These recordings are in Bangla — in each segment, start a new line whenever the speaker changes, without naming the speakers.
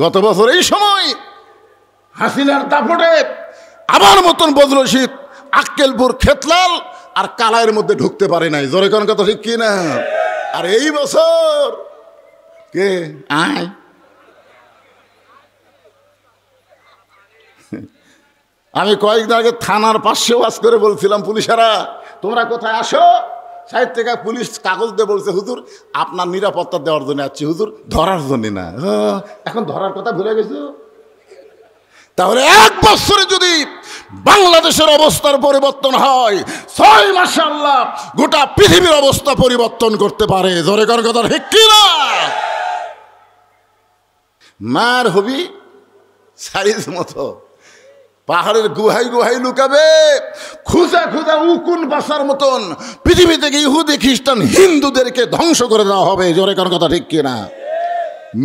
গত বছর এই সময় হাসিনার দাপটে আমার মতন বদরশীদ আক্কেলপুর খেতলাল আর কালাইয়ের মধ্যে ঢুকতে পারে নাই। জোরে কোন কথা ঠিক কি না? আর এই বছর কে আয় আমি কয়েকদিন আগে থানার পাশে ওয়াজ করে বলছিলাম, পুলিশেরা তোমরা কোথায় আসো? সাইড থেকে পুলিশ কাগজ দিয়ে বলছে, হুজুর আপনার নিরাপত্তা দেওয়ার জন্য আসছি, হুজুর ধরার জন্য না। এখন ধরার কথা ভুলে গেছো? তাহলে এক বছরে যদি বাংলাদেশের অবস্থার পরিবর্তন হয়, 6 মাসে আল্লাহ গোটা পৃথিবীর অবস্থা পরিবর্তন করতে পারে। জোরে কর কথা ঠিক কি না? মার হবি সাইজ মতো, পাহাড়ের গুহাই গুহাই লুকাবে, খুঁজা খুঁজা উকুন বাসার মতন পৃথিবী থেকে ইহুদি খ্রিস্টান হিন্দুদেরকে ধ্বংস করে দেওয়া হবে। জোরে কর কথা ঠিক কিনা?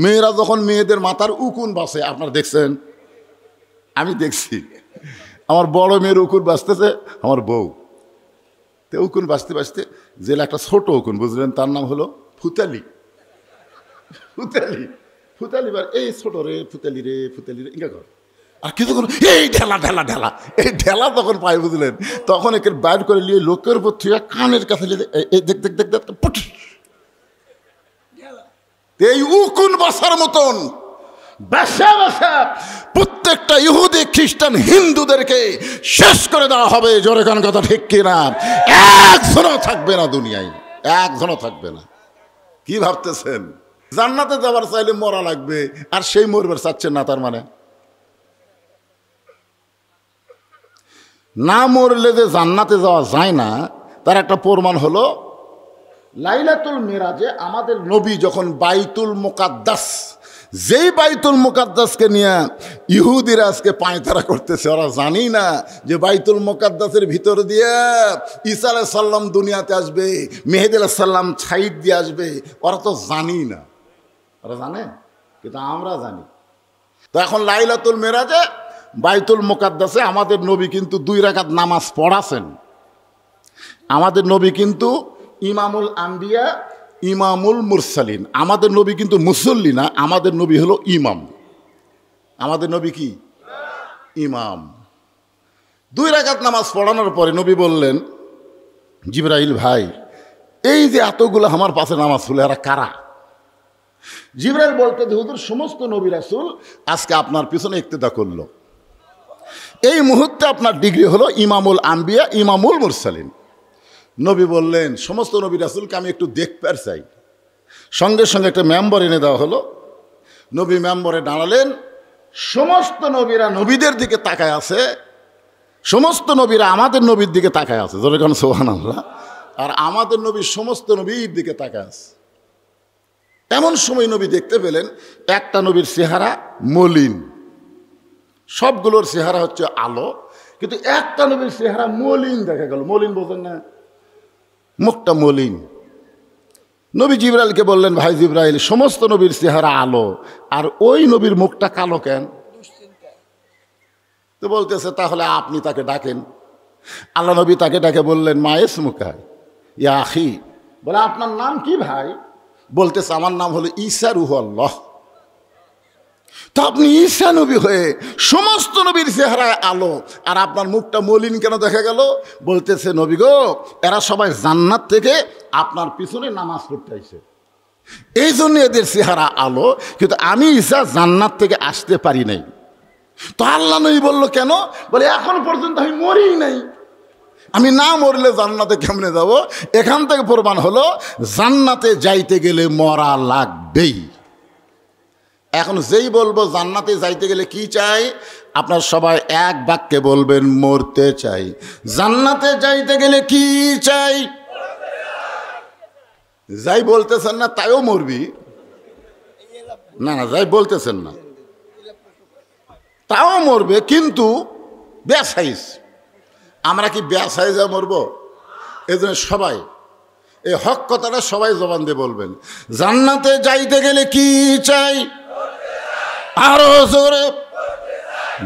মেয়েরা যখন মেয়েদের মাথার উকুন বাসে, আপনারা দেখছেন? আমি দেখছি আমার বড় মেয়ের উকুন বাঁচতেছে, আমার বউ তো উকুন বাঁচতে বাঁচতে জেলে একটা ছোট উকুন বুঝলেন, তার নাম হলো ফুতালি। ফুতালি ফুতালি এই ছোট রে ফুতালি রে ফুতালি রে ইঙ্গা কর। আর কিছু এই ঢেলা ঢেলা ঢেলা, এই ঢেলা তখন পাই বুঝলেন, তখন একে বাইর করে নিয়ে লোকের উপর থুয়ে কানের কাছে দেখ দেখ দেখ দেখ, এই উকুন বাসার মতন বাসা বাসা প্রত্যেকটা ইহুদি খ্রিস্টান হিন্দুদেরকে শেষ করে দেওয়া হবে। জোরে কান কথা ঠিক কিনা? একজনও থাকবে না দুনিয়ায়, একজনও থাকবে না। কি ভাবতেছেন জান্নাতে যাবার চাইলে মরা লাগবে, আর সেই মরবার চাচ্ছেন না? তার মানে না মরলে যে জান্নাতে যাওয়া যায় না, তার একটা প্রমাণ হলো লাইলাতুল মিরাজে আমাদের নবী যখন বাইতুল মুকাদ্দাস, যেই বাইতুল মুকাদ্দাসকে নিয়ে ইহুদিরা আজকে পায়তারা করতেছে, ওরা জানি না যে বাইতুল মুকাদ্দাসের ভিতর দিয়ে ঈসা আলাইহিস সালাম দুনিয়াতে আসবে, মেহেদী আলাইহিস সালাম ছাইদ দিয়ে আসবে। ওরা তো জানি না, ওরা জানে কিন্তু আমরা জানি। তো এখন লাইলাতুল মিরাজে বাইতুল মুকাদ্দাসে আমাদের নবী কিন্তু 2 রাকাত নামাজ পড়াছেন। আমাদের নবী কিন্তু ইমামুল আম্বিয়া ইমামুল মুরসালিন, আমাদের নবী কিন্তু মুসল্লি না, আমাদের নবী হলো ইমাম। আমাদের নবী কি? ইমাম। 2 রাকাত নামাজ পড়ানোর পরে নবী বললেন, জিবরাইল ভাই, এই যে এতগুলো আমার পাশে নামাজ পড়লো এরা কারা? জিবরাইল বলতে হুজুর সমস্ত নবী রাসূল আজকে আপনার পিছনে ইক্তেদা করলো, এই মুহূর্তে আপনার ডিগ্রি হলো ইমামুল আম্বিয়া ইমামুল মুরসালিন। নবী বললেন, সমস্ত নবী রাসূলকে আমি একটু দেখতে চাই। সঙ্গে সঙ্গে একটা মেম্বার এনে দেওয়া হলো। নবী মেম্বরে দাঁড়ালেন, সমস্ত নবীরা নবীদের দিকে তাকায় আছে, সমস্ত নবীরা আমাদের নবীর দিকে তাকায় আছে। জোরে কোন সুবহানাল্লাহ। আর আমাদের নবী সমস্ত নবীর দিকে তাকায় আছে। এমন সময় নবী দেখতে পেলেন একটা নবীর চেহারা মলিন, সবগুলোর চেহারা হচ্ছে আলো, কিন্তু একটা নবীর চেহারা মলিন দেখা গেল। মলিন বোঝেন না? মুখটা মলিন। নবী জিবরাইলকে বললেন, ভাই জিবরাইল, সমস্ত নবীর চেহারা আলো, আর ওই নবীর মুখটা কালো কেন? তো বলতেছে, তাহলে আপনি তাকে ডাকেন। আল্লাহ নবী তাকে ডাকে বললেন, মা ইসমুকা ইয়া আখি, বলে আপনার নাম কি ভাই? বলতেছে, আমার নাম হলো ঈসা রূহুল্লাহ। তো আপনি ঈসা নবী হয়ে সমস্ত নবীর চেহারায় আলো, আর আপনার মুখটা মলিন কেন দেখা গেল? বলতেছে, নবী গো, এরা সবাই জান্নাত থেকে আপনার পিছনে নামাজ পড়তে আসে, এই জন্য এদের চেহারা আলো, কিন্তু আমি ঈসা জান্নাত থেকে আসতে পারি নাই। তো আল্লাহ নবী বলল, কেন? বলে এখন পর্যন্ত আমি মরি নাই, আমি না মরলে জান্নাতে কেমনে যাব? এখান থেকে প্রমাণ হলো জান্নাতে যাইতে গেলে মরা লাগবেই। এখন যেই বলবো জান্নাতে যাইতে গেলে কি চাই, আপনার সবাই এক বাক্যে বলবেন, মরতে চাই। জান্নাতে যাইতে গেলে কি চাই? যাই বলতেছেন না তাইও মরবি না, না যাই বলতেছেন না তাও মরবে, কিন্তু বেসাইজ। আমরা কি বেসাইজে মরবো? এই জন্য সবাই এই হক কথাটা সবাই জবান দিয়ে বলবেন, জান্নাতে যাইতে গেলে কি চাই? আরো জোরে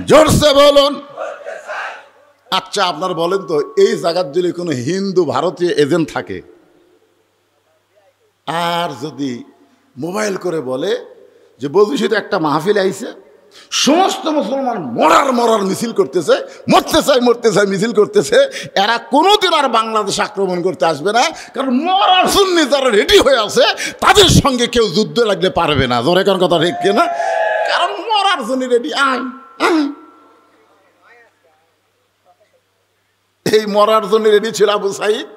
জোরসে বলুন। আচ্ছা আপনার বলেন তো, এই জায়গার যদি কোনো হিন্দু ভারতীয় এজেন্ট থাকে, আর যদি মোবাইল করে বলে যে বলছি একটা মাহফিল আইছে, সমস্ত মুসলমান মরার মিছিল করতেছে, মরতে চায় মিছিল করতেছে। এরা কোনোদিন আর বাংলাদেশ আক্রমণ করতে আসবে না, কারণ মরার জন্য যারা রেডি হয়ে আছে তাদের সঙ্গে কেউ যুদ্ধ লাগলে পারবে না। জোরে কোন কথা ঠিক কিনা? কারণ মরার জন্য রেডি। এই মরার জন্য রেডি ছিল আবু সাইদ।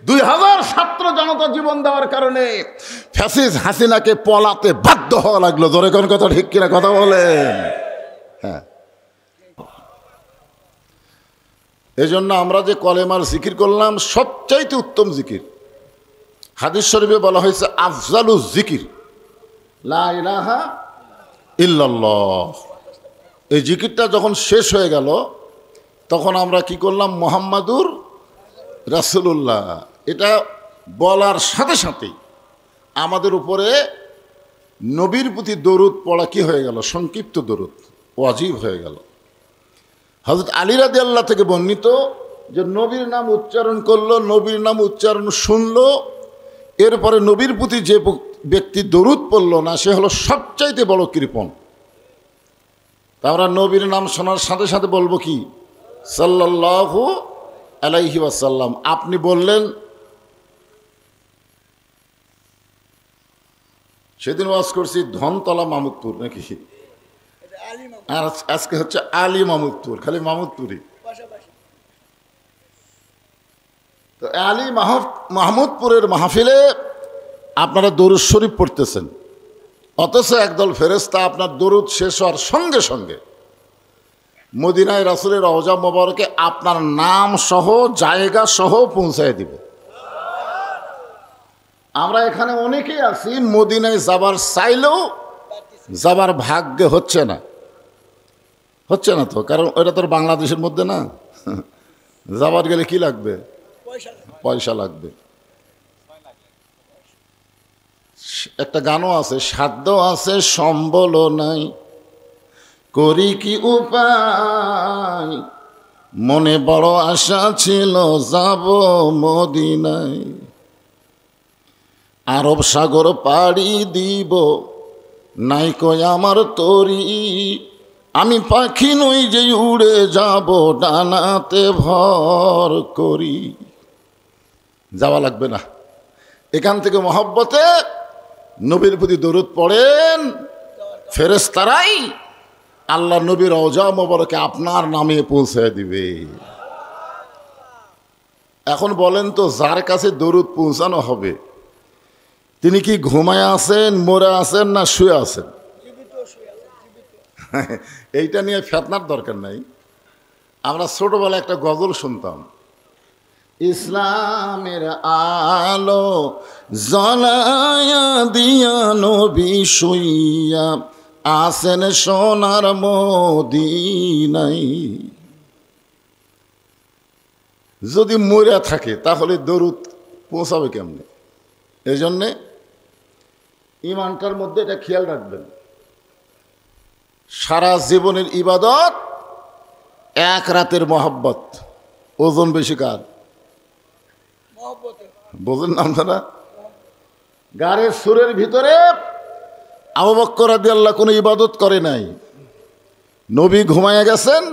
2000 ছাত্র জনতা জীবন দেওয়ার কারণে ফ্যাসিস্ট হাসিনাকে পলাতে বাধ্য হওয়া লাগলো। জোরে কোন কথা ঠিক কিনা? কথা বলেন। হ্যাঁ, এই জন্য আমরা যে কলেমার জিকির করলাম সবচাইতে উত্তম জিকির। হাদিস শরীফে বলা হয়েছে আফজালুজ জিকির লা ইলাহা ইল্লাল্লাহ। এই জিকিরটা যখন শেষ হয়ে গেল তখন আমরা কি করলাম? মুহাম্মাদুর রাসূলুল্লাহ। এটা বলার সাথে সাথেই আমাদের উপরে নবীর প্রতি দরুদ পড়া কি হয়ে গেল? সংক্ষিপ্ত দরুদ, ওয়াজিব হয়ে গেল। হযরত আলী রাদিয়াল্লাহু থেকে বর্ণিত যে নবীর নাম উচ্চারণ করলো, নবীর নাম উচ্চারণ শুনলো, এরপরে নবীর প্রতি যে ব্যক্তি দরুদ পড়লো না সে হলো সবচাইতে বড় কৃপণ। তা আমরা নবীর নাম শোনার সাথে সাথে বলবো কি? সাল্লাল্লাহু আলাইহি ওয়াসাল্লাম। আপনি বললেন, সেদিন ওয়াজ করছি ধনতলা মামুদপুর নাকি, আর আজকে হচ্ছে আলী মামুদপুর, খালি মামুদপুরি। তো আলী মাহমুদপুরের মাহফিলে আপনারা দরুদ শরীফ পড়তেছেন, অথচ একদল ফেরেশতা আপনার দরুদ শেষ হওয়ার সঙ্গে সঙ্গে মদিনায় রাসূলের রওজা মোবারকে আপনার নাম সহ জায়গা সহ পৌঁছায় দিবে। আমরা এখানে অনেকেই আছি মদিনায় যাবার চাইলেও যাবার ভাগ্যে হচ্ছে না তো, কারণ ওটা তো বাংলাদেশের মধ্যে না। যাবার গেলে কি লাগবে? পয়সা লাগবে। একটা গানও আছে, সাধ্য আছে সম্বলও নাই, করি কি উপায়, মনে বড় আশা ছিল যাব মদিনায়, আরব সাগর পাড়ি দিব, নাই কই আমার তরি, আমি পাখি নই যে উড়ে যাব ডানাতে ভর করি। যাওয়া লাগবে না, এখান থেকে মহব্বতে নবীর প্রতি দরুদ পড়েন, ফেরেশতারাই আল্লাহ নবীর রওজা মোবারকে আপনার নামে পৌঁছে দিবে। এখন বলেন তো, যার কাছে দরুদ পৌঁছানো হবে তিনি কি ঘুমায় আছেন, মরে আছেন, না শুয়ে আছেন? এইটা নিয়ে ফেতনার দরকার নাই। আমরা ছোটবেলায় একটা গজল শুনতাম, ইসলামের আলো জ্বলায়া দিয়া নবী শুইয়া আসেন সোনার মদিনায়। যদি মরে থাকে তাহলে দরুদ পৌঁছাবে কেমনে? এই জন্যে ইমানটার মধ্যে এটা খেয়াল রাখবেন, সারা জীবনের ইবাদত এক রাতের মহব্বত। ওজন বেশি কার? বোঝেন না আপনারা? গাড়ির সুরের ভিতরে আবু বকর রাদিয়াল্লাহু কোনো ইবাদত করে নাই, নবী ঘুমাইয়া গেছেন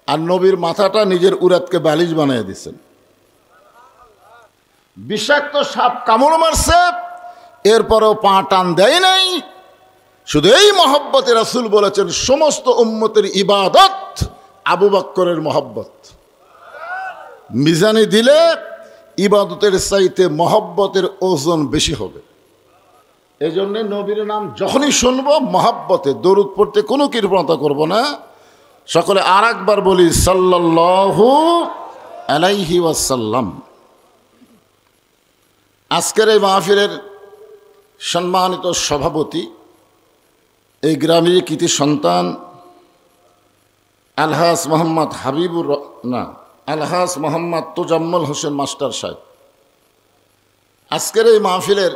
আর নবীর মাথাটা নিজের উরাতকে বালিশ বানিয়ে দিচ্ছেন। বিষাক্ত সাপ কামড় মারছে, এরপরেও পা টান দেয় নাই। শুধু এই মহব্বতে রাসূল বলেছেন সমস্ত উম্মতের ইবাদত আবু বকরের মহব্বত। মিজানে দিলে ইবাদতের চাইতে মহব্বতের ওজন বেশি হবে। এই জন্যে নবীর নাম যখনই শুনবো মহব্বতে দরুদ পড়তে কোনো কৃপণতা করব না। সকলে আর একবার বলি সাল্লাল্লাহু আলাইহি ওয়াসাল্লাম। আজকের এই মাহফিলের সম্মানিত সভাপতি, এই গ্রামের কৃতি সন্তান আলহাজ মোহাম্মদ আলহাজ মোহাম্মদ তোজাম্মল হোসেন মাস্টার সাহেব, আজকের এই মাহফিলের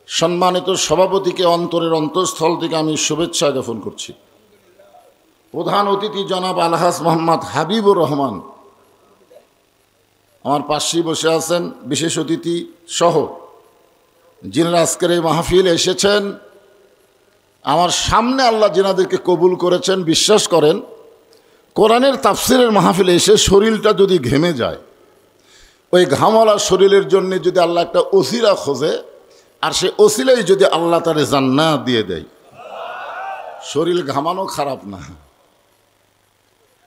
সম্মানিত সভাপতিকে অন্তরের অন্তঃস্থল থেকে আমি শুভেচ্ছা জ্ঞাপন করছি। প্রধান অতিথি জনাব আলহাজ মোহাম্মদ হাবিবুর রহমান আমার পাশেই বসে আছেন, বিশেষ অতিথি সহ যিনারা আজকের এই মাহফিল এসেছেন আমার সামনে আল্লাহ যিনাদেরকে কবুল করেছেন, বিশ্বাস করেন কোরআনের তাফসিরের মাহফিলে এসে শরীরটা যদি ঘেমে যায়, ওই ঘামওয়ালা শরীরের জন্য যদি আল্লাহ একটা ওসিলা খোঁজে, আর সে ওসিলাই যদি আল্লাহ তারে জান্নাত দিয়ে দেয়, শরীর ঘামানো খারাপ না।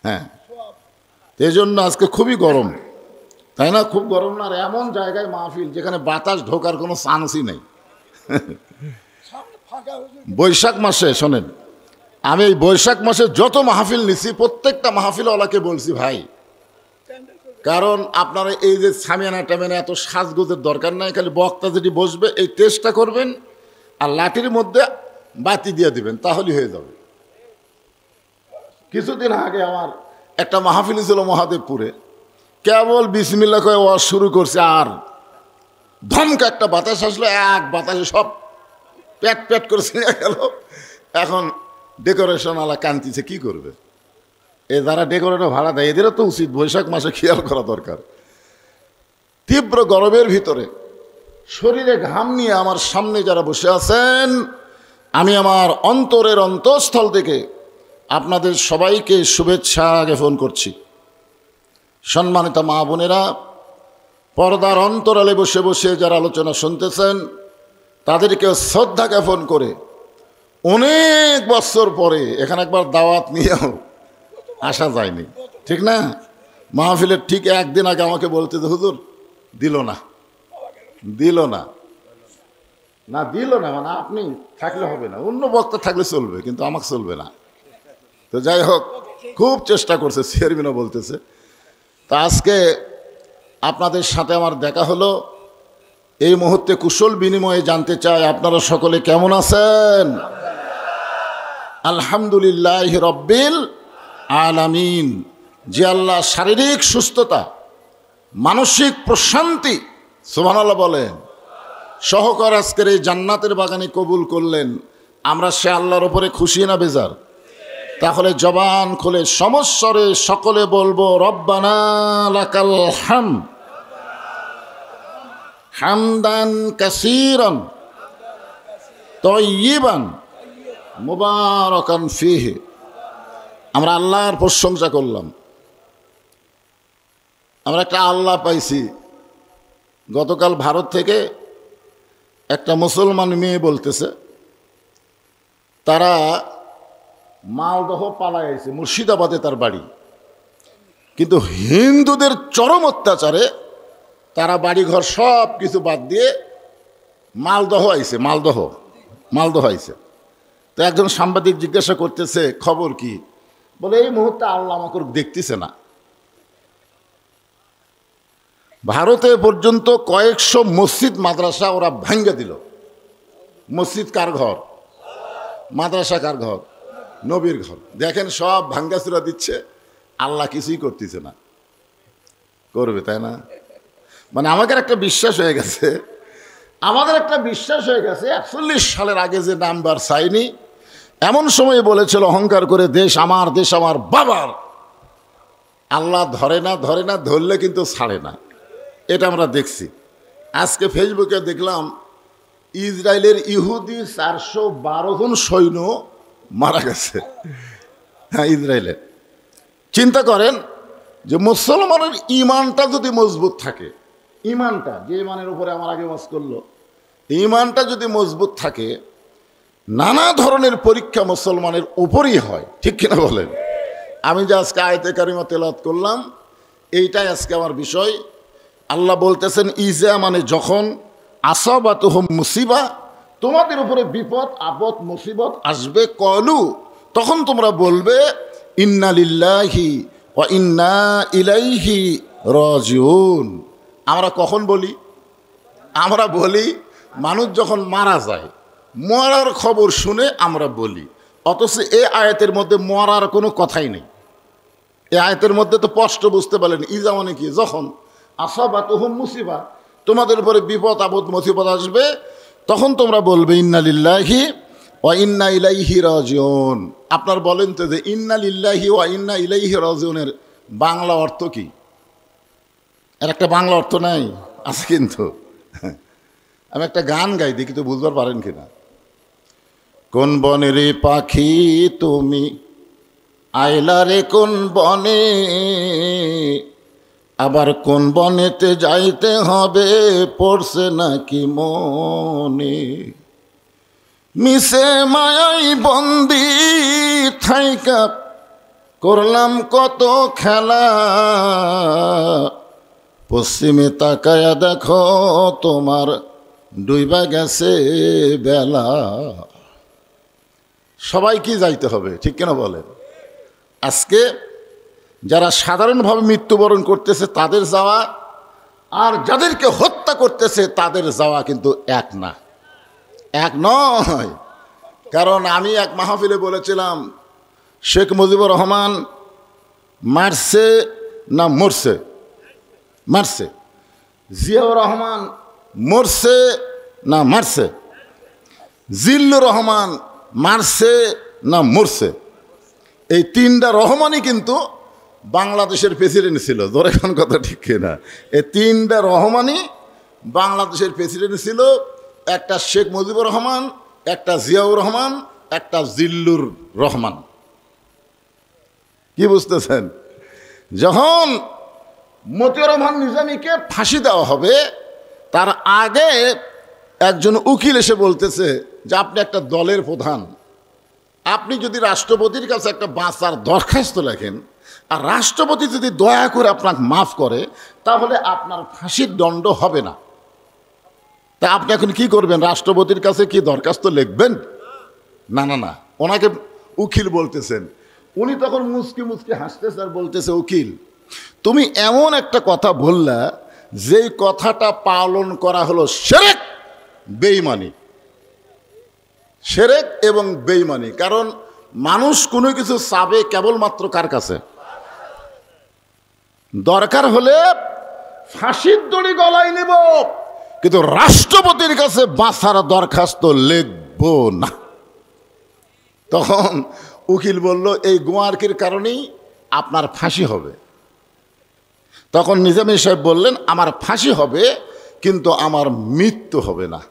হ্যাঁ, এই জন্য আজকে খুবই গরম, তাই না? খুব গরম না? আর এমন জায়গায় মাহফিল যেখানে বাতাস ঢোকার কোনো চান্সই নেই। বৈশাখ মাসে শোনেন, আমি এই বৈশাখ মাসে যত মাহফিল নিছি প্রত্যেকটা মাহফিল ওলাকে বলছি ভাই, কারণ আপনারা এই যে সামিয়ানা টামিয়ানা এত সাজগোজের দরকার নাই, খালি বক্তা যেটি বসবে এই টেস্টটা করবেন আর লাঠির মধ্যে বাতি দিয়ে দিবেন, তাহলেই হয়ে যাবে। কিছুদিন আগে আমার একটা মাহফিল ছিল মহাদেবপুরে, কেবল বিসমিল্লাহ কয়ে ওয়াজ শুরু করছে, আর ধমকা একটা বাতাস আসলো, এক বাতাসে সব প্যাট প্যাট করে ছিঁড়ে গেল। এখন ডেকোরেশন আলা কান্তিছে, কি করবে? এ যারা ডেকোরেটর ভাড়া দেয় এদেরও তো উচিত বৈশাখ মাসে খেয়াল করা দরকার। তীব্র গরমের ভিতরে শরীরে ঘাম নিয়ে আমার সামনে যারা বসে আছেন, আমি আমার অন্তরের অন্তঃস্থল থেকে আপনাদের সবাইকে শুভেচ্ছা জ্ঞাপন করছি। সম্মানিত মা বোনেরা, পর্দার অন্তরালে বসে বসে যারা আলোচনা শুনতেছেন তাদেরকে শ্রদ্ধা জ্ঞাপন করে অনেক বছর পরে এখানে একবার দাওয়াত নিয়েও আসা যায়নি, ঠিক না? মাহফিলের ঠিক একদিন আগে আমাকে বলতে যে হুজুর দিল না মানে আপনি থাকলে হবে না, অন্য বক্তা থাকলে চলবে, কিন্তু আমাকে চলবে না। তো যাই হোক, খুব চেষ্টা করছে, চেয়ারম্যানও বলতেছে। তা আজকে আপনাদের সাথে আমার দেখা হলো, এই মুহূর্তে কুশল বিনিময়ে জানতে চাই আপনারা সকলে কেমন আছেন? আলহামদুলিল্লাহ রব্বিল আলামিন। যে আল্লাহ শারীরিক সুস্থতা, মানসিক প্রশান্তি, সুবহানাল্লাহ বলেন, সহকার আজকের এই জান্নাতের বাগানে কবুল করলেন, আমরা সে আল্লাহর উপরে খুশি না বেজার? তাহলে জবান খুলে সমস্বরে সকলে বলবো রব্বানা লাকাল হামদ হামদান কাসীরান তাইয়িবান মুবারাকান ফীহি। আমরা আল্লাহর প্রশংসা করলাম, আমরা একটা আল্লাহ পাইছি। গতকাল ভারত থেকে একটা মুসলমান মেয়ে বলতেছে তারা মালদহ পালাইছে, মুর্শিদাবাদে তার বাড়ি, কিন্তু হিন্দুদের চরম অত্যাচারে তারা বাড়িঘর সব কিছু বাদ দিয়ে মালদহ আইছে। তো একজন সাংবাদিক জিজ্ঞাসা করতেছে খবর কি? বলে এই মুহূর্তে আল্লাহ আমাকে দেখতেছে না। ভারতে পর্যন্ত কয়েকশো মসজিদ মাদ্রাসা ওরা ভাঙ্গে দিল। মসজিদ কার ঘর? মাদ্রাসা কার ঘর? নবীর ঘর। দেখেন সব ভাঙ্গাচুরা দিচ্ছে, আল্লাহ কিছুই করতেছে না। করবে, তাই না? মানে আমাদের একটা বিশ্বাস হয়ে গেছে 41 সালের আগে যে নাম্বার চাইনি, এমন সময় বলেছিল অহংকার করে দেশ আমার বাবার। আল্লাহ ধরে না, ধরলে কিন্তু ছাড়ে না। এটা আমরা দেখছি। আজকে ফেসবুকে দেখলাম ইসরায়েলের ইহুদি 412 জন সৈন্য মারা গেছে। হ্যাঁ, ইসরায়েলের। চিন্তা করেন যে মুসলমানের ইমানটা যদি মজবুত থাকে, ইমানটা যে ইমানের উপরে আমার আগে ওয়াজ করলো, ইমানটা যদি মজবুত থাকে, নানা ধরনের পরীক্ষা মুসলমানের উপরই হয়, ঠিক কিনা বলেন? আমি যে আজকে আয়াতে কারিমা তেলাওয়াত করলাম, এইটাই আজকে আমার বিষয়। আল্লাহ বলতেছেন ইজা মানে যখন, আসাবাতুহুম মুসিবা, তোমাদের উপরে বিপদ আপদ মুসিবত আসবে, কলু তখন তোমরা বলবে ইন্না লিল্লাহি ওয়া ইন্না ইলাইহি রাজিউন। আমরা কখন বলি? আমরা বলি মানুষ যখন মারা যায়, মরার খবর শুনে আমরা বলি। অথচ এই আয়াতের মধ্যে মরার কোনো কথাই নেই। এই আয়াতের মধ্যে তো স্পষ্ট বুঝতে পারলেন ইজা মানে কি? যখন আসাবাতুহুম মুসিবা, তোমাদের উপরে বিপদ আপদ মুসিবত আসবে, তখন তোমরা বলবে ইন্না লিল্লাহি ওয়া ইন্না ইলাইহি রাজিউন। আপনার বলেন তো যে ইন্না লিল্লাহি ওয়া ইন্না ইলাইহি রাজিউনের বাংলা অর্থ কি? এর একটা বাংলা অর্থ নাই? আছে কিন্তু। আমি একটা গান গাই, দেখি তো বুঝবার পারেন কিনা। কোন বনের পাখি তুমি, আইলা রে কোন বনে, আবার কোন বনেতে যাইতে হবে পড়ছে নাকি মনে। মিশে মায়াই বন্দি থাইকা করলাম কত খেলা, পশ্চিমে তাকায়া দেখো তোমার ডুইবা গেছে বেলা। সবাই কি যাইতে হবে, ঠিক কেন বলেন? আজকে যারা সাধারণভাবে মৃত্যুবরণ করতেছে তাদের যাওয়া, আর যাদেরকে হত্যা করতেছে তাদের যাওয়া কিন্তু এক না, এক নয়। কারণ আমি এক মাহফিলে বলেছিলাম, শেখ মুজিবুর রহমান মারছে না মরছে? মারছে। জিয়াউর রহমান মরছে না মারছে? জিল্লুর রহমান মারছে না মরছে? এই তিনটা রহমানই কিন্তু বাংলাদেশের প্রেসিডেন্ট ছিল। ধরে কোন কথা ঠিক কিনা? এই তিনটা রহমানই বাংলাদেশের প্রেসিডেন্ট ছিল। একটা শেখ মুজিবুর রহমান, একটা জিয়াউর রহমান, একটা জিল্লুর রহমান। কি বুঝতেছেন? যখন মতিউর রহমান নিজামীকে ফাঁসি দেওয়া হবে তার আগে একজন উকিল এসে বলতেছে যে আপনি একটা দলের প্রধান, আপনি যদি রাষ্ট্রপতির কাছে একটা বাঁচার দরখাস্ত লেখেন আর রাষ্ট্রপতি যদি দয়া করে আপনাকে মাফ করে তাহলে আপনার ফাঁসির দণ্ড হবে না। তা আপনি এখন কি করবেন? রাষ্ট্রপতির কাছে কি দরখাস্ত লিখবেন? না না না, ওনাকে উকিল বলতেছেন। উনি তখন মুচকি মুচকি হাসতেছে আর বলতেছে, উকিল তুমি এমন একটা কথা বললা যেই কথাটা পালন করা হলো শিরক, বেঈমানি। শিরক এবং বেঈমানি। কারণ মানুষ কোনো কিছু চাবে কেবলমাত্র কার কাছে? দরকার হলে ফাঁসির দড়ি গলায় নেব, কিন্তু রাষ্ট্রপতির কাছে বাঁচার দরখাস্ত লিখব না। তখন উকিল বলল, এই গোয়ার্কির কারণেই আপনার ফাঁসি হবে। তখন নিজামী সাহেব বললেন, আমার ফাঁসি হবে কিন্তু আমার মৃত্যু হবে না।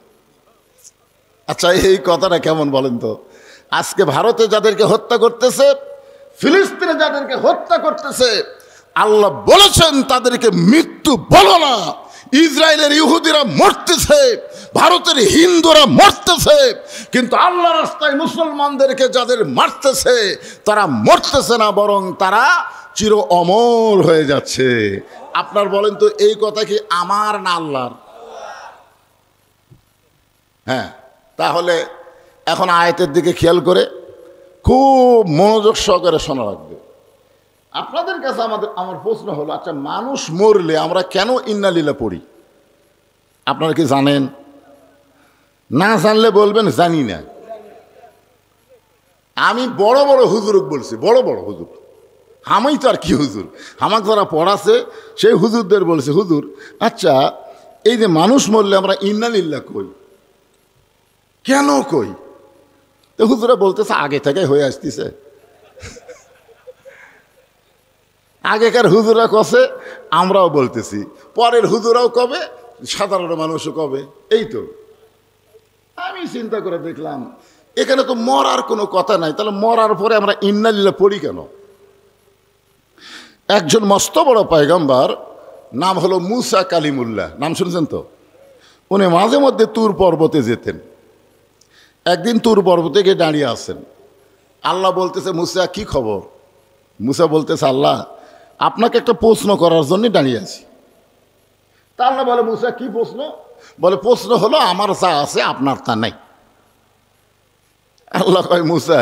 আচ্ছা, এই কথাটা কেমন বলেন তো? আজকে ভারতে যাদেরকে হত্যা করতেছে, ফিলিস্তিনে যাদেরকে হত্যা করতেছে, আল্লাহ বলেছেন তাদেরকে মৃত্যু বলো না। ইসরায়েলের ইহুদিরা মরতেছে, ভারতের হিন্দুরা মরতেছে, কিন্তু আল্লাহ রাস্তায় মুসলমানদেরকে যাদের মারতেছে তারা মরতেছে না, বরং তারা চির অমর হয়ে যাচ্ছে। আপনার বলেন তো, এই কথা কি আমার না আল্লাহর? হ্যাঁ, তাহলে এখন আয়াতের দিকে খেয়াল করে খুব মনোযোগ সহকারে শোনা রাখবে। আপনাদের কাছে আমার প্রশ্ন হলো, আচ্ছা মানুষ মরলে আমরা কেন ইন্নালিল্লাহ পড়ি? আপনারা কি জানেন? না জানলে বলবেন জানি না। আমি বড় বড় হুজুরক বলছি, বড় বড় হুজুর, আমি তো আর কি হুজুর, আমাকে যারা পড়াছে সেই হুজুরদের বলছে, হুজুর আচ্ছা এই যে মানুষ মরলে আমরা ইন্নালিল্লাহ কই, কেন কই? তো হুজুরা বলতেছে আগে থেকে হয়ে আসতেছে। আগেকার হুজুরা কছে, আমরাও বলতেছি, পরের হুজুরাও কবে, সাধারণ মানুষও কবে। এই তো আমি চিন্তা করে দেখলাম এখানে তো মরার কোনো কথা নাই, তাহলে মরার পরে আমরা ইন্নালিল্লাহ পড়ি কেন? একজন মস্ত বড় পয়গম্বর, নাম হলো মুসা কালিমুল্লাহ, নাম শুনছেন তো? উনি মাঝে মধ্যে তুর পর্বতে যেতেন। একদিন তুর পর্বতে গিয়ে দাঁড়িয়ে আছেন। আল্লাহ বলতেছে, মুসা কি খবর? মুসা বলতেছে, আল্লাহ আপনাকে একটা প্রশ্ন করার জন্য দাঁড়িয়ে আছি। তা আল্লাহ বলে, মুসা কি প্রশ্ন? বলে, প্রশ্ন হলো আমার যা আছে আপনার তা নাই। আল্লাহ কয়, মুসা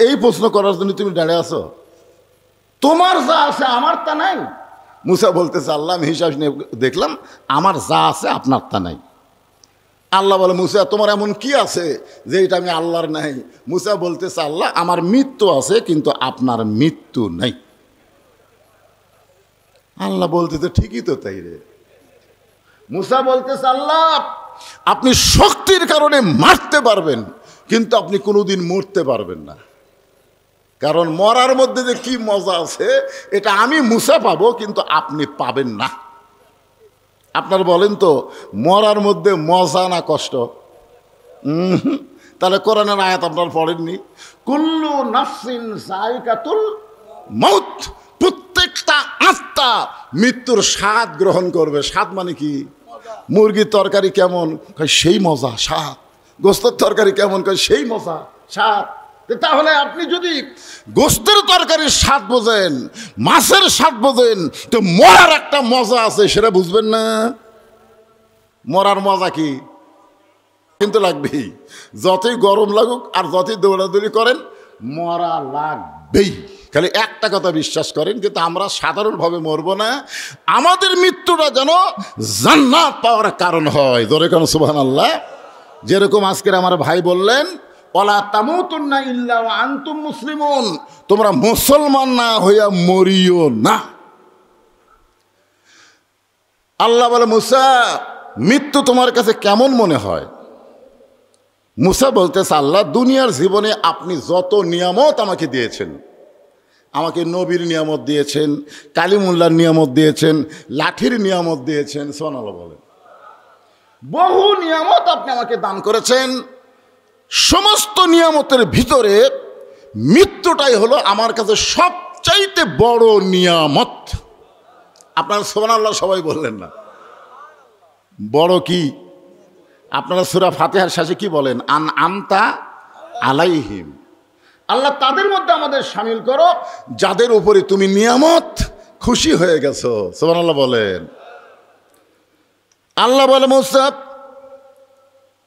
এই প্রশ্ন করার জন্য তুমি দাঁড়িয়ে আছো? তোমার যা আছে আমার তা নাই? মুসা বলতেছে, আল্লাহ আমি হিসাব নিয়ে দেখলাম আমার যা আছে আপনার তা নাই। আল্লাহ বলে, মুসা তোমার এমন কি আছে যে এটা আমি আল্লাহর নাই? মুসা বলতেছে, আল্লাহ আমার মৃত্যু আছে কিন্তু আপনার মৃত্যু নাই। আল্লাহ বলতেছে, ঠিকই তো তাই রে। মুসা বলতেছে, আল্লাহ আপনি শক্তির কারণে মারতে পারবেন কিন্তু আপনি কোনোদিন মরতে পারবেন না, কারণ মরার মধ্যে যে কি মজা আছে এটা আমি মুসা পাবো কিন্তু আপনি পাবেন না। আপনার বলেন তো, মরার মধ্যে মজা না কষ্ট? তাহলে কোরআনের আয়াত আপনারা পড়েননি? কুল্লু নাফসিন যায়িকাতুল মাউত, প্রত্যেকটা আত্মা মৃত্যুর স্বাদ গ্রহণ করবে। স্বাদ মানে কি? মুরগির তরকারি কেমন? কয় সেই মজা স্বাদ। গোস্তের তরকারি কেমন? কয় সেই মজা স্বাদ। তাহলে আপনি যদি গোস্তের তরকারির স্বাদ বোঝেন, মাছের স্বাদ বোঝেন, তো মরার একটা মজা আছে, সেটা বুঝবেন না? মরার মজা কি? কিন্তু লাগবেই, যতই গরম লাগুক আর যতই দৌড়াদৌড়ি করেন মরা লাগবেই। খালি একটা কথা বিশ্বাস করেন, কিন্তু আমরা সাধারণভাবে মরবো না, আমাদের মৃত্যুটা যেন জান্নাত পাওয়ার কারণ হয়। ধরে কেন সুবহানাল্লাহ। যেরকম আজকের আমার ভাই বললেন, ওয়ালা তামুতুন্না ইল্লা ওয়া আনতুম মুসলিমুন, তোমরা মুসলমান না হইয়া মরিও না। আল্লাহ বলে, মুসা মৃত্যু তোমার কাছে কেমন মনে হয়? মুসা বলতেছে, আল্লাহ দুনিয়ার জীবনে আপনি যত নিয়ামত আমাকে দিয়েছেন, আমাকে নবীর নিয়ামত দিয়েছেন, কালিমুল্লাহর নিয়ামত দিয়েছেন, লাঠির নিয়ামত দিয়েছেন, সুবহানাল্লাহ বলেন, বহু নিয়ামত আপনি আমাকে দান করেছেন। সমস্ত নিয়ামতের ভিতরে মৃত্যুটাই হলো আমার কাছে সবচাইতে বড় নিয়ামত। আপনারা সুবহানাল্লাহ সবাই বললেন না? বড় কি? আপনারা সূরা ফাতিহার শেষে কি বলেন? আন আমতা আলাইহিম, আল্লাহ তাদের মধ্যে আমাদের শামিল করো যাদের উপরে তুমি নিয়ামত খুশি হয়ে গেছো। সুবহানাল্লাহ বলেন। আল্লাহ বলে, মুসা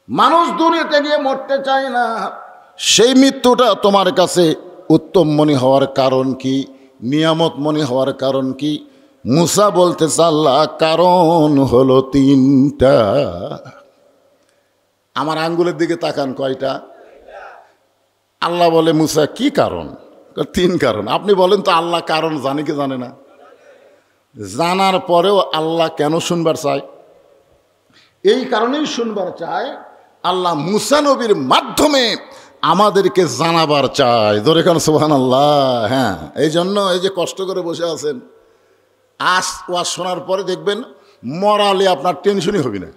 মানুষ দুনিয়াতে গিয়ে মরতে চায় না, সেই মৃত্যুটা তোমার কাছে উত্তম মনে হওয়ার কারণ কি? নিয়ামত মনে হওয়ার কারণ কি? মুসা বলতেছে, আল্লাহ কারণ হলো তিনটা। আমার আঙ্গুলের দিকে তাকান, কয়টা? আল্লাহ বলে, মুসা কি কারণ? তিন কারণ। আপনি বলেন তো আল্লাহ কারণ জানে কি জানে না? জানার পরেও আল্লাহ কেন শুনবার চায়? এই কারণেই শুনবার চায়, আল্লাহ মুসা নবীর মাধ্যমে আমাদেরকে জানাবার চায়। ধরে কেন সুবহানাল্লাহ। হ্যাঁ, এই জন্য এই যে কষ্ট করে বসে আছেন, আজ ওয়াজ শোনার পরে দেখবেন মরালে আপনার টেনশনই হবে না।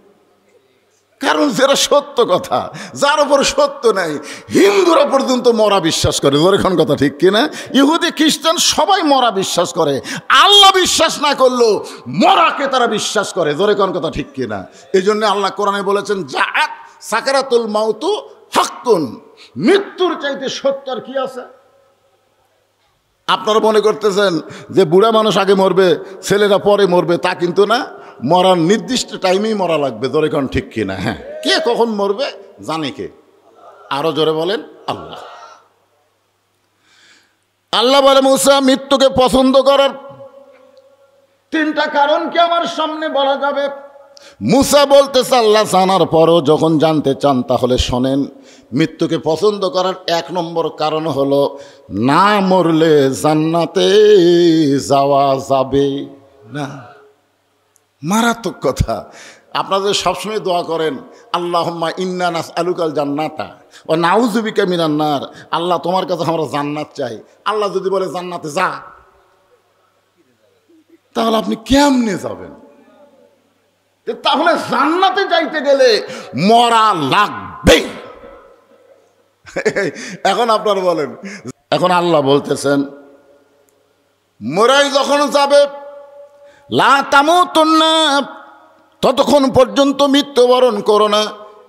কারণ যেটা সত্য কথা, যার উপর সত্য নাই, হিন্দুরা পর্যন্ত মরা বিশ্বাস করে। ধরে কোন কথা ঠিক কিনা? ইহুদি খ্রিস্টান সবাই মরা বিশ্বাস করে। আল্লাহ বিশ্বাস না করলেও মরাকে তারা বিশ্বাস করে। ধরে কোন কথা ঠিক কিনা? এই জন্য আল্লাহ কোরআনে বলেছেন, জাআত সাকারাতুল মাউতু হাক্কুন, মৃত্যুর চাইতে সত্য আর কি আছে? আপনারা মনে করতেছেন যে বুড়া মানুষ আগে মরবে, ছেলেরা পরে মরবে, তা কিন্তু না। মরার নির্দিষ্ট টাইমেই মরা লাগবে। ধরে কোন ঠিক কিনা? হ্যাঁ, কে কখন মরবে জানে কে? আরো জোরে বলেন, আল্লাহ। আল্লাহ বলে, মুসা মৃত্যুকে পছন্দ করার তিনটা কারণ কি আমার সামনে বলা যাবে? মুসা বলতেছে, আল্লাহ জানার পরও যখন জানতে চান তাহলে শোনেন। মৃত্যুকে পছন্দ করার এক নম্বর কারণ হলো, না মরলে জান্নাতে যাওয়া যাবে না। মারাত্মক কথা। আপনারা সবসময় দোয়া করেন, আল্লাহুম্মা ইন্না নাসআলুকাল জান্নাতা ওয়া নাউযু বিকা মিনান নার, আল্লাহ তোমার কাছে আমরা জান্নাত চাই। আল্লাহ যদি বলে জান্নাতে যা, তাহলে আপনি কেমনে যাবেন? তাহলে জান্নাতে যাইতে গেলে মরা লাগবে। এখন আপনারা বলেন, এখন আল্লাহ বলতেছেন, মরাই যখন যাবে, লা তামুতুন্না, ততক্ষণ পর্যন্ত মৃত্যুবরণ করো না,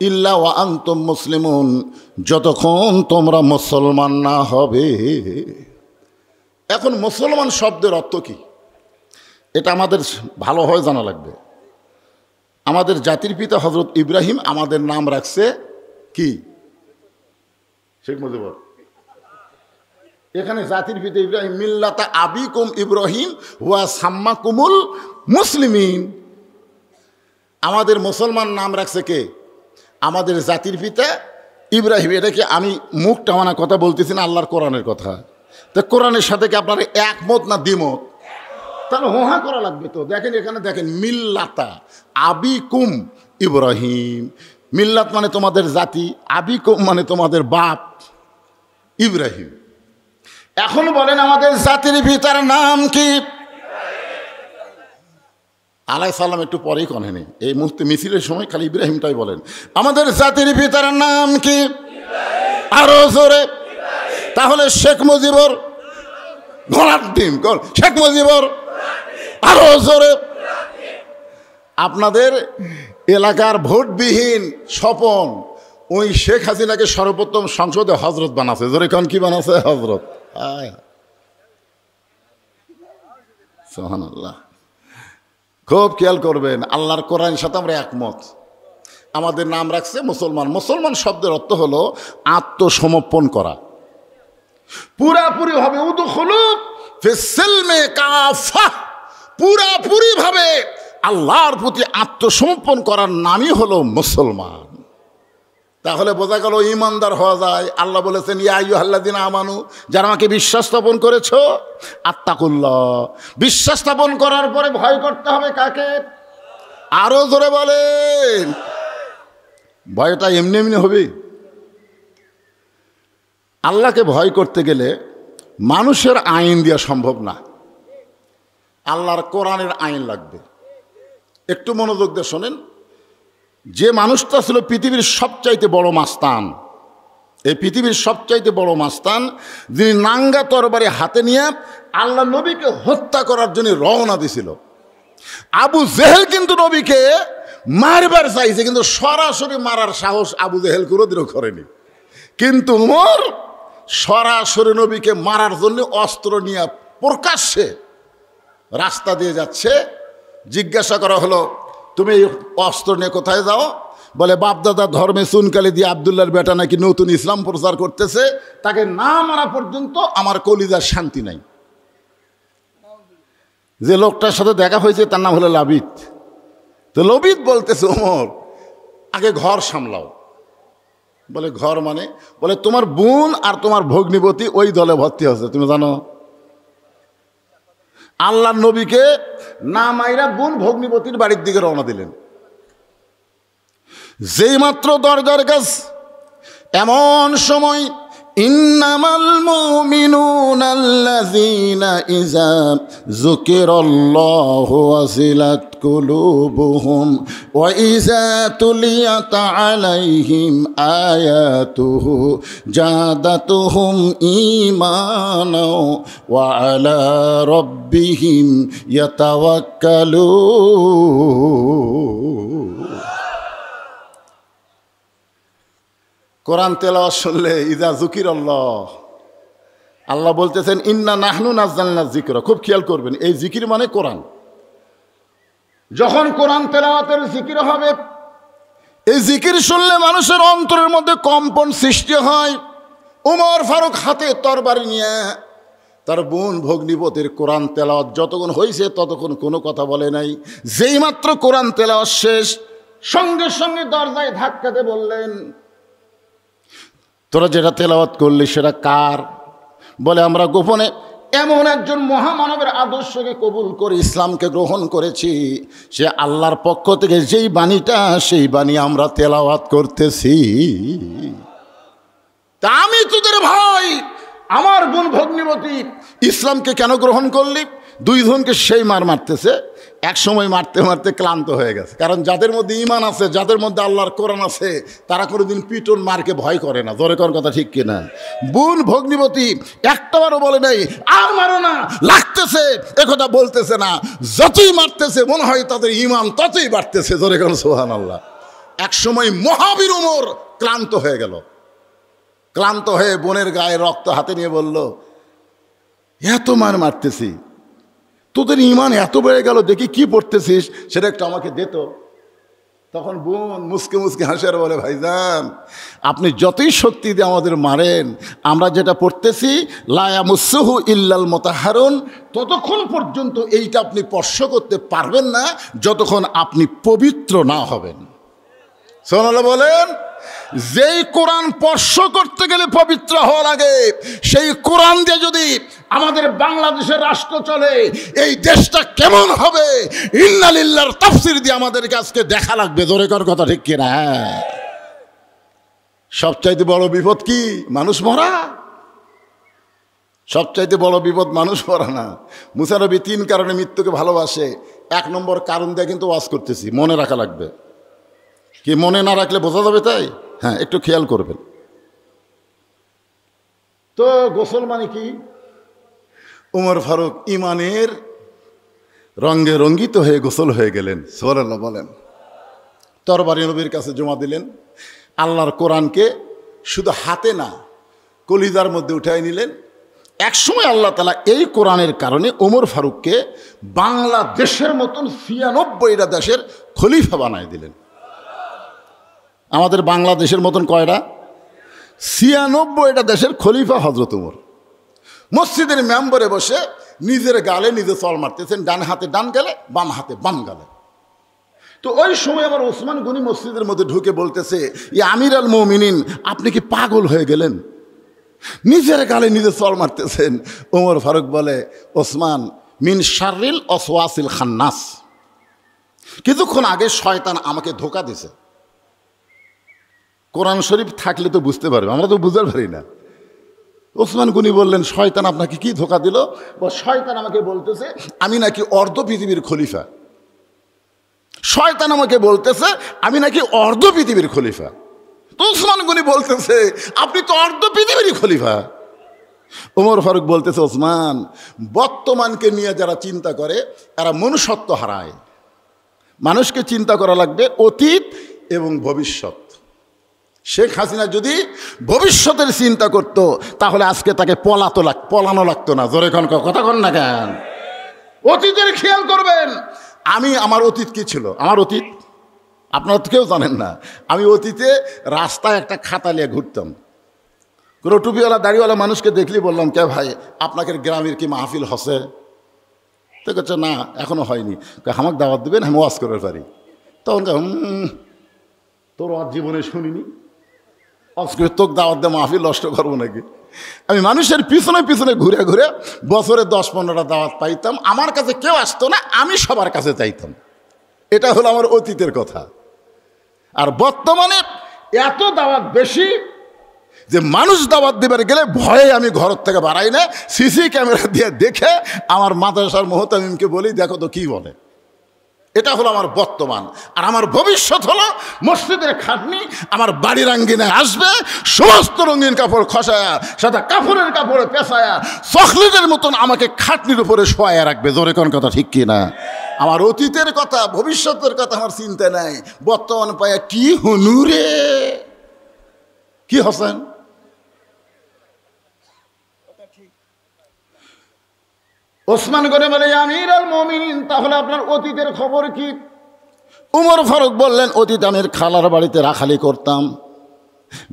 ইল্লা ওয়া আনতুম মুসলিমুন, যতক্ষণ তোমরা মুসলমান না হবে। এখন মুসলমান শব্দের অর্থ কি? এটা আমাদের ভালোভাবে জানা লাগবে। আমাদের জাতির পিতা হযরত ইব্রাহিম আমাদের নাম রাখছে কি? শেখ মুজিবুর। এখানে জাতির পিতা ইব্রাহিম, মিল্লাতা আবিকুম ইব্রাহিম ওয়া সাম্মাকুমুল মুসলিমিন। আমাদের মুসলমান নাম রাখছে কে? আমাদের জাতির পিতা ইব্রাহিম। এটা কি আমি মুখ টামানা কথা বলতেছি না, আল্লাহর কোরআনের কথা। তো কোরআনের সাথে কি আপনারা একমত না দ্বিমত? তাহলে হোহা করা লাগবে তো। দেখেন এখানে দেখেন, মিল্লাতা আবিকুম ইব্রাহিম। মিল্লাত মানে তোমাদের জাতি, আবিকুম মানে তোমাদের বাপ ইব্রাহিম। এখন বলেন আমাদের জাতির পিতার নাম কি? আলাইহিস সালাম একটু পরেই কনেনি, এই মুহূর্তে মিছিলের সময় খালি ইব্রাহিমটাই বলেন। আমাদের জাতির পিতার নাম কি? আরো জোরে। তাহলে শেখ মুজিবর ঘোড়ার ডিম, শেখ মুজিবর আরো জোরে। আপনাদের এলাকার ভোটবিহীন স্বপন ওই শেখ হাসিনাকে সর্বপ্রথম সংসদে হজরত বানাচ্ছে। জোরে কোন কি বানাচ্ছে? হজরত। সুবহানাল্লাহ। খুব খেয়াল করবেন, আল্লাহর কোরআনের সাথে আমরা একমত। আমাদের নাম রাখছে মুসলমান। মুসলমান শব্দের অর্থ হলো আত্মসমর্পণ করা পুরাপুরি ভাবে। উদখুলু ফিস-সিলমি কাফা, পুরাপুরি ভাবে আল্লাহর প্রতি আত্মসমর্পণ করার নামই হলো মুসলমান। তাহলে বোঝা গেল ঈমানদার হওয়া যায়। আল্লাহ বলেছেন ইয়া আইয়ুহাল্লাযীনা আমানু, যারা আমাকে বিশ্বাস স্থাপন করেছো, আত্তাকুল্লাহ, বিশ্বাস স্থাপন করার পরে ভয় করতে হবে কাকে? আরো জোরে বলেন। ভয়টা এমনি এমনি হবে? আল্লাহকে ভয় করতে গেলে মানুষের আইন দেওয়া সম্ভব না, আল্লাহর কোরআনের আইন লাগবে। একটু মনোযোগ দিয়ে শোনেন। যে মানুষটা ছিল পৃথিবীর সবচাইতে বড় মাস্তান, এই পৃথিবীর সবচাইতে বড় মাস্তান, যিনি নাঙ্গা তরবারি হাতে নিয়ে আল্লাহ নবীকে হত্যা করার জন্য রওনা দিছিল। আবু জেহেল কিন্তু নবীকে মারবার চাইছে, কিন্তু সরাসরি মারার সাহস আবু জেহেল কোনোদিনও করেনি। কিন্তু উমর সরাসরি নবীকে মারার জন্য অস্ত্র নিয়ে প্রকাশ্যে রাস্তা দিয়ে যাচ্ছে। জিজ্ঞাসা করা হলো, তুমি এই অস্ত্র নিয়ে কোথায় যাও? বলে বাপদাদা ধর্মে চুনকালি দিয়ে আবদুল্লাহর বেটা নাকি নতুন ইসলাম প্রচার করতেছে, তাকে না মারা পর্যন্ত আমার কলিজার শান্তি নাই। যে লোকটার সাথে দেখা হয়েছে তার নাম হলো লাবিদ। তো লবিদ বলতেছে, ওমর আগে ঘর সামলাও। বলে ঘর মানে? বলে তোমার বোন আর তোমার ভগ্নিপতি ওই দলে ভর্তি হচ্ছে, তুমি জানো? আল্লাহর নবীকে না মাইরা বোন ভগ্নিপতির বাড়ির দিকে রওনা দিলেন। যেই মাত্র দরজার কাছ, এমন সময় ইন্নামাল মুমিনুনা আল্লাযীনা ইযা যুকিরাল্লাহু ওয়াজিলাত কুলুবুহুম ওয়া ইযা তুলিয়াত আলাইহিম আয়াতুহু জাদাতুহুম ঈমানা ওয়া আলা রাব্বিহিম ইয়াতাওয়াক্কালুন। কোরআন তেলাওয়াত শুনলে ইজা যুকিরাল্লাহ, আল্লাহ বলতেছেন ইন্না নাহনু নাযালনা যিকরা। খুব খেয়াল করবেন, এই জিকির মানে কোরআন। যখন কোরআন তেলাওয়াতের জিকির হবে, এই জিকির শুনলে মানুষের অন্তরের মধ্যে কম্পন সৃষ্টি হয়। উমর ফারুক হাতে তরবারি নিয়ে তার বোন ভগ্নিপতির কোরআন তেলাওয়াত যতক্ষণ হয়েছে ততক্ষণ কোনো কথা বলে নাই। যেই মাত্র কোরআন তেলাওয়াত শেষ, সঙ্গে সঙ্গে দরজায় ধাক্কাতে বললেন, তোরা যেটা তেলাওয়াত করলি সেটা কার? বলে আমরা গোপনে এমন একজন মহামানবের আদর্শকে কবুল করে ইসলামকে গ্রহণ করেছি, সে আল্লাহর পক্ষ থেকে যেই বাণীটা, সেই বাণী আমরা তেলাওয়াত করতেছি। তা আমি তোদের ভাই, আমার বোন ভগ্নিপতি ইসলামকে কেন গ্রহণ করলি? দুইজনকে সেই মার মারতেছে, এক সময় মারতে মারতে ক্লান্ত হয়ে গেছে। কারণ যাদের মধ্যে ঈমান আছে, যাদের মধ্যে আল্লাহর কোরআন আছে, তারা কোনোদিন পিটন মারকে ভয় করে না। জোরে কর কথা ঠিক কিনা? বোন ভগ্নিপতি একটাবারও বলে নাই আর মারো না, লাগতেছে একথা বলতেছে না। যতই মারতেছে মনে হয় তাদের ঈমান ততই বাড়তেছে। জোরে কর সুবহানাল্লাহ। এক সময় মহাবীর উমর ক্লান্ত হয়ে গেল। ক্লান্ত হয়ে বোনের গায়ে রক্ত হাতে নিয়ে বলল, এত মার মারতেছি, তোদের ঈমান এত বেড়ে গেল, দেখি কি পড়তেছিস সেটা একটু আমাকে দে তো। তখন বোন মুসকে মুসকে হাসে আর বলে, ভাইজান আপনি যতই শক্তি দিয়ে আমাদের মারেন, আমরা যেটা পড়তেছি লা ইয়ামাসসুহু ইল্লাল মুতাহহারুন, ততক্ষণ পর্যন্ত এইটা আপনি স্পর্শ করতে পারবেন না যতক্ষণ আপনি পবিত্র না হবেন। সুবহানাল্লাহ বলেন। যেই কোরআন স্পর্শ করতে গেলে পবিত্র হওয়া লাগে, সেই কোরআন দিয়ে যদি আমাদের বাংলাদেশের রাষ্ট্র চলে, এই দেশটা কেমন হবে ইন্না লিল্লাহর তাফসীর দিয়ে আমাদেরকে আজকে দেখা লাগবে। জোরে কর কথা ঠিক কিনা? সবচাইতে বড় বিপদ কি? মানুষ মরা। সবচাইতে বড় বিপদ মানুষ মরা না। মুসা নবী 3 কারণে মৃত্যুকে ভালোবাসে। 1 নম্বর কারণ দিয়ে কিন্তু ওয়াজ করতেছি, মনে রাখা লাগবে। কি মনে না রাখলে বোঝা যাবে? তাই হ্যাঁ, একটু খেয়াল করবেন। তো গোসল মানে কি? উমর ফারুক ইমানের রঙে রঙ্গিত হয়ে গোসল হয়ে গেলেন। সুবহানাল্লাহ বলেন। তরবারি নবীর কাছে জমা দিলেন। আল্লাহর কোরআনকে শুধু হাতে না, কলিজার মধ্যে উঠাই নিলেন। একসময় আল্লাহ তাআলা এই কোরআনের কারণে ওমর ফারুককে বাংলাদেশের মতন ৯৬টা দেশের খলিফা বানায় দিলেন। আমাদের বাংলাদেশের মতন কয়টা? ৯৬টা দেশের খলিফা হযরত ওমর। মসজিদের মেম্বরে বসে নিজের গালে নিজে চল মারতেছেন, ডান হাতে ডান গালে, বাম হাতে বাম গালে। তো ওই সময় আমার ওসমান গনি মসজিদের মধ্যে ঢুকে বলতেছে, ইয়া আমির আল মুমিনিন, আপনি কি পাগল হয়ে গেলেন? নিজের গালে নিজে চল মারতেছেন। ওমর ফারুক বলে, ওসমান, মিন শাররিল ওয়াসওয়াসিল খান্নাস, কিছুক্ষণ আগে শয়তান আমাকে ধোঁকা দিছে। কোরআন শরীফ থাকলে তো বুঝতে পারবে, আমরা তো বুঝতে পারি না। ওসমান গনি বললেন, শয়তান আপনাকে কি ধোঁকা দিল? শয়তান আমাকে বলতেছে আমি নাকি অর্ধ পৃথিবীর খলিফা। শয়তান আমাকে বলতেছে আমি নাকি অর্ধ পৃথিবীর খলিফা। তো ওসমান গনি বলতেছে আপনি তো অর্ধ পৃথিবীরই খলিফা। ওমর ফারুক বলতেছে, ওসমান, বর্তমানকে নিয়ে যারা চিন্তা করে এরা মনুষ্যত্ব হারায়। মানুষকে চিন্তা করা লাগবে অতীত এবং ভবিষ্যৎ। শেখ হাসিনা যদি ভবিষ্যতের চিন্তা করত তাহলে আজকে তাকে পলানো লাগতো না। জোরে কথা কন না কেন? অতীতের খেয়াল করবেন। আমার অতীত কি ছিল? আমার অতীত আপনারা তো কেউ জানেন না। আমি অতীতে রাস্তায় একটা খাতা নিয়ে ঘুরতাম। কোনো টুপিওয়ালা দাড়িওয়ালা মানুষকে দেখলি বললাম, কে ভাই আপনাকে গ্রামের কি মাহফিল হসে? তো বলছে না এখনো হয়নি। আমাকে দাওয়াত দেবেন, আমি ওয়াজ করতে পারি। তখন তোর ওয়াজ জীবনে শুনিনি, আজকে তোকে দাওয়াত দিয়ে মাহফিল নষ্ট করবো নাকি? আমি মানুষের পিছনে পিছনে ঘুরে ঘুরে বছরে ১০-১৫টা দাওয়াত পাইতাম। আমার কাছে কেউ আসতো না, আমি সবার কাছে চাইতাম। এটা হলো আমার অতীতের কথা। আর বর্তমানে এত দাওয়াত বেশি যে মানুষ দাওয়াত দেবার গেলে ভয়ে আমি ঘর থেকে বাড়াই না, সিসি ক্যামেরা দিয়ে দেখে আমার মাদ্রাসার মুহতামিমকে বলি, দেখো তো কি বলে। এটা হলো আমার বর্তমান। আর আমার ভবিষ্যৎ হলো মসজিদের খাটনি আমার বাড়ির আঙ্গিনায় আসবে, সমস্ত রঙিন কাপড় খসায়া, সাদা কাপড়ের কাপড়ে পেঁচায়া, চকলেটের মতন আমাকে খাটনির উপরে শোয়া রাখবে। জোরে কোন কথা ঠিক কি না? আমার অতীতের কথা ভবিষ্যতের কথা আমার চিন্তা নাই। বর্তমান পায়া কি হনুরে, কি হোসেন? ওসমান গনি বলে, আমির আল মুমিনিন, তাহলে আপনার অতীতের খবর কি? উমর ফারুক বললেন, অতীত আমি খালার বাড়িতে রাখালি করতাম।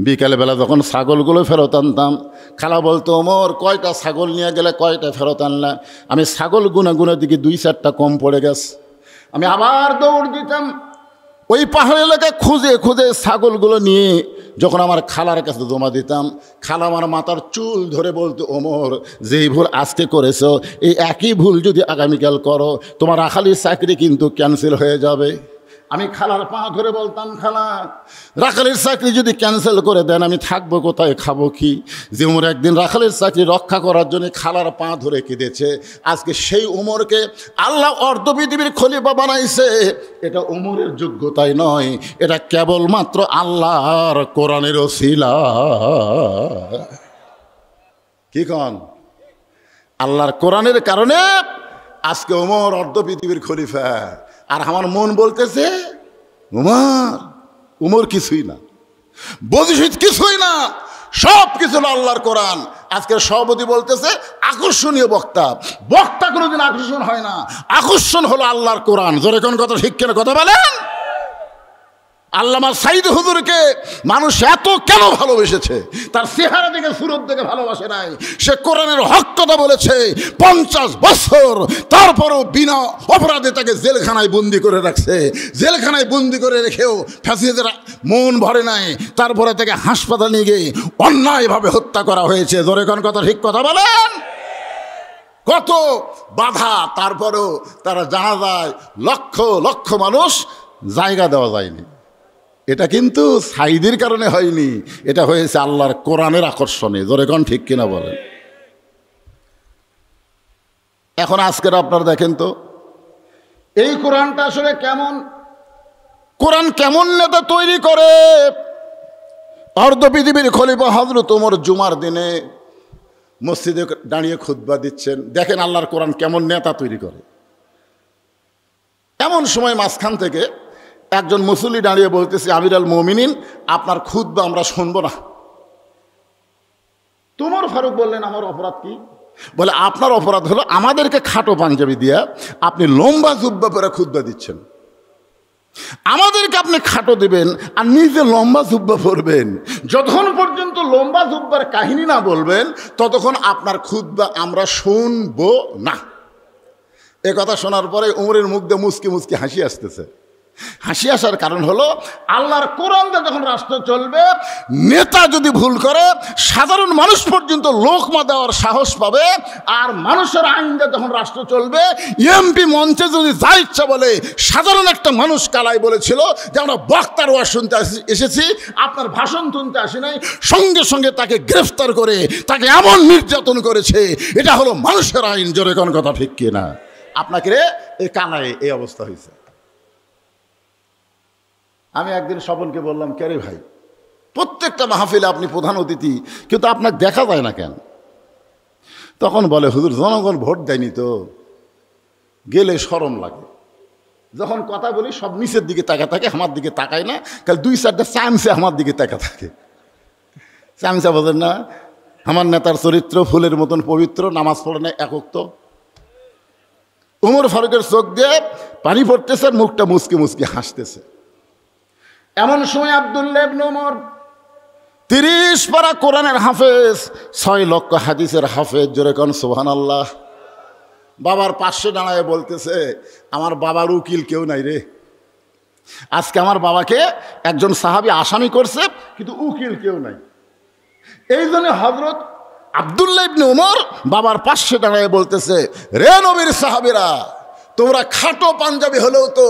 বিকালবেলা যখন ছাগলগুলো ফেরত আনতাম, খালা বলতো, ওমর কয়টা ছাগল নিয়ে গেলে, কয়টা ফেরত আনলা? আমি ছাগল গুনে গুনে দিকে 2-4টা কম পড়ে গেছে। আমি আবার দৌড় দিতাম ওই পাহাড় এলাকায় খুঁজে খুঁজে ছাগলগুলো নিয়ে যখন আমার খালার কাছে জমা দিতাম, খালা আমার মাথার চুল ধরে বলতো, ওমর, যেই ভুল আজকে করেছো এই একই ভুল যদি আগামীকাল করো তোমার রাখালির চাকরি কিন্তু ক্যান্সেল হয়ে যাবে। আমি খালার পা ধরে বলতাম, খালা, রাখালের চাকরি যদি ক্যান্সেল করে দেন আমি থাকবো কোথায়, খাবো কি? যে উমর একদিন রাখালের চাকরি রক্ষা করার জন্য খালার পা ধরে কেঁদেছে, আজকে সেই উমরকে আল্লাহ অর্ধ পৃথিবীর খলিফা বানাইছে। এটা উমরের যোগ্যতাই নয়, এটা কেবলমাত্র আল্লাহর কোরআনের ওসিলা। কি কন? আল্লাহর কোরআনের কারণে আজকে উমর অর্ধ পৃথিবীর খলিফা। আর আমার মন বলতেছে, উমর কিছুই না, বদিশিত কিছুই না, সব কিছু আল্লাহর কোরআন। আজকের সভাপতি বলতেছে আকর্ষণীয় বক্তা। বক্তা কোনোদিন আকর্ষণ হয় না, আকর্ষণ হলো আল্লাহর কোরআন। জোরে কোন কথা ঠিক কেন কথা বলেন? আল্লামা সাইদ হুজুরকে মানুষ এত কেন ভালোবেসেছে? তার চেহারা দেখে, সুরত দেখে ভালোবাসে নাই। সে কোরআনের হক কথা বলেছে 50 বছর, তারপরও বিনা অপরাধে তাকে জেলখানায় বন্দি করে রাখছে। জেলখানায় বন্দি করে রেখেও ফ্যাসিস্টদের মন ভরে নাই। তারপরে তাকে হাসপাতালে নিয়ে গিয়ে অন্যায়ভাবে হত্যা করা হয়েছে। জোরে কোন কথা ঠিক কথা বলেন? কত বাধা, তারপরেও তারা জানাজায় লক্ষ লক্ষ মানুষ জায়গা দেওয়া যায়নি। এটা কিন্তু সাইদের কারণে হয়নি, এটা হয়েছে আল্লাহর কোরআনের আকর্ষণে। জোরে কোন ঠিক কিনা বলেন? এখন আজকের আপনারা দেখেন তো এই কোরআনটা আসলে কেমন, কোরআন কেমন নেতা তৈরি করে। অর্ধ পৃথিবীর খলিফা হযরত ওমর জুমার দিনে মসজিদে দাঁড়িয়ে খুতবা দিচ্ছেন। দেখেন আল্লাহর কোরআন কেমন নেতা তৈরি করে। এমন সময় মাঝখান থেকে একজন মুসল্লি দাঁড়িয়ে বলতেছে, আমির আল মুমিনিন, আপনার খুতবা আমরা শুনবো না। তোমার ফারুক বললেন, আমার অপরাধ কি? বলে, আপনার অপরাধ হলো আমাদেরকে খাটো পাঞ্জাবি দিয়া আপনি লম্বা জুব্বা পরে খুতবা দিচ্ছেন। আমাদেরকে আপনি খাটো দিবেন আর নিজে লম্বা জুব্বা পরবেন। যতক্ষণ পর্যন্ত লম্বা জুব্বার কাহিনী না বলবেন ততক্ষণ আপনার খুতবা আমরা শুনবো না। এ কথা শোনার পরে উমরের মুখ দিয়ে মুচকি মুচকি হাসি আসতেছে। হাসি আসার কারণ হলো, আল্লাহর কোরআন দিয়ে যখন রাষ্ট্র চলবে, নেতা যদি ভুল করে সাধারণ মানুষ পর্যন্ত লোকমা দেওয়ার সাহস পাবে। আর মানুষের আইন দিয়ে যখন রাষ্ট্র চলবে, এমপি মঞ্চে যদি যা ইচ্ছা বলে, সাধারণ একটা মানুষ কালাই বলেছিল যে আমরা বক্তার ওয়াজ শুনতে এসেছি, আপনার ভাষণ শুনতে আসি নাই, সঙ্গে সঙ্গে তাকে গ্রেফতার করে তাকে এমন নির্যাতন করেছে। এটা হলো মানুষের আইন। জোরে কোন কথা ঠিক কিনা? আপনাকে রে এই কানায় এই অবস্থা হয়েছে। আমি একদিন স্বপনকে বললাম, কে ভাই, প্রত্যেকটা মাহফিলে আপনি প্রধান অতিথি, কিন্তু আপনাকে দেখা যায় না কেন? তখন বলে, হুজুর জনগণ ভোট দেয়নি তো, গেলে শরম লাগে। যখন কথা বলি সব নিচের দিকে তাকা থাকে, আমার দিকে তাকায় না। কাল 2-4টা চামচে আমার দিকে তাকা থাকে। চামচা বোঝেন না? আমার নেতার চরিত্র ফুলের মতন পবিত্র, নামাজ পড়ে না একক। তো উমর ফারুকের চোখ দিয়ে পানি পড়তেছে, মুখটা মুচকি মুচকি হাসতেছে। এমন সময় আব্দুল্লাহ ইবনে উমর 30 পারা কোরআনের হাফেজ, 6 লক্ষ হাদিসের হাফেজ, জোরে কোন সুবহানাল্লাহ, বাবার পাশে দাঁড়ায় বলতেছে, আমার বাবার উকিল কেউ নাই রে। আজকে আমার বাবাকে একজন সাহাবী আসামি করছে, কিন্তু উকিল কেউ নাই। এই জন্য হযরত আব্দুল্লাহ ইবনে উমর বাবার পাশে দাঁড়ায় বলতেছে, রে নবীর সাহাবীরা, তোমরা খাটো পাঞ্জাবি হলেও তো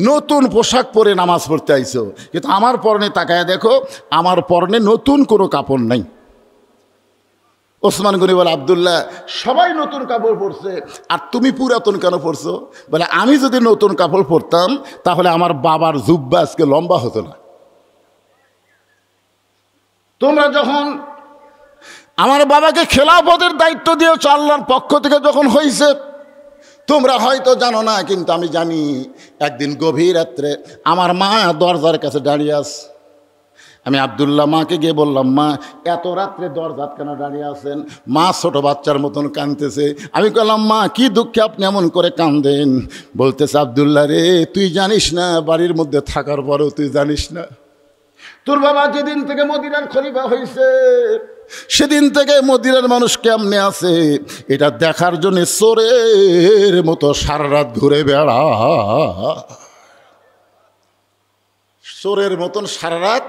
নতুন পোশাক পরে নামাজ পড়তে আইছো, কিন্তু আমার পরনে তাকায় দেখো, আমার পরনে নতুন কোনো কাপড় নাই। ওসমান গনি বলে, আব্দুল্লাহ, সবাই নতুন কাপড় পরছে, আর তুমি পুরাতন কেন পরছো? বলে, আমি যদি নতুন কাপড় পরতাম তাহলে আমার বাবার জুব্বা আজকে লম্বা হতো না। তোমরা যখন আমার বাবাকে খেলাফতের দায়িত্ব দিয়েছ আল্লাহর পক্ষ থেকে যখন হয়েছে, তোমরা হয়তো জানো না, কিন্তু আমি জানি। একদিন গভীর রাত্রে আমার মা দরজার কাছে দাঁড়িয়ে আছে। আমি আব্দুল্লাহ মাকে গিয়ে বললাম, মা, এত রাত্রে দরজাত কেন দাঁড়িয়ে আছেন? মা ছোট বাচ্চার মতন কাঁদতেছে। আমি বললাম, মা, কি দুঃখে আপনি এমন করে কাঁদেন? বলতেছে, আব্দুল্লাহ রে, তুই জানিস না, বাড়ির মধ্যে থাকার পরেও তুই জানিস না, তোর বাবা যেদিন থেকে মদিনার খলিফা হয়েছে সেদিন থেকে মদিনার মানুষ কেমনে আছে এটা দেখার জন্য চোরের মতো সারা রাত ঘুরে বেড়া। চোরের মতন সারা রাত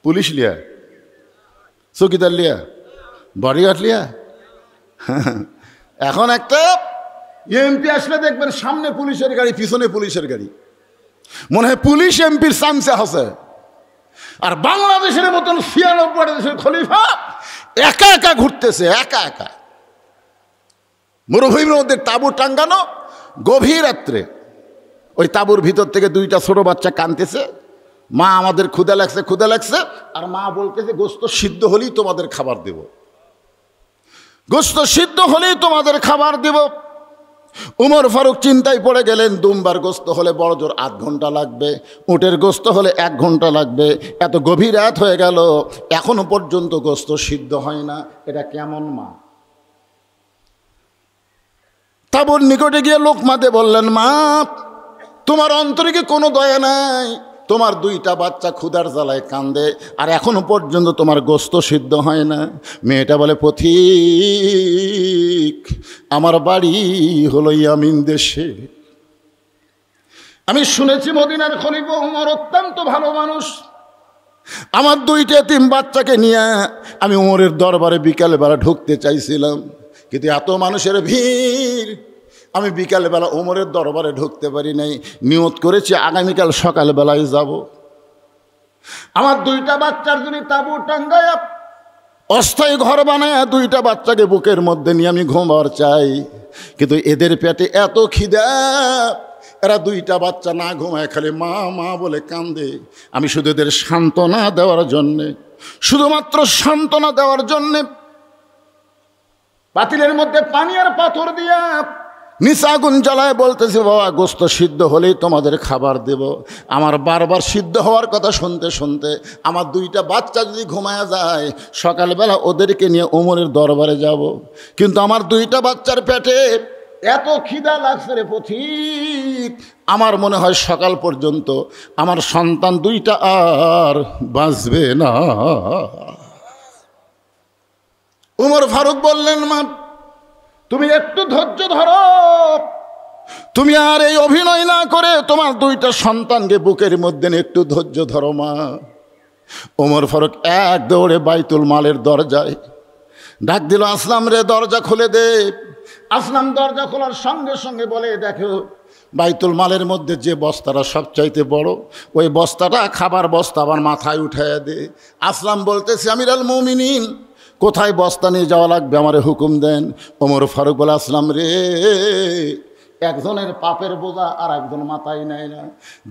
পুলিশ লিয়া, চৌকিদার লিয়া, বডিগার্ড লিয়া। এখন একটা এমপি আসলে দেখবেন সামনে পুলিশের গাড়ি, পিছনে পুলিশের গাড়ি, মনে হয় পুলিশ এমপির চামচা আছে। আর বাংলাদেশের মতন 96 দেশের খলিফা একা একা ঘুরতেছে, একা একা মরুভূমির মধ্যে তাঁবু টাঙ্গানো। গভীর রাত্রে ওই তাঁবুর ভিতর থেকে 2টা ছোট বাচ্চা কাঁদতেছে, মা, আমাদের ক্ষুধা লাগছে, ক্ষুধা লাগছে। আর মা বলতেছে, গোস্ত সিদ্ধ হলেই তোমাদের খাবার দেব, গোস্ত সিদ্ধ হলেই তোমাদের খাবার দেব। উমর ফারুক চিন্তায় পড়ে গেলেন, দুমবার গোস্ত হলে বড় জোর 8 ঘন্টা লাগবে, উটের গোস্ত হলে 1 ঘন্টা লাগবে। এত গভীর রাত হয়ে গেল, এখনো পর্যন্ত গোস্ত সিদ্ধ হয় না। এটা কেমন মা? তাবুর নিকটে গিয়ে লোকমাতে বললেন, মা, তোমার অন্তরে কি কোনো দয়া নাই? তোমার 2টা বাচ্চা ক্ষুধার জ্বালায় কান্দে, আর এখনো পর্যন্ত তোমার গোস্ত সিদ্ধ হয় না। মেয়েটা বলে, পথিক, আমার বাড়ি হলো ইয়ামিন দেশে। আমি শুনেছি মদিনার খলিফা ওমর অত্যন্ত ভালো মানুষ। আমার 2টা এতিম বাচ্চাকে নিয়ে আমি ওমরের দরবারে বিকালবেলা ঢুকতে চাইছিলাম, কিন্তু এত মানুষের ভিড়, আমি বিকালবেলা ওমরের দরবারে ঢুকতে পারি নাই। নিয়ত করেছি আগামীকাল সকালবেলায় যাব। আমার 2টা বাচ্চার জন্য তাঁবু টাঙ্গায় অস্থায়ী ঘর বানায় 2টা বাচ্চাকে বুকের মধ্যে নিয়ে আমি ঘুমাবার চাই, কিন্তু এদের পেটে এত খিদা, এরা 2টা বাচ্চা না ঘুমায় খালি মা মা বলে কান্দে। আমি শুধু এদের সান্ত্বনা দেওয়ার জন্যে, শুধুমাত্র সান্ত্বনা দেওয়ার জন্যে পাতিলের মধ্যে পানি আর পাথর দিয়া নিচে আগুন জ্বালায় বলতেছে, বাবা গোস্ত সিদ্ধ হলেই তোমাদের খাবার দেব। আমার বারবার সিদ্ধ হওয়ার কথা শুনতে শুনতে আমার দুইটা বাচ্চা যদি ঘুমায়া যায়, সকালবেলা ওদেরকে নিয়ে ওমরের দরবারে যাব। কিন্তু আমার দুইটা বাচ্চার পেটে এত খিদা লাগছে রে পথিক, আমার মনে হয় সকাল পর্যন্ত আমার সন্তান দুইটা আর বাঁচবে না। উমর ফারুক বললেন, মা তুমি একটু ধৈর্য ধরো, তুমি আর এই অভিনয় না করে তোমার দুইটা সন্তানকে বুকের মধ্যে একটু ধৈর্য ধরো মা। ওমর ফারুক এক দৌড়ে বাইতুল মালের দরজায় ডাক দিল, আসলাম রে দরজা খুলে দে। আসলাম দরজা খোলার সঙ্গে সঙ্গে বলে, দেখো বাইতুল মালের মধ্যে যে বস্তাটা সবচাইতে বড়, ওই বস্তাটা খাবার বস্তা আমার মাথায় উঠাইয়া দে। আসলাম বলতেছে, আমিরুল মুমিনিন কোথায় বস্তা নিয়ে যাওয়া লাগবে আমারে হুকুম দেন। ওমর ফারুক বলে, আসলাম রে একজনের পাপের বোঝা আর একজন মাথায় নেয় না,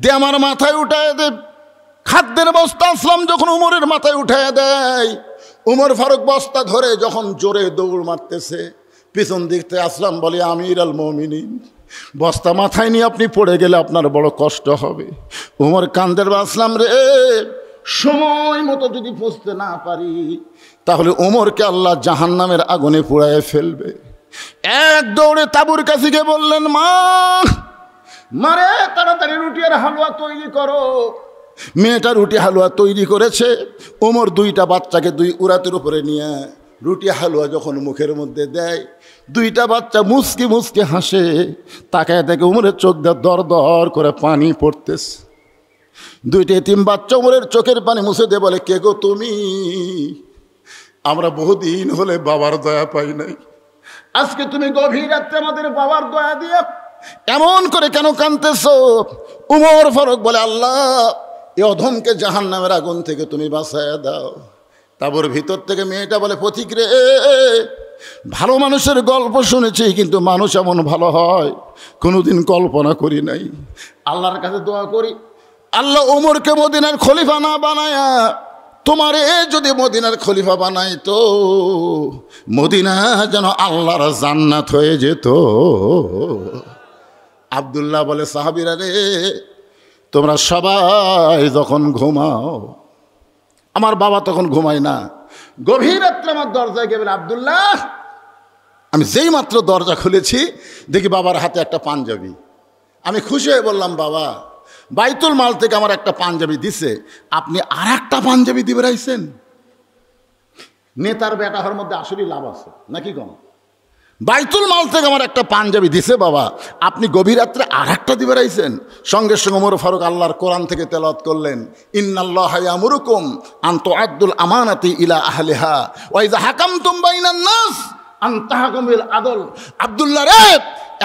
দে আমার মাথায় উঠায় দে খাদ্যের বস্তা। আসলাম যখন উমরের মাথায় উঠায় দেয়, উমর ফারুক বস্তা ধরে যখন জোরে দৌড় মারতেছে, পিছন দিক থেকে আসলাম বলে, আমিরুল মুমিনিন বস্তা মাথায় নিয়ে আপনি পড়ে গেলে আপনার বড় কষ্ট হবে। উমর কান্দের, আসলাম রে সময় মতো যদি পৌঁছতে না পারি তাহলে ওমরকে আল্লাহ জাহান্নামের আগুনে পোড়ায় ফেলবে। এক দৌড়ে তাবুর কাছে গিয়ে বললেন, মা মারে তাড়াতাড়ি রুটি আর হালুয়া তৈরি করো। মেয়েটা রুটি হালুয়া তৈরি করেছে। ওমর দুইটা বাচ্চাকে দুই উরাতের উপরে নিয়ে রুটি হালুয়া যখন মুখের মধ্যে দেয়, দুইটা বাচ্চা মুচকি মুচকি হাসে। তাকায় দেখে ওমরের চোখ দিয়ে দর দর করে পানি পড়তেছে। দুইটা এতিম বাচ্চা ওমরের চোখের পানি মুছে দিয়ে বলে, কে গো তুমি? আমরা বহুদিন হলে বাবার দয়া পাই নাই, আজকে তুমি গভীর রাত্রে আমাদের বাবার দয়া দিয়ে এমন করে কেন কাঁদতেছ? উমর ফারুক বলে, আল্লাহ এ অধমকে জাহান্নামের আগুন থেকে তুমি বাঁচায়া দাও। তারপর ভিতর থেকে মেয়েটা বলে, পথিক রে ভালো মানুষের গল্প শুনেছি, কিন্তু মানুষ এমন ভালো হয় কোনোদিন কল্পনা করি নাই। আল্লাহর কাছে দোয়া করি, আল্লাহ ওমরকে মদিনার খলিফা না বানায়া তোমারে যদি মদিনার খলিফা বানাই তো মদিনা যেন আল্লাহর জান্নাত হয়ে যেত। আব্দুল্লাহ বলে, সাহাবীরা রে তোমরা সবাই যখন ঘুমাও, আমার বাবা তখন ঘুমায় না, গভীর রাত্রে আমার দরজায় গিয়ে বলে, আব্দুল্লাহ আমি যেই মাত্র দরজা খুলেছি দেখি বাবার হাতে একটা পাঞ্জাবি। আমি খুশি হয়ে বললাম, বাবা বাইতুল মাল থেকে আমার একটা পাঞ্জাবি দিছে, আপনি আর একটা পাঞ্জাবি দিবে রাইছেন? নেতার বেটা হওয়ার মধ্যে আসলেই লাভ আছে নাকি কম? বাইতুল মাল থেকে আমার একটা পাঞ্জাবি দিছে বাবা, আপনি গভীর রাত্রে আর একটা দিবে রাইছেন? সঙ্গে সঙ্গে ওমর ফারুক আল্লাহর কোরআন থেকে তেলাওয়াত করলেন, ইন্নাল্লাহা ইয়ামুরুকুম আন তুআদ্দুল আমানাতি ইলা আহলিহা ওয়া ইযা হাকামতুম বাইনান নাস আন তাহকুমু বিল আদল। আব্দুল্লাহ রে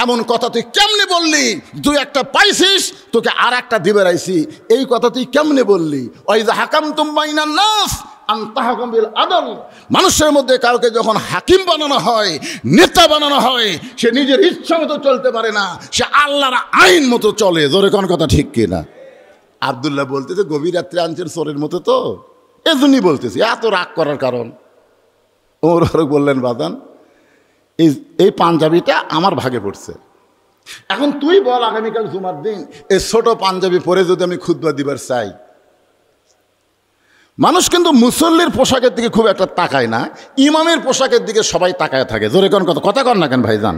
এমন কথা তুই কেমনে বললি? তুই একটা পাইছিস, তোকে আর একটা দিবে রাইছি, এই কথা তুই কেমনে বললি? ওয়া ইযা হাকামতুম বাইনান নাস আন তাহকুমু বিল আদল। মানুষের মধ্যে কাউকে যখন হাকিম বানানো হয়, নেতা বানানো হয়, সে নিজের ইচ্ছা মতো চলতে পারে না, সে আল্লাহর আইন মতো চলে। জোরে কোন কথা ঠিক কিনা? আব্দুল্লাহ বলতেছে, গভীর রাত্রে আনছেন চোরের মতো, তো এজন্যই বলতেছি, এত রাগ করার কারণ? ওমর ফারুক বললেন, বাদান এই পাঞ্জাবিটা আমার ভাগে পড়ছে, এখন তুই বল আগামীকাল জুমার দিন এই ছোট পাঞ্জাবি পরে যদি আমি খুতবা দিবার চাই। মানুষ কিন্তু মুসল্লির পোশাকের দিকে খুব একটা তাকায় না, ইমামের পোশাকের দিকে সবাই তাকায় থাকে। জোরে কোন কথা কন না কেন ভাইজান?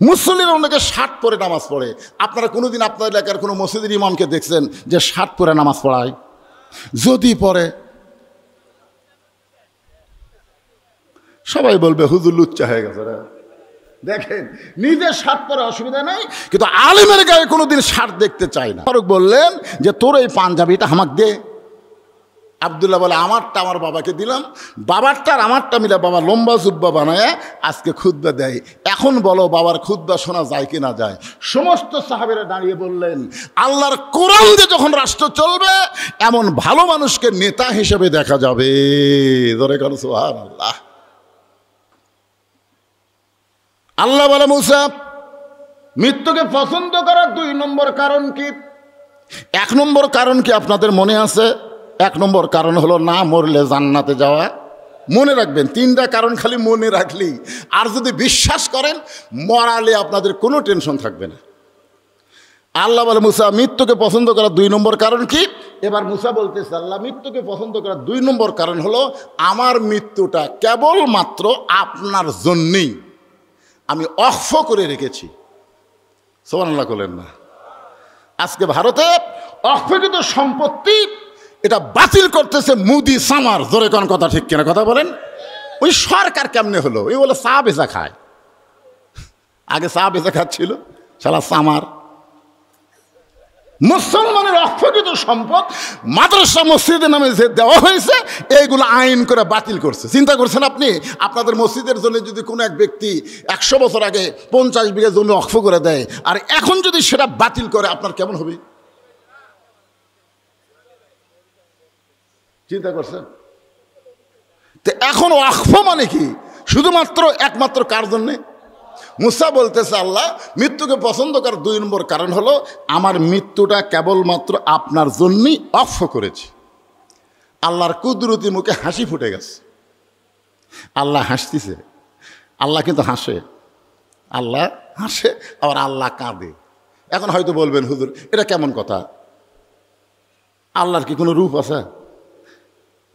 মুসল্লিরা অনেকে শার্ট পরে নামাজ পড়ে। আপনারা কোনোদিন আপনার এলাকার কোনো মসজিদের ইমামকে দেখছেন যে শার্ট পরে নামাজ পড়ায়? যদি পড়ে সবাই বলবে হুজুর লুচ্চা হয়ে গেছে। দেখেন, নিজের শার্ট পরে অসুবিধা নেই, কিন্তু আলেমের গায়ে কোনোদিন শার্ট দেখতে চায় না। ফারুক বললেন যে তোর এই পাঞ্জাবিটা আমাকে দে। আব্দুল্লাহ বলে, আমারটা আমার বাবাকে দিলাম, বাবারটা আর আমারটা মিলে বাবা লম্বা জুব্বা বানায় আজকে খুতবা দেয়। এখন বলো বাবার খুতবা শোনা যায় কি না যায়? সমস্ত সাহাবীরা দাঁড়িয়ে বললেন, আল্লাহর কোরআন দিয়ে যখন রাষ্ট্র চলবে এমন ভালো মানুষকে নেতা হিসেবে দেখা যাবে। ধরে কর সুবহানাল্লাহ। আল্লাহ বলে, মুসা মৃত্যুকে পছন্দ করার 2 নম্বর কারণ কি? 1 নম্বর কারণ কি আপনাদের মনে আছে? 1 নম্বর কারণ হলো না মরলে জান্নাতে যাওয়া। মনে রাখবেন, 3টা কারণ খালি মনে রাখলেই, আর যদি বিশ্বাস করেন মরালে আপনাদের কোনো টেনশন থাকবে না। আল্লাহ বলে মুসা মৃত্যুকে পছন্দ করার 2 নম্বর কারণ কি? এবার মুসা বলতেছে আল্লাহ মৃত্যুকে পছন্দ করার 2 নম্বর কারণ হলো আমার মৃত্যুটা কেবলমাত্র আপনার জন্যেই আমি অক্ষ করে রেখেছি। সুবহানাল্লাহ বলেন না। আজকে ভারতে অক্ষিত সম্পত্তি এটা বাতিল করতেছে মুদি সামার। জোরে কোন কথা ঠিক কিনা কথা বলেন? ওই সরকার কেমনে হলো? ওই বলে চা বেচা খায়, আগে চা বেচা খাচ্ছিল শালা সামার। মুসলমানের অক্ষিত সম্পদ মাদ্রাসা মসজিদের নামে যে দেওয়া হয়েছে এইগুলো আইন করে বাতিল করছে। চিন্তা করছেন আপনি, আপনাদের মসজিদের জন্য যদি কোনো এক ব্যক্তি 100 বছর আগে 50 বিঘা জমি অক্ষ করে দেয় আর এখন যদি সেটা বাতিল করে আপনার কেমন হবে? চিন্তা করছেন? তো এখন ওয়াকফ মানে কি? শুধুমাত্র একমাত্র কার জন্যে? মুসা বলতেছে আল্লাহ মৃত্যুকে পছন্দ করার 2 নম্বর কারণ হলো আমার মৃত্যুটা কেবলমাত্র আপনার জন্যই ওয়াকফ করেছি। আল্লাহর কুদরতি মুখে হাসি ফুটে গেছে। আল্লাহ হাসতেছে। আল্লাহ কিন্তু হাসে, আল্লাহ হাসে আবার আল্লাহ কাঁদে। এখন হয়তো বলবেন হুজুর এটা কেমন কথা? আল্লাহর কি কোনো রূপ আছে?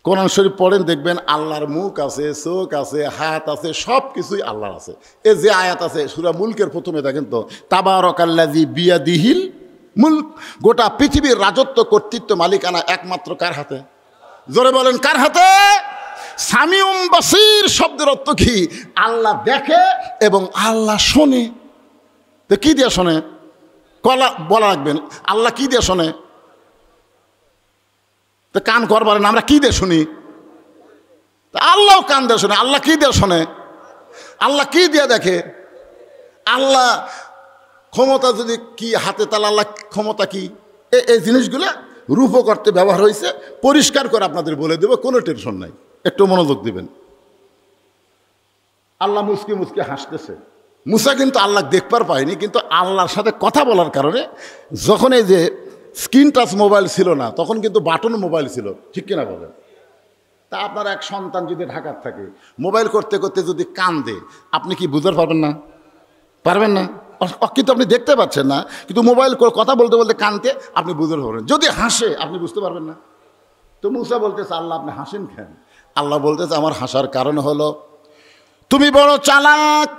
কোরআন শরীফ পড়েন দেখবেন আল্লাহর মুখ আছে, চোখ আছে, হাত আছে, সব কিছুই আল্লাহর আছে। এই যে আয়াত আছে সূরা মুলকের প্রথমে দেখেন তো, তাবারাকাল্লাযী বিয়াদিহিল মুলক, গোটা পৃথিবীর রাজত্ব কর্তৃত্ব মালিকানা একমাত্র কার হাতে? জোরে বলেন কার হাতে? সামিউম বাসির শব্দের অর্থ কি? আল্লাহ দেখে এবং আল্লাহ শোনে। তো কি দিয়ে শোনে? বলা রাখবেন আল্লাহ কি দিয়ে শোনে? তো কান করবার না, আমরা কি দিয়ে শুনি? আল্লাহ কান দিয়ে শোনে। আল্লাহ কি দিয়ে শোনে? আল্লাহ কি দিয়ে দেখে? আল্লাহ ক্ষমতা যদি কি হাতে, তাহলে আল্লাহ ক্ষমতা কি? এই জিনিসগুলো রূপ করতে ব্যবহার হয়েছে। পরিষ্কার করে আপনাদের বলে দেবো, কোনো টেনশন নাই, একটু মনোযোগ দিবেন। আল্লাহ মুসকি মুসকি হাসতেছে। মুসা কিন্তু আল্লাহ দেখবার পায়নি, কিন্তু আল্লাহর সাথে কথা বলার কারণে যখন এই যে স্ক্রিন টাচ মোবাইল ছিল না তখন কিন্তু বাটন মোবাইল ছিল, ঠিক কিনা বলেন? তা আপনার এক সন্তান যদি ঢাকার থাকে মোবাইল করতে করতে যদি কান্দে আপনি কি বুঝতে পারবেন না? পারবেন না। কিন্তু আপনি দেখতে পাচ্ছেন না, কিন্তু মোবাইল কথা বলতে বলতে কানতে আপনি বুঝতে পারবেন। যদি হাসে আপনি বুঝতে পারবেন না। তো মুসা বলতেছে আল্লাহ আপনি হাসেন কেন? আল্লাহ বলতেছে আমার হাসার কারণ হলো তুমি বড় চালাক,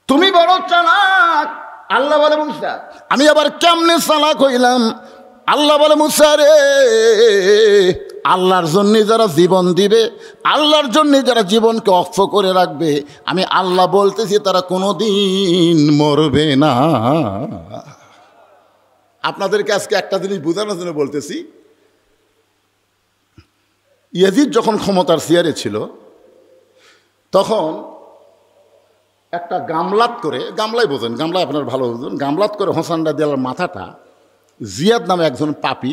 তুমি বড় চালাক। আল্লাহ বলে মুসা আমি আবার কেমনে চালাক হইলাম? আল্লাহ বলে মুসা রে, আল্লাহর জন্যে যারা জীবন দিবে, আল্লাহর জন্যে যারা জীবনকে অক্ষ করে রাখবে, আমি আল্লাহ বলতেছি তারা কোনোদিন মরবে না। আপনাদেরকে আজকে একটা জিনিস বোঝানোর জন্য বলতেছি, ইয়াজিদ যখন ক্ষমতার চেয়ারে ছিল তখন একটা গামলাত করে, গামলাই বোঝেন, গামলা আপনার ভালো বুঝুন, গামলাত করে হোসেন রাদিয়াল্লাহর মাথাটা জিয়াদ নামে একজন পাপী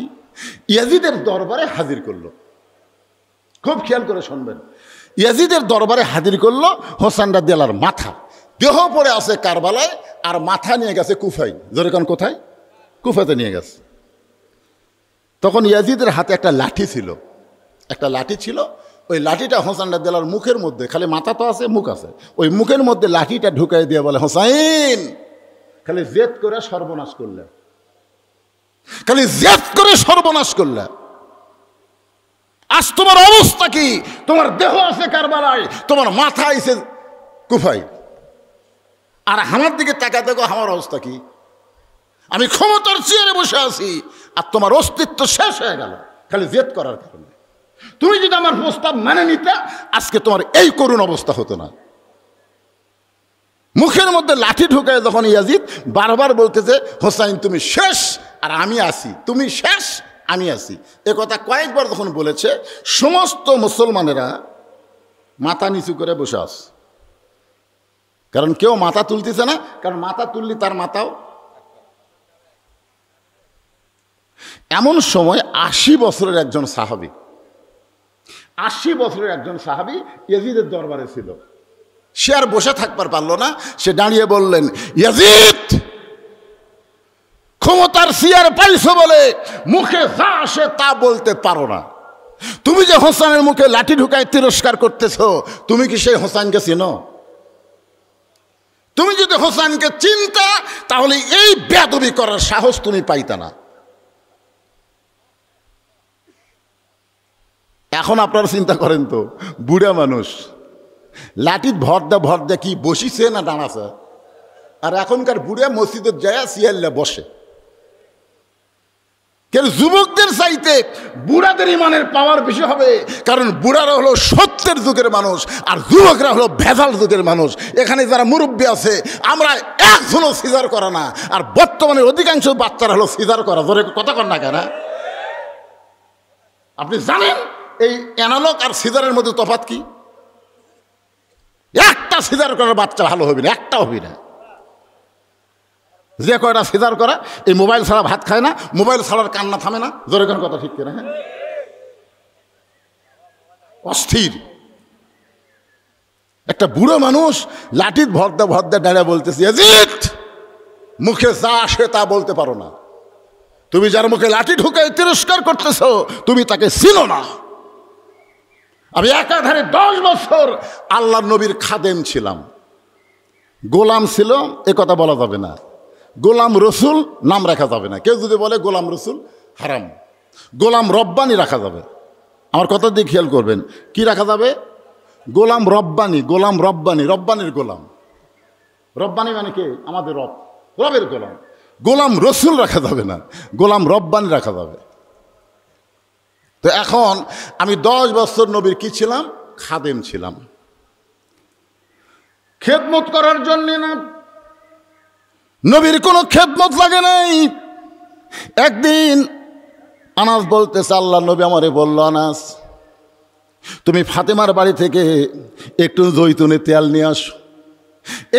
ইয়াজিদের দরবারে হাজির করলো। খুব খেয়াল করে শুনবেন, ইয়াজিদের দরবারে হাজির করলো হোসেন রাদিয়াল্লাহর মাথা। দেহ পড়ে আছে কারবালায় আর মাথা নিয়ে গেছে কুফায়। যেরকম কোথায়? কুফাতে নিয়ে গেছে। তখন ইয়াজিদের হাতে একটা লাঠি ছিল, একটা লাঠি ছিল। ওই লাঠিটা হোসেন রাদিয়াল্লাহর মুখের মধ্যে, খালি মাথা তো আছে মুখ আছে, ওই মুখের মধ্যে লাঠিটা ঢুকাই দিয়ে বলে হোসাইন খালি জেদ করে সর্বনাশ করলে, খালি জেদ করে সর্বনাশ করলে। আজ তোমার অবস্থা কি? তোমার দেহ আছে কারবালায়, তোমার মাথা আইছে কুফায়, আর আমার দিকে তাকা দেখো আমার অবস্থা কি? আমি ক্ষমতার চেয়ারে বসে আছি আর তোমার অস্তিত্ব শেষ হয়ে গেল খালি জেদ করার কারণে। তুমি যদি আমার প্রস্তাব মেনে নিতে আজকে তোমার এই করুণ অবস্থা হতো না। মুখের মধ্যে লাঠি ঢুকায় যখন ইয়াজিদ বারবার বলতেছে হোসাইন তুমি শেষ আর আমি আছি, তুমি শেষ আমি আছি, এ কথা কয়েকবার যখন বলেছে সমস্ত মুসলমানেরা মাথা নিচু করে বসে আছে। কারণ কেউ মাথা তুলতেছে না, কারণ মাথা তুললি তার মাথাও। এমন সময় 80 বছরের একজন সাহাবী, 80 বছরের একজন সাহাবী ইয়াজিদের দরবারে ছিল। সে আর বসে থাকবার পারলো না, সে দাঁড়িয়ে বললেন ইয়াজিদ ক্ষমতার চেয়ার পাইছো বলে মুখে যা আসে তা বলতে পারো না। তুমি যে হোসেনের মুখে লাঠি ঢুকায় তিরস্কার করতেছ, তুমি কি সেই হোসেনকে চিনো? তুমি যদি হোসেনকে চিনতা তাহলে এই বেয়াদবি করার সাহস তুমি পাইতা না। এখন আপনারা চিন্তা করেন তো, বুড়া মানুষ লাঠির ভর দে কি বসিছে না দাঁড়াছে? আর এখনকার বুড়া মসজিদের যায় সিয়াল্লা বসে। কেন যুবকদের চাইতে বুড়াদের ইমানের পাওয়ার বেশি হবে, কারণ বুড়ারা হলো সত্যের যুগের মানুষ আর যুবকরা হলো ভেজাল যুগের মানুষ। এখানে যারা মুরব্বী আছে আমরা একজনও সিজার করা না, আর বর্তমানে অধিকাংশ বাচ্চারা হলো সিজার করা। জোরে কথা কর না কেন? আপনি জানেন এই অ্যানালগ আর সিজারের মধ্যে তফাৎ কি? একটা সিজার করার বাচ্চা ভালো হবে না, একটা হবে না। যে কয়টা সিজার করা এই মোবাইল ছাড়া ভাত খায় না, মোবাইল ছাড়ার কান্না থামে না। জোরে কোন কথা ঠিক কিনা? হ্যাঁ, অস্থির একটা বুড়ো মানুষ লাঠির ভর দে দাঁড়িয়ে বলতেছে, ইয়াজিদ মুখে যা আসে তা বলতে পারো না। তুমি যার মুখে লাঠি ঢুকাই তিরস্কার করতেছ তুমি তাকে চিনো না। আমি একাধারে 10 বছর আল্লাহর নবীর খাদেম ছিলাম। গোলাম ছিল এ কথা বলা যাবে না, গোলাম রসুল নাম রাখা যাবে না। কেউ যদি বলে গোলাম রসুল হারাম, গোলাম রব্বানি রাখা যাবে। আমার কথা দিয়ে খেয়াল করবেন, কি রাখা যাবে? গোলাম রব্বানি, গোলাম রব্বানি, রব্বানির গোলাম। রব্বানি মানে কে? আমাদের রব, রবের গোলাম। গোলাম রসুল রাখা যাবে না, গোলাম রব্বানি রাখা যাবে। তো এখন আমি 10 বছর নবীর কি ছিলাম? খাদেম ছিলাম। খেদমত করার জন্য না, নবীর কোনো খেদমত লাগে নাই। একদিন আনাস বলতেছে, আল্লাহ নবী আমারে বলল, আনাস তুমি ফাতেমার বাড়ি থেকে একটু জৈতুনের তেল নিয়ে আসো।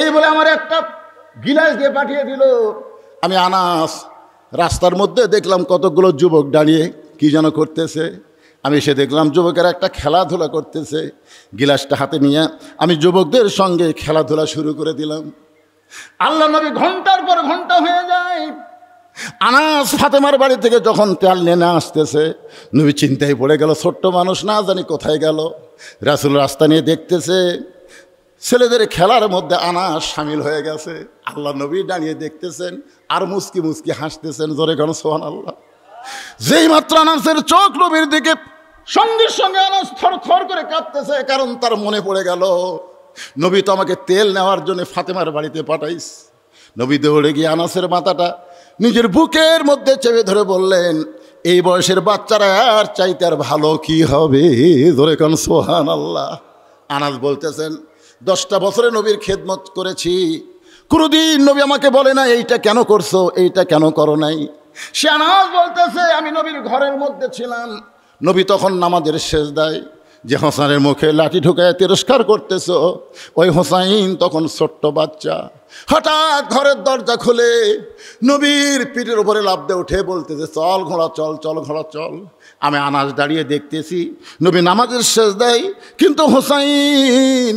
এই বলে আমার একটা গিলাস দিয়ে পাঠিয়ে দিল। আমি আনাস রাস্তার মধ্যে দেখলাম কতগুলো যুবক দাঁড়িয়ে কি যেন করতেছে। আমি এসে দেখলাম যুবকেরা একটা খেলাধুলা করতেছে। গিলাসটা হাতে নিয়ে আমি যুবকদের সঙ্গে খেলাধুলা শুরু করে দিলাম। আল্লাহ নবী ঘন্টার পর ঘন্টা হয়ে যায়। আনাস ফাতেমার বাড়ি থেকে যখন তেল নিয়ে আসতেছে, নবী চিন্তায় পড়ে গেল, ছোট্ট মানুষ না জানি কোথায় গেল। রাসূল রাস্তা নিয়ে দেখতেছে ছেলেদের খেলার মধ্যে আনাস সামিল হয়ে গেছে। আল্লাহ নবী দাঁড়িয়ে দেখতেছেন আর মুস্কি মুস্কি হাসতেছেন। জোরে গান সুবহানাল্লাহ। যেই মাত্র আনাসের চোখ নবীর দিকে, সঙ্গে সঙ্গে আনাস থরথর করে কাঁপতেছে, কারণ তার মনে পড়ে গেল নবী তো আমাকে তেল নেওয়ার জন্য ফাতেমার বাড়িতে পাঠাইস। নবী দৌড়ে গিয়ে আনাসের মাথাটা নিজের বুকের মধ্যে চেপে ধরে বললেন, এই বয়সের বাচ্চারা আর চাইতে আর ভালো কি হবে? ধরে কান সুবহানাল্লাহ। আনাস বলতেছেন 10টা বছরে নবীর খেদমত করেছি, কোনোদিন নবী আমাকে বলে না এইটা কেন করছো, এইটা কেন করো নাই। সে আনাস বলতেছে আমি নবীর ঘরের মধ্যে ছিলাম। নবী তখন নামাজের সেজদায়, যে হোসেনের মুখে লাঠি ঢুকায় তিরস্কার করতেছ ওই হোসাইন তখন ছোট্ট বাচ্চা। হঠাৎ ঘরের দরজা খুলে নবীর পিঠের উপরে লাফ দিয়ে উঠে বলতেছে, চল ঘোড়া চল, চল ঘোড়া চল। আমি আনাস দাঁড়িয়ে দেখতেছি নবী নামাজের সেজদায়, কিন্তু হোসাইন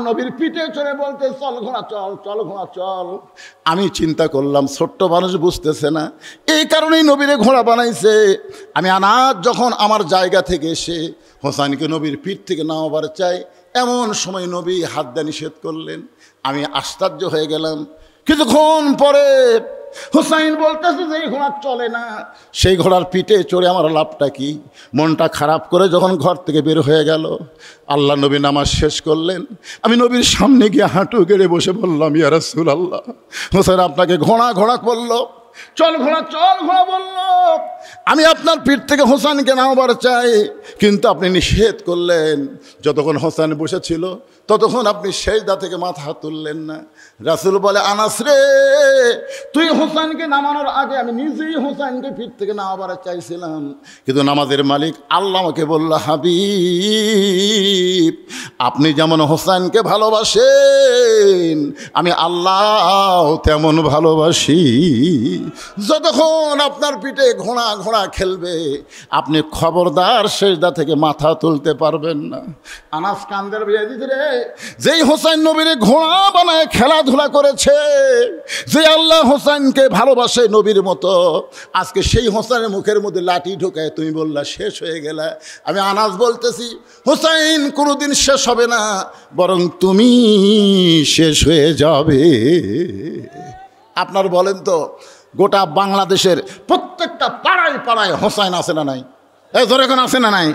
নবীর পিঠে চড়ে বলতে, চল ঘোড়া চল, চল ঘোড়া চল। আমি চিন্তা করলাম ছোট্ট মানুষ বুঝতেছে না, এই কারণেই নবীরে ঘোড়া বানাইছে। আমি আনাস যখন আমার জায়গা থেকে এসে হোসাইনকে নবীর পিঠ থেকে নামাবার চাই, এমন সময় নবী হাত দিয়ে নিষেধ করলেন। আমি আশ্চর্য হয়ে গেলাম। কিছুক্ষণ পরে হোসাইন বলতেছে যে এই ঘোড়া চলে না, সেই ঘোড়ার পিঠে চড়ে আমার লাভটা কি? মনটা খারাপ করে যখন ঘর থেকে বের হয়ে গেল, আল্লাহ নবী নামাজ শেষ করলেন। আমি নবীর সামনে গিয়ে হাঁটু গেড়ে বসে বললাম, ইয়া রাসূলুল্লাহ, হোসাইন আপনাকে ঘোড়া ঘোড়া বললো, চল ঘোড়া চল ঘোড়া বললো, আমি আপনার পিঠ থেকে হোসেনকে নামাবার চাই, কিন্তু আপনি নিষেধ করলেন। যতক্ষণ হোসেন বসেছিল ততক্ষণ আপনি সেজদা থেকে মাথা তুললেন না। রাসূল বলে, আনাস রে, তুই হোসেনকে নামানোর আগে আমি নিজেই হোসেনকে পিঠ থেকে নামাবার চাইছিলাম, কিন্তু নামাজের মালিক আল্লাহ আমাকে বলল, হাবিব আপনি যেমন হোসেনকে ভালোবাসেন আমি আল্লাহ তেমন ভালোবাসি। যতক্ষণ আপনার পিঠে ঘোড়া ঘোড়া খেলবে আপনি খবরদার সেজদা থেকে মাথা তুলতে পারবেন না। আনাস কান্দের বিয়াজিদ রে, যেই হোসেন নবীরে ঘোড়া বানায় খেলাধুলা করেছে, যে আল্লাহ হোসেনকে ভালোবাসে নবীর মতো, আজকে সেই হোসেনের মুখের মধ্যে লাঠি ঢোকায় তুমি বললা শেষ হয়ে গেলা। আমি আনাস বলতেছি হোসেন কোনোদিন শেষ হবে না, বরং তুমি শেষ হয়ে যাবে। আপনার বলেন তো, গোটা বাংলাদেশের প্রত্যেকটা পাড়ায় পাড়ায় হোসাইন আছে না নাই? এই ধরে এখন আছে না নাই?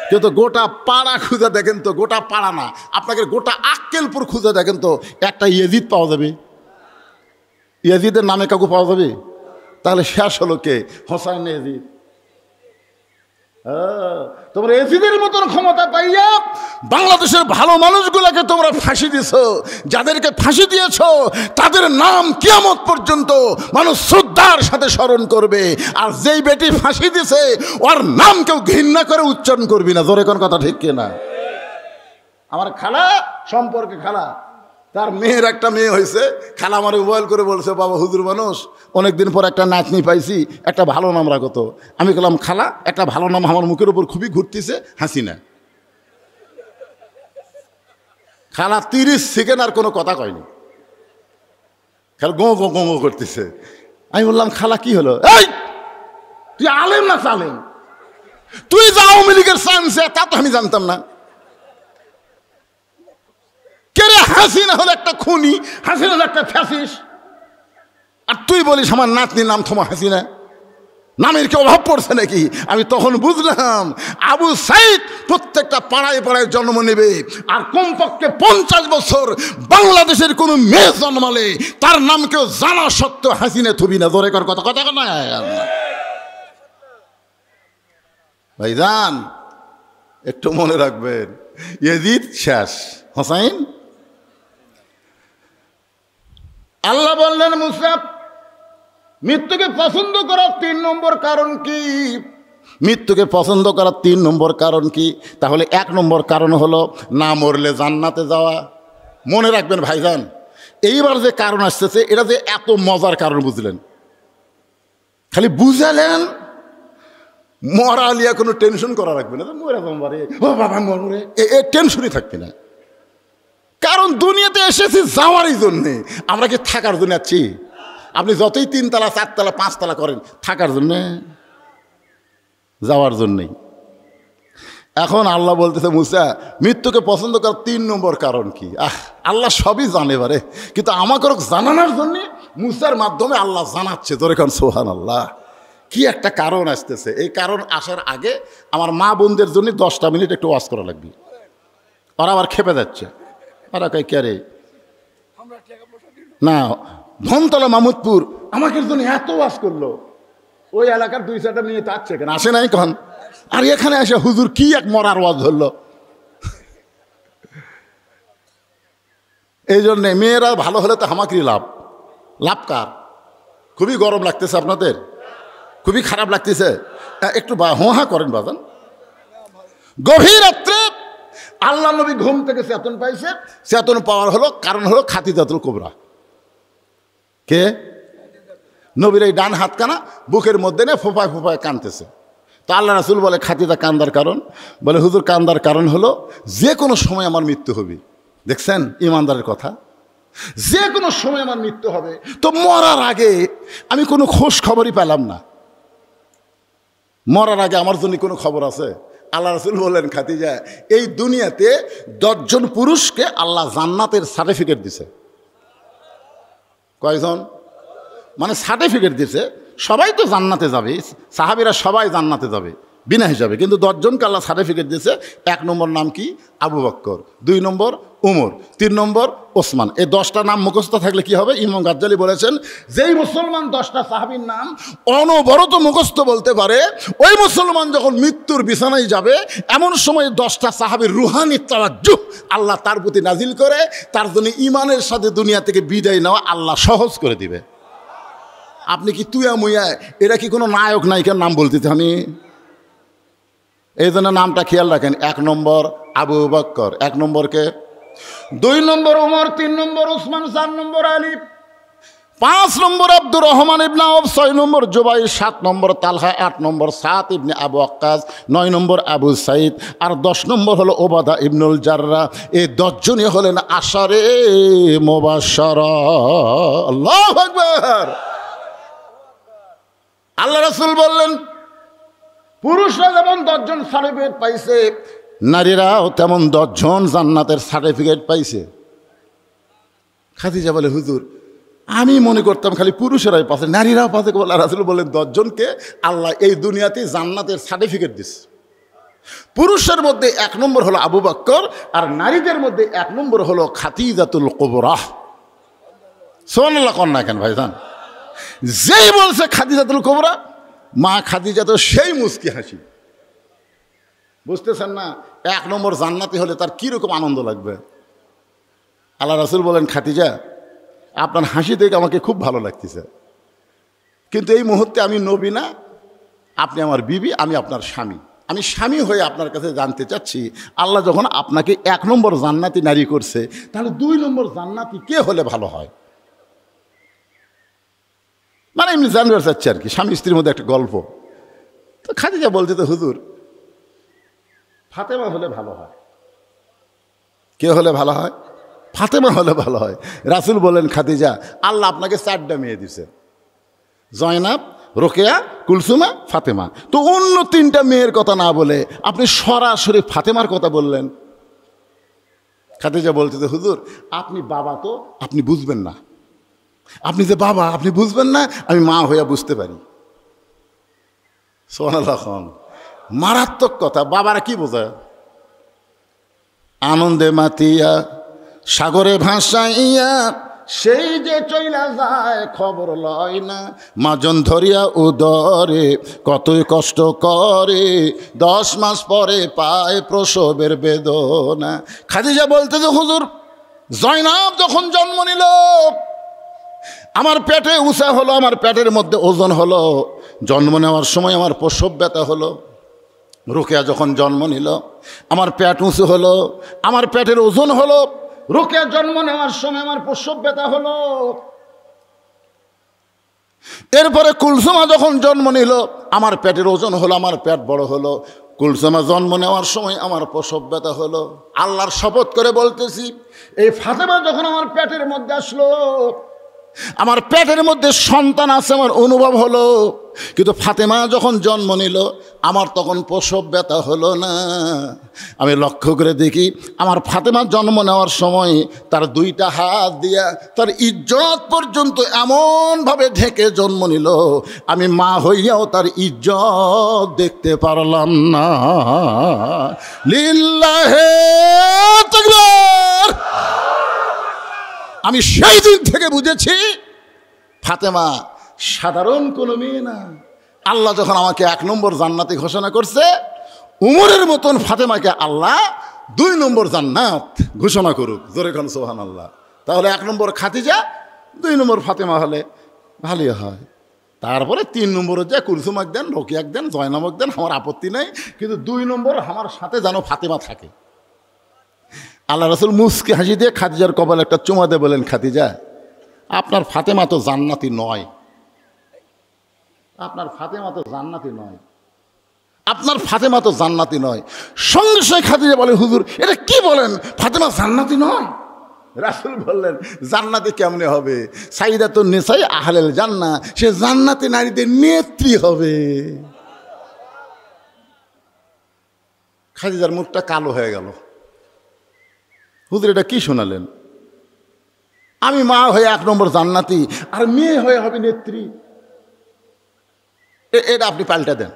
কিন্তু গোটা পাড়া খুঁজে দেখেন তো, গোটা পাড়া না, আপনাকে গোটা আক্কেলপুর খুঁজে দেখেন তো, একটা ইয়াজিদ পাওয়া যাবে? ইয়াজিদের নামে কাউকে পাওয়া যাবে? তাহলে শেষ হলো কে? হোসাইন ইয়াজিদ। তোমরা এজিদের মতন ক্ষমতা পাইয়া বাংলাদেশের ভালো মানুষগুলোকে তোমরা ফাঁসি দিছ। যাদেরকে ফাঁসি দিয়েছ তাদের নাম কিয়ামত পর্যন্ত মানুষ শ্রদ্ধার সাথে স্মরণ করবে, আর যেই বেটি ফাঁসি দিছে ওর নাম কেউ ঘৃণা করে উচ্চারণ করবি না। জোরে কোন কথা ঠিক কিনা? আমার খালা সম্পর্কে খালা, তার মেয়ের একটা মেয়ে হয়েছে, খালা আমার মোবাইল করে বলছে বাবা হুজুর মানুষ অনেকদিন পর একটা নাতনি পাইছি, একটা ভালো নাম রাখো তো। আমি বললাম খালা একটা ভালো নাম আমার মুখের উপর খুবই ঘুরতেছে, হাসিনা। খালা 30 সেকেন্ড আর কোনো কথা কয়নি, খালা গো গো গো করতেছে। আমি বললাম খালা কি হলো? এই তুই আলেম না চালেম? তুই যা আওয়ামী লীগের চান্সে তা তো আমি জানতাম না। কেরে হাসিনা হলো একটা খুনি, হাসিনা হলো একটা ফ্যাসিস্ট, আর তুই বলিস আমার নাতনির নাম থমা হাসিনা? নামের কি অভাব পড়ছে নাকি? আমি তখন বুঝলাম আবু সাইদ প্রত্যেকটা পাড়ায় পাড়ায় জন্ম নেবে, আর কমপক্ষে 50 বছর বাংলাদেশের কোনো মেয়ে জন্মালে তার নাম কেউ জানা সত্ত্বেও হাসিনা থুবি না। জোরে কর কথা, কথা না ভাইজান, একটু মনে রাখবেন ইয়াজিদ শেষ, হোসাইন। আল্লাহ বললেন মুসা মৃত্যুকে পছন্দ করার 3 নম্বর কারণ কি? মৃত্যুকে পছন্দ করার 3 নম্বর কারণ কি? তাহলে 1 নম্বর কারণ হলো না মরলে জান্নাতে যাওয়া। মনে রাখবেন ভাইজান, এইবার যে কারণ আসতেছে এটা যে এত মজার কারণ বুঝলেন, খালি বুঝালেন মরা আলিয়া কোনো টেনশন করা রাখবে না, মরে যাবে ও বাবা মরে, এ টেনশনই থাকবে না। কারণ দুনিয়াতে এসেছি যাওয়ারই জন্যে, আমরা কি থাকার জন্য আছি? আপনি যতই 3 তলা 4 তলা 5 তলা করেন, থাকার জন্যে, যাওয়ার জন্যেই। এখন আল্লাহ বলতেছে মুসা মৃত্যুকে পছন্দ করার 3 নম্বর কারণ কি? আল্লাহ সবই জানে বারে, কিন্তু আমাকে জানানোর জন্যে মুসার মাধ্যমে আল্লাহ জানাচ্ছে। তোর এখন সুবহানাল্লাহ, কি একটা কারণ আসতেছে। এই কারণ আসার আগে আমার মা বোনদের জন্য 10টা মিনিট একটু ওয়াজ করা লাগবে। ওরা আবার খেপে যাচ্ছে, ওরা কয় কে রে না, ধনতলা মামুদপুর আমাকে জন্য এত ওয়াজ করলো, ওই এলাকার 2-4টা নিয়ে তাচ্ছে কেন আসে নাই কন, আর এখানে এসে হুজুর কি এক মরার ওয়াজ ধরলো। এই জন্যে মেয়েরা ভালো হলে তো আমাকেই লাভ। লাভ কার? খুবই গরম লাগতেছে আপনাদের, খুবই খারাপ লাগতেছে, একটু হোহা করেন বাজান। গভীর রাত্রে আল্লাহ নবী ঘুম থেকে চেতন পাইছে, চেতন পাওয়ার হলো কারণ হলো খাদিজাতুল কুবরা। কে? নবীর এই ডান হাতখানা বুকের মধ্যে নিয়ে ফোঁপায় ফোঁপায় কাঁদতেছে। তো আল্লাহ রাসূল বলে খাদিজা কান্দার কারণ? বলে হুজুর কান্দার কারণ হলো যে কোনো সময় আমার মৃত্যু হবে। দেখছেন ইমানদারের কথা, যে কোনো সময় আমার মৃত্যু হবে। তো মরার আগে আমি কোনো খোঁজ খবরই পেলাম না, মরার আগে আমার জন্য কোনো খবর আছে? আল্লাহ রাসূল বললেন খাদিজা এই দুনিয়াতে 10 জন পুরুষকে আল্লাহ জান্নাতের সার্টিফিকেট দিছে। কয়জন? মানে সার্টিফিকেট দিছে, সবাই তো জান্নাতে যাবে, সাহাবীরা সবাই জান্নাতে যাবে বিনা হিসাবে, কিন্তু 10 জনকে আল্লাহ সার্টিফিকেট দিয়েছে। 1 নম্বর নাম কি? আবু বকর, 2 নম্বর উমর, 3 নম্বর ওসমান। এই 10টা নাম মুখস্থ থাকলে কি হবে? ইমাম গাজ্জালি বলেছেন যেই মুসলমান 10টা সাহাবীর নাম অনবরত মুখস্থ বলতে পারে, ওই মুসলমান যখন মৃত্যুর বিছানায় যাবে এমন সময় 10টা সাহাবীর রুহানি তাওয়াজ্জুহ আল্লাহ তার প্রতি নাজিল করে, তার জন্য ইমানের সাথে দুনিয়া থেকে বিদায় নেওয়া আল্লাহ সহজ করে দিবে। আপনি কি তুয়া মুয়া, এরা কি কোনো নায়ক নায়িকার নাম বলতে আমি? এই জন্য নামটা খেয়াল রাখেন। 1 নম্বর আবু বকর, 1 নম্বরকে, 2 নম্বর ওমর, 3 নম্বর ওসমান, 4 নম্বর আলী, 5 নম্বর আব্দুর রহমান ইবনে আউফ, 6 নম্বর জুবাইর, 7 নম্বর তালহা, 8 নম্বর সাদ ইবনে আবু ওয়াক্কাস, 9 নম্বর আবু সাইদ, আর 10 নম্বর হলো ওবাদা ইবনুল জাররা। এই 10 জনই হলেন আশারে মুবাশশারা। আল্লাহু আকবার। আল্লাহ রাসূল বললেন, পুরুষরা যেমন 10 জন সার্টিফিকেট পাইছে, নারীরাও তেমন 10 জন জান্নাতের সার্টিফিকেট পাইছে। খাদিজা বলে, হুজুর আমি মনে করতাম খালি পুরুষেরাই পাচ্ছে, নারীরাও পাচ্ছে। আল্লাহ রাসূল বললেন, 10 জনকে আল্লাহ এই দুনিয়াতে জান্নাতের সার্টিফিকেট দিচ্ছে। পুরুষের মধ্যে 1 নম্বর হলো আবু বকর, আর নারীদের মধ্যে 1 নম্বর হলো খাদিজাতুল কুবরা। সুবহানাল্লাহ কন না কেন ভাইজান? যেই বলছে খাদিজাতুল কুবরা, মা খাদিজা তো সেই মুস্কি হাসি। বুঝতেছেন না? 1 নম্বর জান্নাতি হলে তার কীরকম আনন্দ লাগবে। আল্লাহ রাসূল বলেন, খাদিজা আপনার হাসি দেখে আমাকে খুব ভালো লাগতেছে, কিন্তু এই মুহূর্তে আমি নবী না, আপনি আমার বিবি, আমি আপনার স্বামী। আমি স্বামী হয়ে আপনার কাছে জানতে চাচ্ছি, আল্লাহ যখন আপনাকে 1 নম্বর জান্নাতি নারী করছে, তাহলে 2 নম্বর জান্নাতি কে হলে ভালো হয়? মানে এমনি জানতে চাচ্ছি আর কি, স্বামী স্ত্রীর মধ্যে একটা গল্প। তো খাদিজা বলছে, তো হুজুর ফাতেমা হলে ভালো হয়। কে হলে ভালো হয়? ফাতেমা হলে ভালো হয়। রাসূল বলেন, খাদিজা আল্লাহ আপনাকে 4টা মেয়ে দিছে, জয়নাব, রোকেয়া, কুলসুমা, ফাতেমা। তো অন্য 3টা মেয়ের কথা না বলে আপনি সরাসরি ফাতেমার কথা বললেন। খাদিজা বলছে, হুজুর আপনি বাবা, তো আপনি বুঝবেন না, আপনি যে বাবা আপনি বুঝবেন না, আমি মা হইয়া বুঝতে পারি। সুবহানাল্লাহ। মারাত্মক কথা। বাবারা কি বোঝায়? আনন্দে মাতিয়া সাগরে ভাসাইয়া সেই যে চইলা যায়, খবর লয় না, মাজন ধরিয়া উদরে কতই কষ্ট করে, 10 মাস পরে পায় প্রসবের বেদনা। খাদিজা বলতে, যে হুজুর জয়নাব যখন জন্ম নিল, আমার পেটে উঁচা হলো, আমার পেটের মধ্যে ওজন হলো, জন্ম নেওয়ার সময় আমার প্রসব ব্যথা হলো। রোকেয়া যখন জন্ম নিল, আমার পেট উঁচু হলো, আমার পেটের ওজন হলো। রোকেয়া জন্ম নেওয়ার সময় আমার প্রসব ব্যথা হলো। এরপরে কুলসুমা যখন জন্ম নিল, আমার পেটের ওজন হলো, আমার পেট বড় হলো। কুলসুমা জন্ম নেওয়ার সময় আমার প্রসব ব্যথা হলো। আল্লাহর শপথ করে বলতেছি, এই ফাতেমা যখন আমার পেটের মধ্যে আসলো, আমার পেটের মধ্যে সন্তান আছে আমার অনুভব হলো, কিন্তু ফাতেমা যখন জন্ম নিল আমার তখন প্রসব ব্যথা হলো না। আমি লক্ষ্য করে দেখি, আমার ফাতেমা জন্ম নেওয়ার সময় তার 2টা হাত দিয়া তার ইজ্জত পর্যন্ত এমনভাবে ঢেকে জন্ম নিল, আমি মা হইয়াও তার ইজ্জত দেখতে পারলাম না। লিল্লাহে তাকবীর। আমি সেই দিন থেকে বুঝেছি ফাতেমা সাধারণ কোনো মেয়ে না। আল্লাহ যখন আমাকে 1 নম্বর জান্নাতি ঘোষণা করছে, উমরের মতন ফাতেমাকে আল্লাহ 2 নম্বর জান্নাত ঘোষণা করুক। জোরে খান সুবহানাল্লাহ। তাহলে 1 নম্বর খাদিজা, 2 নম্বর ফাতেমা হলে ভালোই হয়। তারপরে 3 নম্বরে যে কুলসুমাক দেন, রোকিয়াক দেন, জয়নামক দেন, আমার আপত্তি নেই, কিন্তু 2 নম্বর আমার সাথে যেন ফাতেমা থাকে। আল্লাহ রাসূল মুস্কি হাসি দিয়ে খাদিজার কপালে একটা চুমা দিয়ে বলেন, খাদিজা আপনার ফাতেমা তো জান্নাতি নয়, আপনার ফাতেমা তো জান্নাতি নয়, আপনার ফাতেমা তো জান্নাতি নয়। সঙ্গে সঙ্গে খাদিজা বলে, হুজুর এটা কি বলেন, ফাতেমা জান্নাতি নয়? রাসূল বললেন, জান্নাতি কেমনে হবে? সাইয়্যিদাতুন নিসাই আহলেল জান্নাহ, সে জান্নাতি নারীদের নেত্রী হবে। খাদিজার মুখটা কালো হয়ে গেল। হুজুর এটা কি শোনালেন? আমি মা হয়ে 1 নম্বর জান্নাতি, আর মেয়ে হয়ে হবে নেত্রী। এটা আপনি পাল্টা দেন,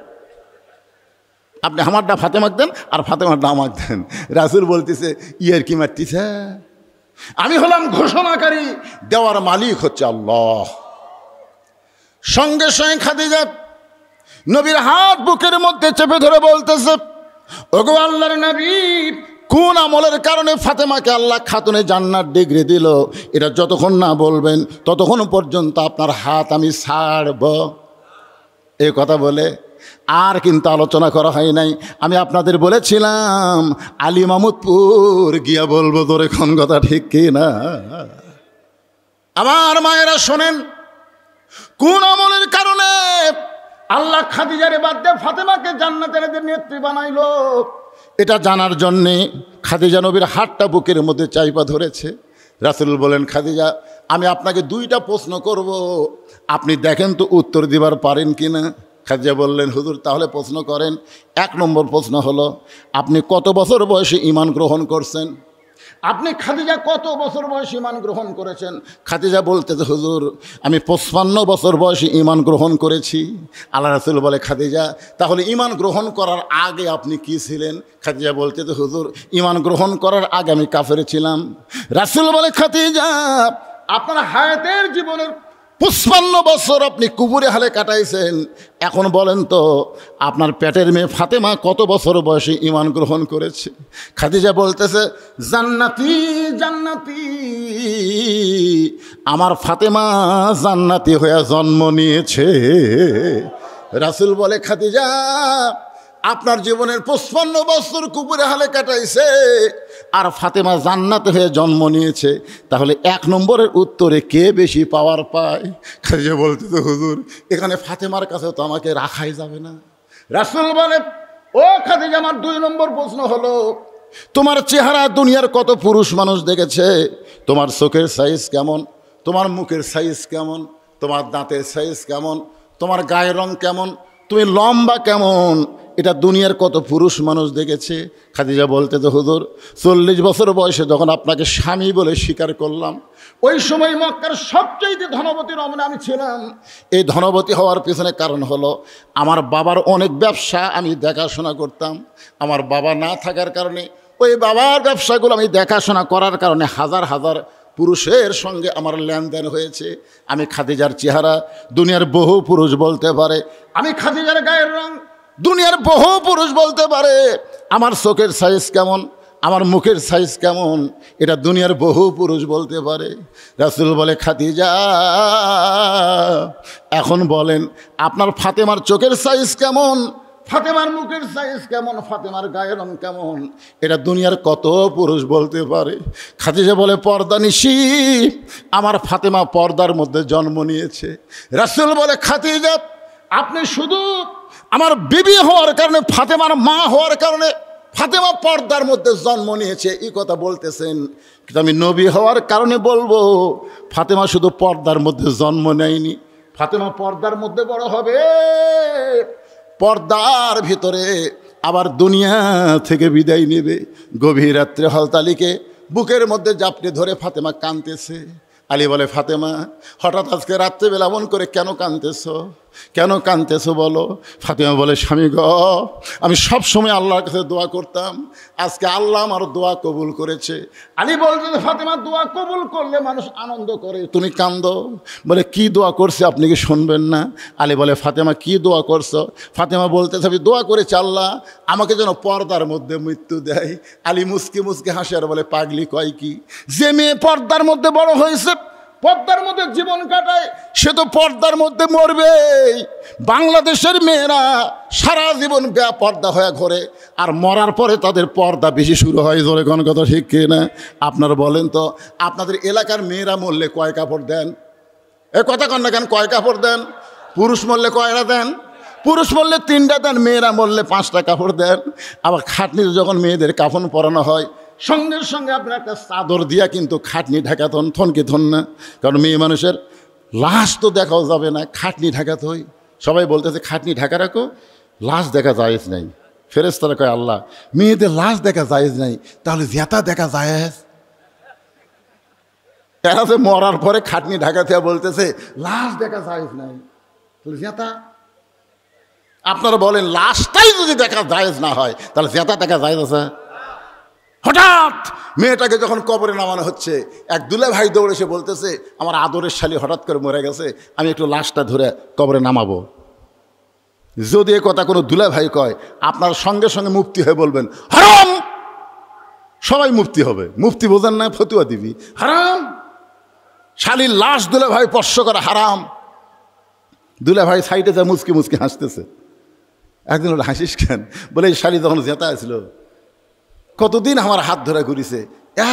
আপনি আমারটা ফাতেমাক দেন আর ফাতেমারটা আমাক দেন। রাসূল বলতেছে, ইয়ার কি মারতিছে? আমি হলাম ঘোষণাকারী, দেওয়ার মালিক হচ্ছে আল্লাহ। সঙ্গে সঙ্গে খাদিজা নবীর হাত বুকের মধ্যে চেপে ধরে বলতেছে, ওগো আল্লাহর নবী, কোন আমলের কারণে ফাতেমাকে আল্লাহ খাতুনে জান্নাত ডিগ্রি দিল, এটা যতক্ষণ না বলবেন ততক্ষণ পর্যন্ত আপনার হাত আমি ছাড়ব। এই কথা বলে আর কিন্তু আলোচনা করা হয় নাই। আমি আপনাদের বলেছিলাম আলী মাহমুদপুর গিয়া বলবো, তোর এখন কথা ঠিক কি না? আমার মায়েরা শোনেন, কোন আমলের কারণে আল্লাহ খাদিজারে বাদ দিয়ে ফাতেমাকে জান্নাতের নেত্রী বানাইলো, এটা জানার জন্যে খাদিজা নবীর হাতটা বুকের মধ্যে চাইপা ধরেছে। রাসূল বলেন, খাদিজা আমি আপনাকে দুইটা প্রশ্ন করব, আপনি দেখেন তো উত্তর দিবার পারেন কি না। খাদিজা বললেন, হুজুর তাহলে প্রশ্ন করেন। 1 নম্বর প্রশ্ন হলো, আপনি কত বছর বয়সে ঈমান গ্রহণ করছেন? আপনি খাদিজা কত বছর বয়সে ঈমান গ্রহণ করেছেন? খাদিজা বলতেছে, হুজুর আমি 55 বছর বয়সে ঈমান গ্রহণ করেছি। আল্লাহ রাসূল বলে, খাদিজা তাহলে ঈমান গ্রহণ করার আগে আপনি কি ছিলেন? খাদিজা বলতেছে, হুজুর ঈমান গ্রহণ করার আগে আমি কাফের ছিলাম। রাসূল বলে, খাদিজা আপনার হায়াতের জীবনের 55 বছর আপনি কুবুরে হালে কাটাইছেন, এখন বলেন তো আপনার পেটের মেয়ে ফাতেমা কত বছর বয়সে ঈমান গ্রহণ করেছে? খাদিজা বলতেছে, জান্নাতি জান্নাতি, আমার ফাতেমা জান্নাতি হয়ে জন্ম নিয়েছে। রাসূল বলে, খাদিজা আপনার জীবনের 55 বছর কুবুরে হালে কাটাইছে আর ফাতেমা জান্নাত হয়ে জন্ম নিয়েছে, তাহলে 1 নম্বরের উত্তরে কে বেশি পাওয়ার পায়? খাদিজা বলতে তো, হুজুর এখানে ফাতেমার কাছে তো আমাকে রাখাই যাবে না। রাসূল বলে, ও খাদিজা আমার 2 নম্বর প্রশ্ন হলো, তোমার চেহারা দুনিয়ার কত পুরুষ মানুষ দেখেছে, তোমার চোখের সাইজ কেমন, তোমার মুখের সাইজ কেমন, তোমার দাঁতের সাইজ কেমন, তোমার গায়ের রং কেমন, তুমি লম্বা কেমন, এটা দুনিয়ার কত পুরুষ মানুষ দেখেছে। খাদিজা বলতে তো, হুজুর 40 বছর বয়সে যখন আপনাকে স্বামী বলে স্বীকার করলাম, ওই সময় মক্কার সবচেয়ে ধনবতী রমণী আমি ছিলাম। এই ধনবতী হওয়ার পেছনে কারণ হলো আমার বাবার অনেক ব্যবসা আমি দেখাশোনা করতাম। আমার বাবা না থাকার কারণে ওই বাবার ব্যবসাগুলো আমি দেখাশোনা করার কারণে হাজার হাজার পুরুষের সঙ্গে আমার লেনদেন হয়েছে। আমি খাদিজার চেহারা দুনিয়ার বহু পুরুষ বলতে পারে, আমি খাদিজার গায়ের রং দুনিয়ার বহু পুরুষ বলতে পারে, আমার চোখের সাইজ কেমন, আমার মুখের সাইজ কেমন, এটা দুনিয়ার বহু পুরুষ বলতে পারে। রাসূল বলে, খাদিজা এখন বলেন আপনার ফাতেমার চোখের সাইজ কেমন, ফাতেমার মুখের সাইজ কেমন, ফাতেমার গায়ের রং কেমন, এটা দুনিয়ার কত পুরুষ বলতে পারে? খাদিজা বলে, পর্দা নিশি, আমার ফাতেমা পর্দার মধ্যে জন্ম নিয়েছে। রাসূল বলে, খাদিজা আপনি শুধু আমার বিবি হওয়ার কারণে, ফাতেমার মা হওয়ার কারণে ফাতেমা পর্দার মধ্যে জন্ম নিয়েছে এই কথা বলতেছেন, কিন্তু আমি নবী হওয়ার কারণে বলবো ফাতেমা শুধু পর্দার মধ্যে জন্ম নেয়নি, ফাতেমা পর্দার মধ্যে বড় হবে, পর্দার ভিতরে আবার দুনিয়া থেকে বিদায় নেবে। গভীর রাত্রে হলতালিকে বুকের মধ্যে জাপটে ধরে ফাতেমা কাঁদতেছে। আলী বলে, ফাতেমা হঠাৎ আজকে রাত্রেবেলা এমন করে কেন কাঁদতেছো, কেন কাঁদতেছো বলো? ফাতেমা বলে, স্বামী গ আমি সব সময় আল্লাহর কাছে দোয়া করতাম, আজকে আল্লাহ আমার দোয়া কবুল করেছে। আলী বলছে, ফাতেমা দোয়া কবুল করলে মানুষ আনন্দ করে, তুমি কান্দো। বলে, কি দোয়া করছে আপনি কি শুনবেন না? আলী বলে, ফাতেমা কি দোয়া করছো? ফাতেমা বলতেছে, আমি দোয়া করেছি আল্লাহ আমাকে যেন পর্দার মধ্যে মৃত্যু দেয়। আলী মুসকি মুসকি হাসে আর বলে, পাগলি কয় কি, যে মেয়ে পর্দার মধ্যে বড় হয়েছে, পর্দার মধ্যে জীবন কাটায়, সে তো পর্দার মধ্যে মরবেই। বাংলাদেশের মেয়েরা সারা জীবন বেপর্দা হয়ে ঘোরে, আর মরার পরে তাদের পর্দা বেশি শুরু হয়। জোরে কোন কথা ঠিক কিনা? আপনারা বলেন তো, আপনাদের এলাকার মেয়েরা মরলে কয় কাপড় দেন? এ কথা কন না কেন, কয় কাপড় দেন? পুরুষ মরলে কয়টা দেন? পুরুষ মরলে 3টা দেন, মেয়েরা মরলে 5টা কাপড় দেন। আবার খাটনিতে যখন মেয়েদের কাফন পরানো হয়, সঙ্গে সঙ্গে আপনার একটা চাদর দিয়া কিন্তু খাটনি ঢাকাতন, থনকে থন না, কারণ মেয়ে মানুষের লাশ তো দেখাও যাবে না, খাটনি ঢাকাতে হয়। সবাই বলতেছে খাটনি ঢাকা রাখো, লাশ দেখা জায়েজ নাই। ফেরেশতারা কয়, আল্লাহ মেয়েদের লাশ দেখা জায়েজ নাই, তাহলে জেতা দেখা জায়েজ? এরা যে মরার পরে খাটনি ঢাকাতে বলতেছে লাশ দেখা জায়েজ নাই, তাহলে জেতা? আপনারা বলেন লাশটাই যদি দেখা জায়েজ না হয় তাহলে জেতা দেখা জায়েজ আছে? হঠাৎ মেয়েটাকে যখন কবরে নামানো হচ্ছে, এক দুলা ভাই দৌড়ে এসে বলতেছে, আমার আদরের শালী হঠাৎ করে মরে গেছে, আমি একটু লাশটা ধরে কবরে নামাবো। যদি এ কথা কোনো দুলা ভাই কয়, আপনার সঙ্গে সঙ্গে মুফতি হয়ে বলবেন হারাম। সবাই মুফতি হবে, মুফতি বোঝেন না, ফতুয়া দিবি হারাম। শালীর লাশ দুলা ভাই স্পর্শ করা হারাম। দুলা ভাই সাইডে যা মুচকি মুচকি হাসতেছে। একদিন ওরা হাসিস কেন? বলে এই শালী যখন জেতা ছিল কতদিন আমার হাত ধরে ঘুরিছে,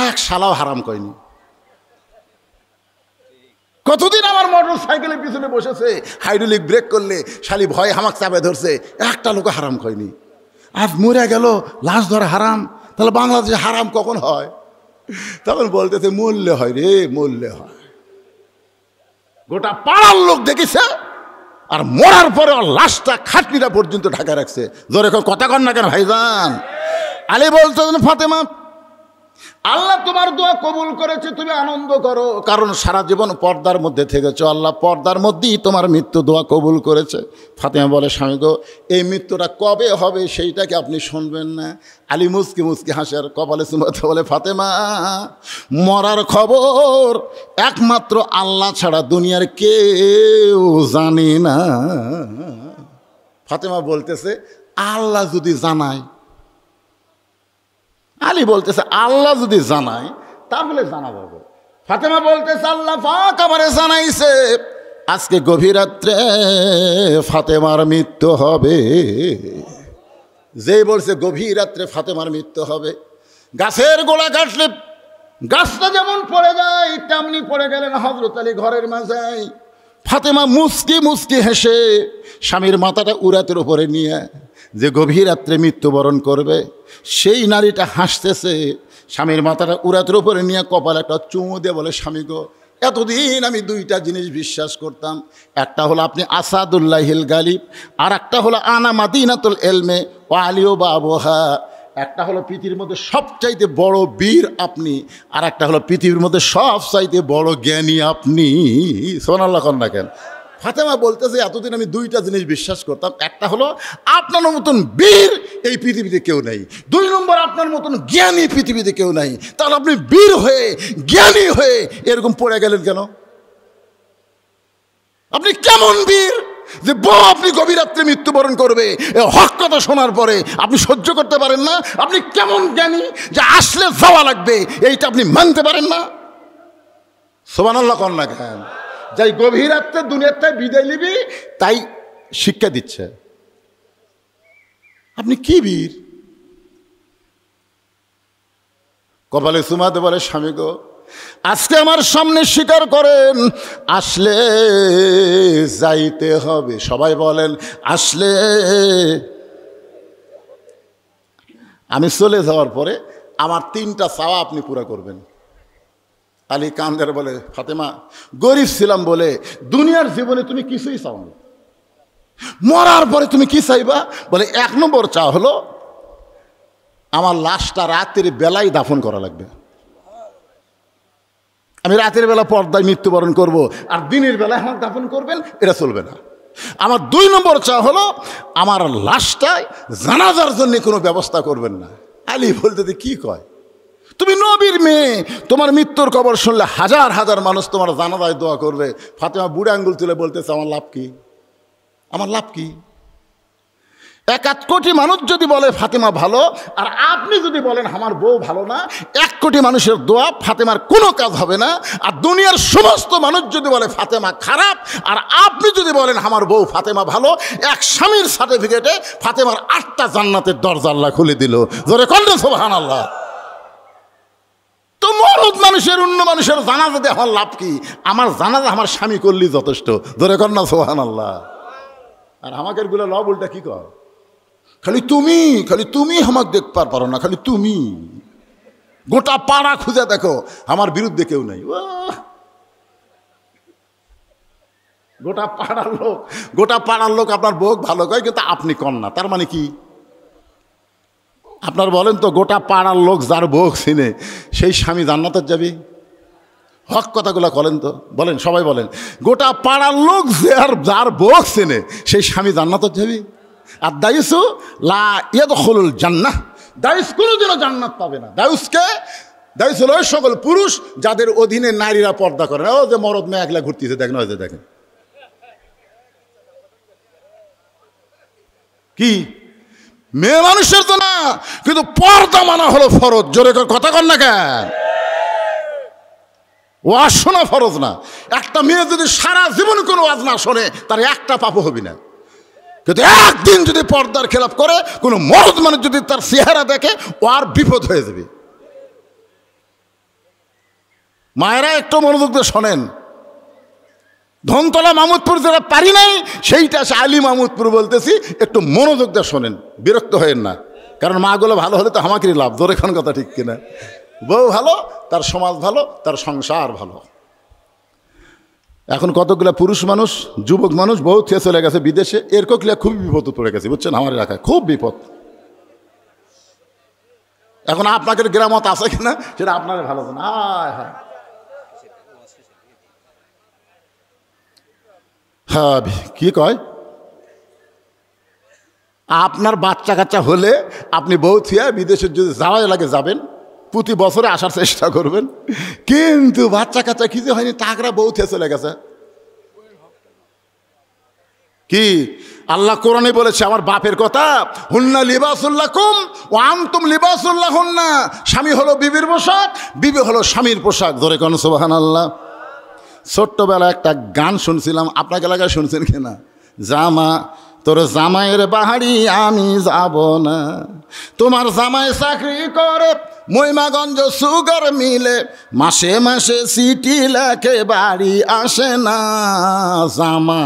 এক শালাও হারাম কয়নি। কতদিন আমার মোটর সাইকেলের পিছনে বসেছে, হাইড্রোলিক ব্রেক করলে শালি ভয় হামাক চাপে ধরছে, একটা লোক হারাম খায়নি। আজ মরে গেল, লাশ ধরা হারাম, তাহলে বাংলাদেশে হারাম কখন হয়? তখন বলতেছে মূল্যে হয় রে, মূল্যে হয়। গোটা পাড়ার লোক দেখেছে, আর মরার পরে লাশটা খাটনিটা পর্যন্ত ঢাকা রাখছে। জোরে কথা কন না কেন ভাইজান? আলী বলতেছেন ফাতেমা, আল্লাহ তোমার দোয়া কবুল করেছে, তুমি আনন্দ করো, কারণ সারা জীবন পর্দার মধ্যে থেকেছো, আল্লাহ পর্দার মধ্যেই তোমার মৃত্যু দোয়া কবুল করেছে। ফাতেমা বলে, স্বামী গো, এই মৃত্যুটা কবে হবে সেইটাকে আপনি শুনবেন না? আলী মুসকি মুসকি হাসে আর কপালে চুমাতে বলে, ফাতেমা, মরার খবর একমাত্র আল্লাহ ছাড়া দুনিয়ার কেউ জানে না। ফাতেমা বলতেছে, আল্লাহ যদি জানায়, আলী বলতেছে আল্লাহ যদি জানায় তাহলে জানা যাবে। ফাতেমা বলতেছে, আল্লাহ পাক আমারে জানাইছে আজকে গভীর রাত্রে ফাতেমার মৃত্যু হবে। যেই বলছে গভীর রাত্রে ফাতেমার মৃত্যু হবে, গাছের গোড়া কাটলে গাছটা যেমন পড়ে যায় তেমনি পড়ে গেলেন হযরত আলী ঘরের মাঝে। ফাতেমা মুস্কি মুস্কি হেসে স্বামীর মাথাটা উরাতের উপরে নিয়ে যে গভীর রাত্রে মৃত্যুবরণ করবে, সেই নারীটা হাসতেছে, স্বামীর মাথাটা উরাতের উপরে নিয়ে কপালে একটা চুমু দিয়ে বলে, স্বামী গো, এতদিন আমি দুইটা জিনিস বিশ্বাস করতাম, একটা হলো আপনি আসাদুল্লাহিল গালিব, আর একটা হলো আনা মাদিনাতুল এলমে ও আলিও বাবুহা। একটা হলো পৃথিবীর মধ্যে সবচাইতে বড় বীর আপনি, আর একটা হলো পৃথিবীর মধ্যে সবচাইতে বড় জ্ঞানী আপনি। সুবহানাল্লাহ কন না কেন? ফাতেমা বলতেছে, এতদিন আমি দুইটা জিনিস বিশ্বাস করতাম, একটা হলো আপনার মতন বীর এই পৃথিবীতে কেউ নেই, 2 নম্বর আপনার মতন জ্ঞানী পৃথিবীতে কেউ নাই। তাহলে আপনি বীর হয়ে জ্ঞানী হয়ে এরকম পড়ে গেলেন কেন? আপনি কেমন বীর যে বউ আপনি গভীর রাত্রে মৃত্যুবরণ করবে, হক কথা শোনার পরে আপনি সহ্য করতে পারেন না? আপনি কেমন জ্ঞানী যে আসলে যাওয়া লাগবে এইটা আপনি মানতে পারেন না? সুবহানাল্লাহ কন না কেন? যাই গভীর রাত্রে দুনিয়াটায় বিদায় নিবি তাই শিক্ষা দিচ্ছে। আপনি কি বীর? কপালে চুমাতে বলে, স্বামী গো, আজকে আমার সামনে স্বীকার করেন, আসলে যাইতে হবে। সবাই বলেন, আসলে। আমি চলে যাওয়ার পরে আমার 3টা চাওয়া আপনি পুরা করবেন। আলী কান্দের বলে, ফাতেমা, গরিব ছিলাম বলে দুনিয়ার জীবনে তুমি কিছুই চাও না, মরার পরে তুমি কি চাইবা? বলে, 1 নম্বর চা হলো আমার লাশটা রাতের বেলায় দাফন করা লাগবে। আমি রাতের বেলা পর্দায় মৃত্যুবরণ করব, আর দিনের বেলায় আমার দাফন করবেন, এটা চলবে না। আমার 2 নম্বর চা হলো আমার লাশটায় জানাজার জন্য কোনো ব্যবস্থা করবেন না। আলী বলতে কি কয়, তুমি নবীর মেয়ে, তোমার মৃত্যুর খবর শুনলে হাজার হাজার মানুষ তোমার জানাজায় দোয়া করবে। ফাতেমা বুড়ে আঙ্গুল তুলে বলতেছে, আমার লাভ কি? আমার লাভ কি? 1 কোটি মানুষ যদি বলে ফাতেমা ভালো, আর আপনি যদি বলেন আমার বউ ভালো না, 1 কোটি মানুষের দোয়া ফাতেমার কোনো কাজ হবে না। আর দুনিয়ার সমস্ত মানুষ যদি বলে ফাতেমা খারাপ, আর আপনি যদি বলেন আমার বউ ফাতেমা ভালো, এক স্বামীর সার্টিফিকেটে ফাতেমার 8টা জান্নাতের দরজা আল্লাহ খুলে দিল। জোরে কন্যা সুবহানাল্লাহ। তো মরদ মানুষের অন্য মানুষের জানাজা দিয়ে আমার লাভ কি? আমার জানাজা আমার স্বামী করলেই যথেষ্ট। জোরে কন্যা সুবহানাল্লাহ। আর আমাকে গুলো লব উল্টা কি কর, খালি তুমি আমাকে দেখতে পারো না, খালি তুমি। গোটা পাড়া খুঁজে দেখো, আমার বিরুদ্ধে কেউ নাই। গোটা পাড়ার লোক আপনার বউ ভালো কয়, কিন্তু আপনি কন না, তার মানে কি? আপনার বলেন তো, গোটা পাড়ার লোক যার বউ চিনে সেই স্বামী জান্নাতে যাবে? হক কথাগুলো বলেন তো, বলেন, সবাই বলেন, গোটা পাড়ার লোক যার বউ চিনে সেই স্বামী জান্নাতে যাবে? আর দায়ুসু লা ইয়াদখুলুল জান্নাহ, দায়ুস কোনোদিনও জান্নাত পাবে না। দায়ুস হলো ওই সকল পুরুষ যাদের অধীনে নারীরা পর্দা করে না। ও যে মরদ মেয়ে একলা ঘুরতেছে, দেখেন, ওই যে দেখেন কি মেয়ে মানুষের তো না, কিন্তু পর্দা মানা হলো ফরজ। জোরে কথা কন না কেন? ওয়াজ শোনা ফরজ না। একটা মেয়ে যদি সারা জীবন কোনো ওয়াজ না শোনে, তার একটা পাপও হবে না। কিন্তু একদিন যদি পর্দার খেলাপ করে, কোনো মরদ মানুষ যদি তার চেহারা দেখে, ও আর বিপদ হয়ে যাবে। মায়েরা একটু মনোযোগ দিয়ে শোনেন, ধনতলা মাহমুদপুর যেটা পারি নাই সেইটা সে আলী মাহমুদপুর বলতেছি, একটু মনোযোগ দিয়ে শোনেন, বিরক্ত হয়েন না, কারণ মাগুলো ভালো হলে তো আমাকেই লাভ, জোরে খান কথা ঠিক কিনা। বউ ভালো, তার সমাজ ভালো, তার সংসার ভালো। এখন কতগুলা পুরুষ মানুষ, যুবক মানুষ বউ থেকে চলে গেছে বিদেশে, এর কোকলিয়া খুবই বিপদ পড়ে গেছে, বুঝছেন, আমার এলাকায় খুব বিপদ। এখন আপনাদের গ্রামত আছে কিনা সেটা আপনারা ভালো জানেন। হ্যাঁ, হ্যাঁ, কি কয়, আপনার বাচ্চা কাচ্চা হলে আপনি বউ থিয়া বিদেশে যদি যাওয়াই লাগে যাবেন, প্রতি বছরে আসার চেষ্টা করবেন, কিন্তু বাচ্চা কাচ্চা কিছু হয়নি, তাকরা বউ থিয়া চলে গেছে। কি আল্লাহ কোরআনে বলেছে, আমার বাপের কথা, হুন্না লিবাসুল্লাকুম ওয়া আনতুম লিবাসুল্লাহ হুন্না, স্বামী হলো বিবির পোশাক, বিবি হলো স্বামীর পোশাক। ধরে কোন সুবহানাল্লাহ। ছোট্টবেলা একটা গান শুনছিলাম, আপনাকে এলাকায় শুনছেন কিনা, জামা তোর জামাইয়ের বাহারি আমি যাব না, তোমার জামাই চাকরি করে মহিমাগঞ্জ সুগার মিলে, মাসে মাসে সিটি লেখে বাড়ি আসে না। জামা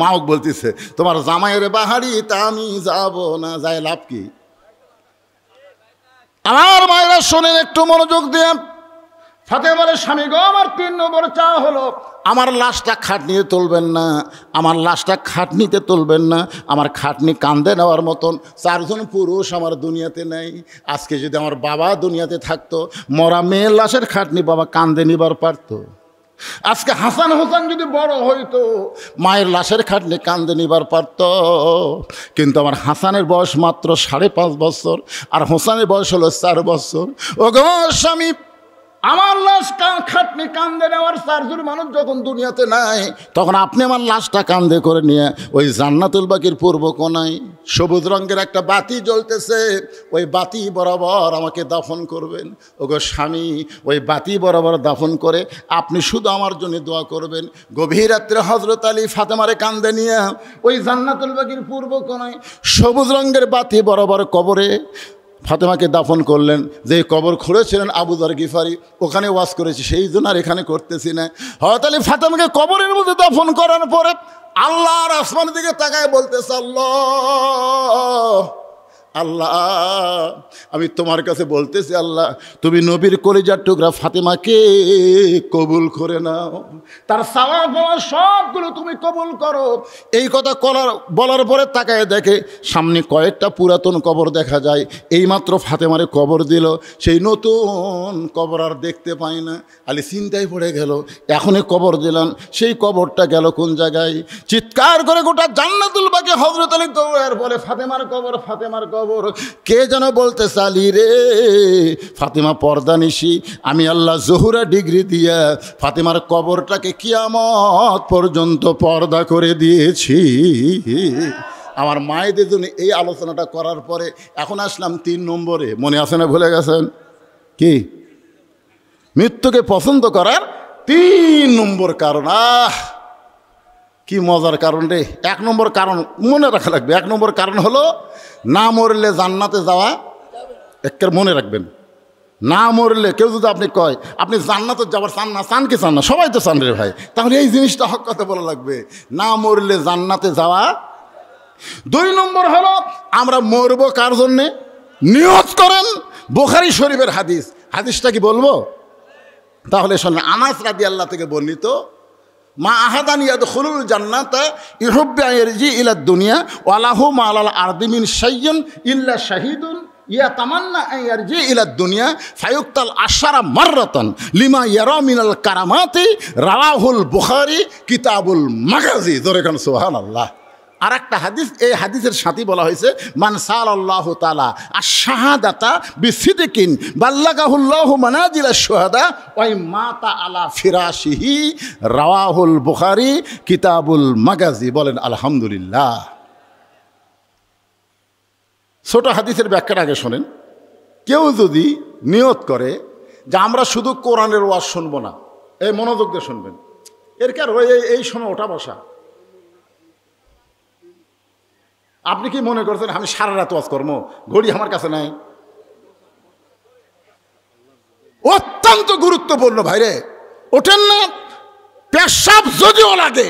মাওক বলতেছে তোমার জামাইয়ের বাহারি তা আমি যাব না, যাই লাভ কি? আমার মায়েরা শোনেন একটু মনোযোগ দিয়ে। ফাতেমার স্বামী গো, আমার 3 নম্বর চা হলো, আমার লাশটা খাটনিতে তুলবেন না, আমার লাশটা খাটনিতে তুলবেন না, আমার খাটনি কান্দে নেওয়ার মতন 4 জন পুরুষ আমার দুনিয়াতে নেই। আজকে যদি আমার বাবা দুনিয়াতে থাকতো, মরা মেয়ের লাশের খাটনি বাবা কান্দে নিবার পারতো। আজকে হাসান হোসেন যদি বড় হইতো, মায়ের লাশের খাটনি কান্দে নিবার পারত, কিন্তু আমার হাসানের বয়স মাত্র 5.5 বছর, আর হোসেনের বয়স হলো 4 বছর। ও গো স্বামী, আমার লাশ খাটনি কান্দে নেওয়ার 4 জন মানুষ যখন দুনিয়াতে নাই, তখন আপনি আমার লাশটা কান্দে করে নিয়ে ওই জান্নাতুল বাকির পূর্ব কোনায় সবুজ রঙের একটা বাতি জ্বলতেছে, ওই বাতি বরাবর আমাকে দাফন করবেন। ওগো স্বামী, ওই বাতি বরাবর দাফন করে আপনি শুধু আমার জন্য দোয়া করবেন। গভীর রাত্রে হযরত আলী ফাতেমারে কান্দে নিয়ে ওই জান্নাতুল বাকির পূর্ব কোনায় সবুজ রঙের বাতি বরাবর কবরে ফাতেমাকে দাফন করলেন। যে কবর খুঁড়েছিলেন আবু যর গিফারি, ওখানে ওয়াজ করেছি, সেই জন্য আর এখানে করতেছি না। হযরত আলী ফাতেমাকে কবরের মধ্যে দাফন করার পরে আল্লাহর আসমানের দিকে তাকায় বলতেছে, আল্লাহ আল্লাহ, আমি তোমার কাছে বলতেছি, আল্লাহ তুমি নবীর কলিজার টুকরা ফাতেমাকে কবুল করে নাও, তার সওয়াব সবগুলো তুমি কবুল করো। এই কথা বলার পরে তাকায় দেখে সামনে কয়েকটা পুরাতন কবর দেখা যায়। এইমাত্র ফাতেমারে কবর দিল, সেই নতুন কবর আর দেখতে পাই না। আলী চিন্তায় পড়ে গেল, এখনই কবর দিলাম, সেই কবরটা গেল কোন জায়গায়? চিৎকার করে গোটা জান্নাতুল বাকি হযরত আলী দৌড়ার বলে, ফাতেমার কবর, ফাতেমার কবর। কে যেন বলতে চালি রে, ফাতেমা পর্দা নিশি, আমি আল্লাহ জহুরা ডিগ্রি দিয়া ফাতেমার কবরটাকে কিয়ামত পর্যন্ত পর্দা করে দিয়েছি। আমার মায়েদের জন্য এই আলোচনাটা করার পরে এখন আসলাম 3 নম্বরে। মনে আছে না, ভুলে গেছেন? কি? মৃত্যুকে পছন্দ করার 3 নম্বর কারণ। কি মজার কারণ রে! 1 নম্বর কারণ মনে রাখা লাগবে। 1 নম্বর কারণ হলো না মরলে জান্নাতে যাওয়া। একের মনে রাখবেন, না মরলে কেউ যদি আপনি কয় আপনি জান্নাতে যাবার চান না, চান কি চান না? সবাই তো চান রে ভাই। তাহলে এই জিনিসটা হক কথা বলা লাগবে, না মরলে জান্নাতে যাওয়া। 2 নম্বর হলো আমরা মরব কার জন্যে? নিয়ত করেন। বুখারী শরীফের হাদিস, হাদিসটা কি বলবো? তাহলে শোনেন, আনাস রাদিয়াল্লাহু থেকে বর্ণিত, মা আহাদান ইয়াদখুলুল জান্নাতা ইউহিব্বু ইয়ারজি ইলা দুনিয়া ওয়া লাহু মা আলাল আরদি মিন শাইইন ইল্লা শাহীদুন ইয়াতামান্না আন ইয়ারজি ইলা দুনিয়া ফায়ুক্তাল আশারা মাররাতান লিমা ইয়ারা মিনাল কারামাতি। রাওয়াহুল বুখারী কিতাবুল মাগাজি। জোরে কান সুবহানাল্লাহ। আর একটা হাদিস, এই হাদিসের সাথে বলা হয়েছে, মান সাল্লাল্লাহু তাআলা আশ-শাহাদাতা বিসিদকিন বাল্লাগাহুল্লাহু মানাজিলাশ শুহাদা ওয়া মাতা আলা ফিরাশিহি। রাওয়াহুল বুখারী কিতাবুল মাগাজি। বলেন আলহামদুলিল্লাহ। ছোট হাদিসের ব্যাখ্যার আগে শোনেন। কেউ যদি নিয়ত করে যে আমরা শুধু কোরআনের ওয়াজ শুনবো না, এই মনোযোগ দিয়ে শুনবেন, এর কার এই সময় ওঠা বসা। আপনি কি মনে করছেন আমি সারা রাত ওয়াজ করবো? ঘড়ি আমার কাছে নাই। অত্যন্ত গুরুত্বপূর্ণ ভাইরে, ওঠেন না, পেশাব যদিও লাগে,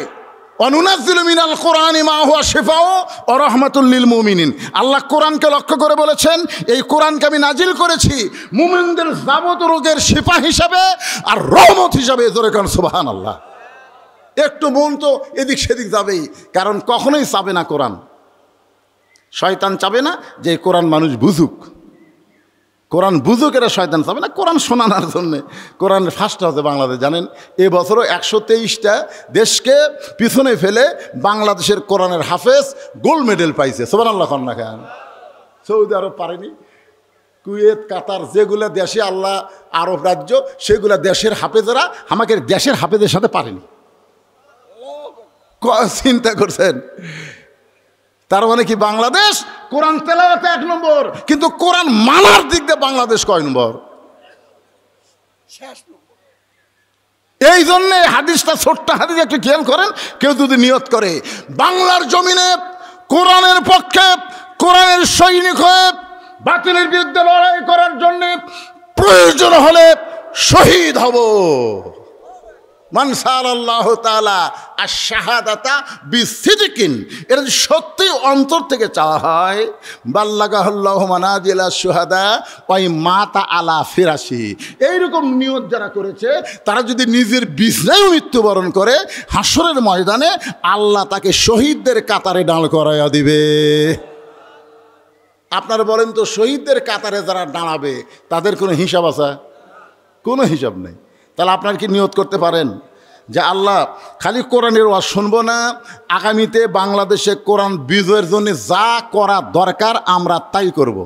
অনুনাজ্জিলু মিনাল কোরআনি মা হুয়া শিফাউ ওয়া রাহমাতুল লিল মুমিনিন, আল্লাহ কোরআনকে লক্ষ্য করে বলেছেন এই কোরআনকে আমি নাজিল করেছি মুমিনদের যাবতীয় রোগের শিফা হিসাবে আর রহমত হিসাবে। জোরে কারণ সুবহানাল্লাহ। একটু মন তো এদিক সেদিক যাবেই, কারণ কখনোই চাবে না কোরআন, শয়তান চাবে না যে কোরআন মানুষ বুঝুক, কোরআন বুঝুক এটা শয়তান চাবে না। কোরআন শোনানোর জন্যে কোরআনের ফার্স্ট হচ্ছে বাংলাদেশ। জানেন এবছরও 123টা দেশকে পিছনে ফেলে বাংলাদেশের কোরআনের হাফেজ গোল্ড মেডেল পাইছে। সুবহানাল্লাহ খান না খান। সৌদি আরব পারেনি, কুয়েত, কাতার, যেগুলো দেশে আল্লাহ আরব রাজ্য সেগুলো দেশের হাফেজেরা আমাদের দেশের হাফেজের সাথে পারেনি। চিন্তা করছেন? তার মানে কি বাংলাদেশ কোরআন তেলাওয়াতে 1 নম্বর, কিন্তু কোরআন মানার দিক দিয়ে বাংলাদেশ কয় নম্বর? এই জন্য হাদিসটা, ছোট্ট হাদিস একটু খেয়াল করেন। কেউ যদি নিয়ত করে বাংলার জমিনে কোরআনের পক্ষে, কোরআনের সৈনিক হয়ে বাতিলের বিরুদ্ধে লড়াই করার জন্য প্রয়োজন হলে শহীদ হব, মান সাআলাল্লাহু তাআলা আশ-শাহাদাতা বিসিদকিন, এটা যদি সত্যি অন্তর থেকে চাওয়া হয়, বাল্লাগাহুল্লাহু মানাজিলা শুহাদা ওয়াই মাতা আলা ফিরাশি, এইরকম নিয়ত যারা করেছে তারা যদি নিজের বিছানায় মৃত্যুবরণ করে হাসরের ময়দানে আল্লাহ তাকে শহীদদের কাতারে দাঁড় করাইয়া দিবে। আপনারা বলেন তো, শহীদদের কাতারে যারা দাঁড়াবে তাদের কোনো হিসাব আছে? কোনো হিসাব নেই। তাহলে আপনার কি নিয়ত করতে পারেন যে আল্লাহ খালি কোরআনের ওয়াজ শুনবো না, আগামীতে বাংলাদেশে কোরআন বিজয়ের জন্য যা করা দরকার আমরা তাই করব।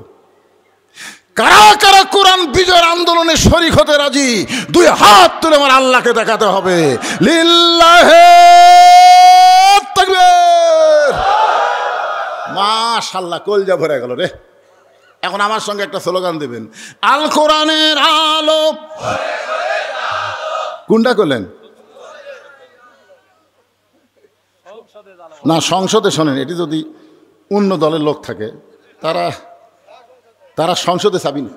কারা কারা কোরআন বিজয়ের আন্দোলনে শরীক হতে রাজি? 2 হাত তুলে আমার আল্লাহকে দেখাতে হবে। লিল্লাহি তাকবীর। মাশাআল্লাহ, কলজা ভরে গেল রে। এখন আমার সঙ্গে একটা স্লোগান দেবেন, আল কোরআনের আলো। কোনটা করলেন না? সংসদে শোনেন, এটি যদি অন্য দলের লোক থাকে তারা সংসদে চাবি না,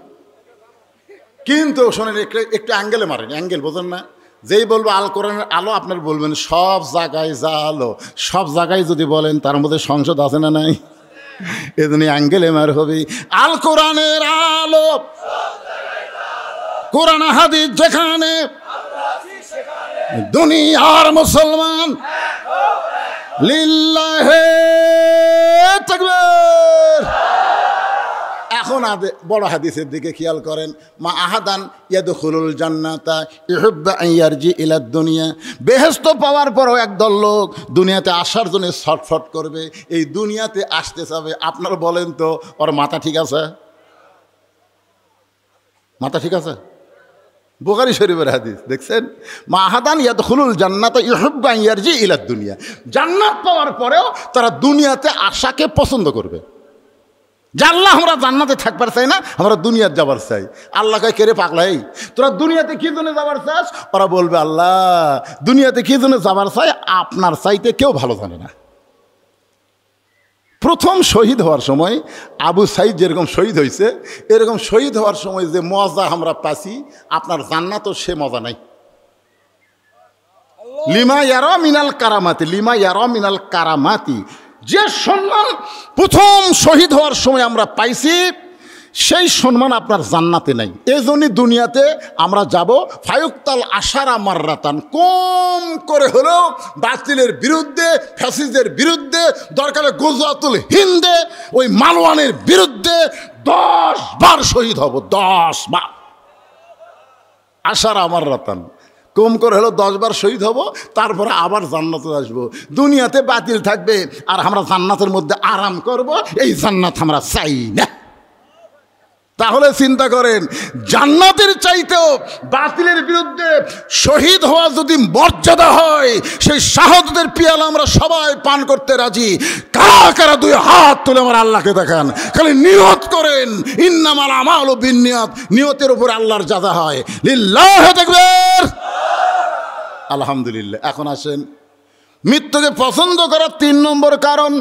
কিন্তু শোনেন একটু অ্যাঙ্গেলে মারেন, অ্যাঙ্গেল বোঝেন না? যেই বলবো আল কোরআনের আলো, আপনার বলবেন সব জায়গায় যা আলো, সব জায়গায় যদি বলেন তার মধ্যে সংসদ আছে না নাই? এজন্য অ্যাঙ্গেলে মার হবে। আল কোরআনের আলো, কোরআন হাদিস যেখানে, দুনিয়ার মুসলমান লিল্লাহি তাকবীর। এখন বড় হাদিসের দিকে খেয়াল করেন, মা আহাদান ইয়াদখুলুল জান্নাতা ইউহিব্বু আন ইয়ারজি ইলা দুনিয়া, বেহেশত পাওয়ার পরও একদল লোক দুনিয়াতে আসার জন্য ছটফট করবে, এই দুনিয়াতে আসতে চাবে। আপনারা বলেন তো, ওর মাথা ঠিক আছে? মাথা ঠিক আছে? বুখারী শরীফের হাদিস দেখছেন, মা আহাদান ইয়াদখুলুল জান্নাতা ইউহিব্বু আন ইয়ারজি ইলা দুনিয়া, জান্নাত পাওয়ার পরেও তারা দুনিয়াতে আসাকে পছন্দ করবে। যে আল্লাহ আমরা জান্নাতে থাকবার চাই না, আমরা দুনিয়াতে যাবার চাই। আল্লাহ কয়, কে রে পাগলাই, তোরা দুনিয়াতে কি জন্য যাবার চাস? ওরা বলবে, আল্লাহ দুনিয়াতে কি জন্য যাবার চাই আপনার চাইতে কেউ ভালো জানে না। প্রথম শহীদ হওয়ার সময় আবু সাইদ যেরকম শহীদ হয়েছে, এরকম শহীদ হওয়ার সময় যে মজা আমরা পাচ্ছি, আপনার জান্নাতও সে মজা নাই। লিমা ইয়ারা মিনাল কারামাতি, লিমা ইয়ারা মিনাল কারামাতি, যে সম্মান প্রথম শহীদ হওয়ার সময় আমরা পাইছি, সেই সম্মান আপনার জান্নাতে নাই। এই জন্যই দুনিয়াতে আমরা যাব ফায়ুক্তাল আশারা মাররাতান, কম করে হলেও বাতিলের বিরুদ্ধে, ফ্যাসিস্টদের বিরুদ্ধে, দরকারে গুজরাতুল হিন্দে ওই মালওয়ানের বিরুদ্ধে 10 বার শহীদ হব। 10 বার আশারা মাররাতান, কম করে হলো 10 বার শহীদ হব, তারপরে আবার জান্নাতে আসবো। দুনিয়াতে বাতিল থাকবে আর আমরা জান্নাতের মধ্যে আরাম করব, এই জান্নাত আমরা চাই না। তাহলে চিন্তা করেন, জান্নাতের চাইতেও বাতিলের বিরুদ্ধে শহীদ হওয়া যদি মর্যাদা হয়, সেই শাহাদাতের পিয়ালা আমরা সবাই পান করতে রাজি। কারা কারা 2 হাত তুলে আমার আল্লাহকে দেখান, খালি নিয়ত করেন, ইন্নামাল আমালু বিন্নিয়াত, নিয়তের উপর আল্লাহর জাযা হয়। লিল্লাহি তাকবীর, আলহামদুলিল্লাহ। এখন আসেন মৃত্যুকে পছন্দ করার 3 নম্বর কারণ।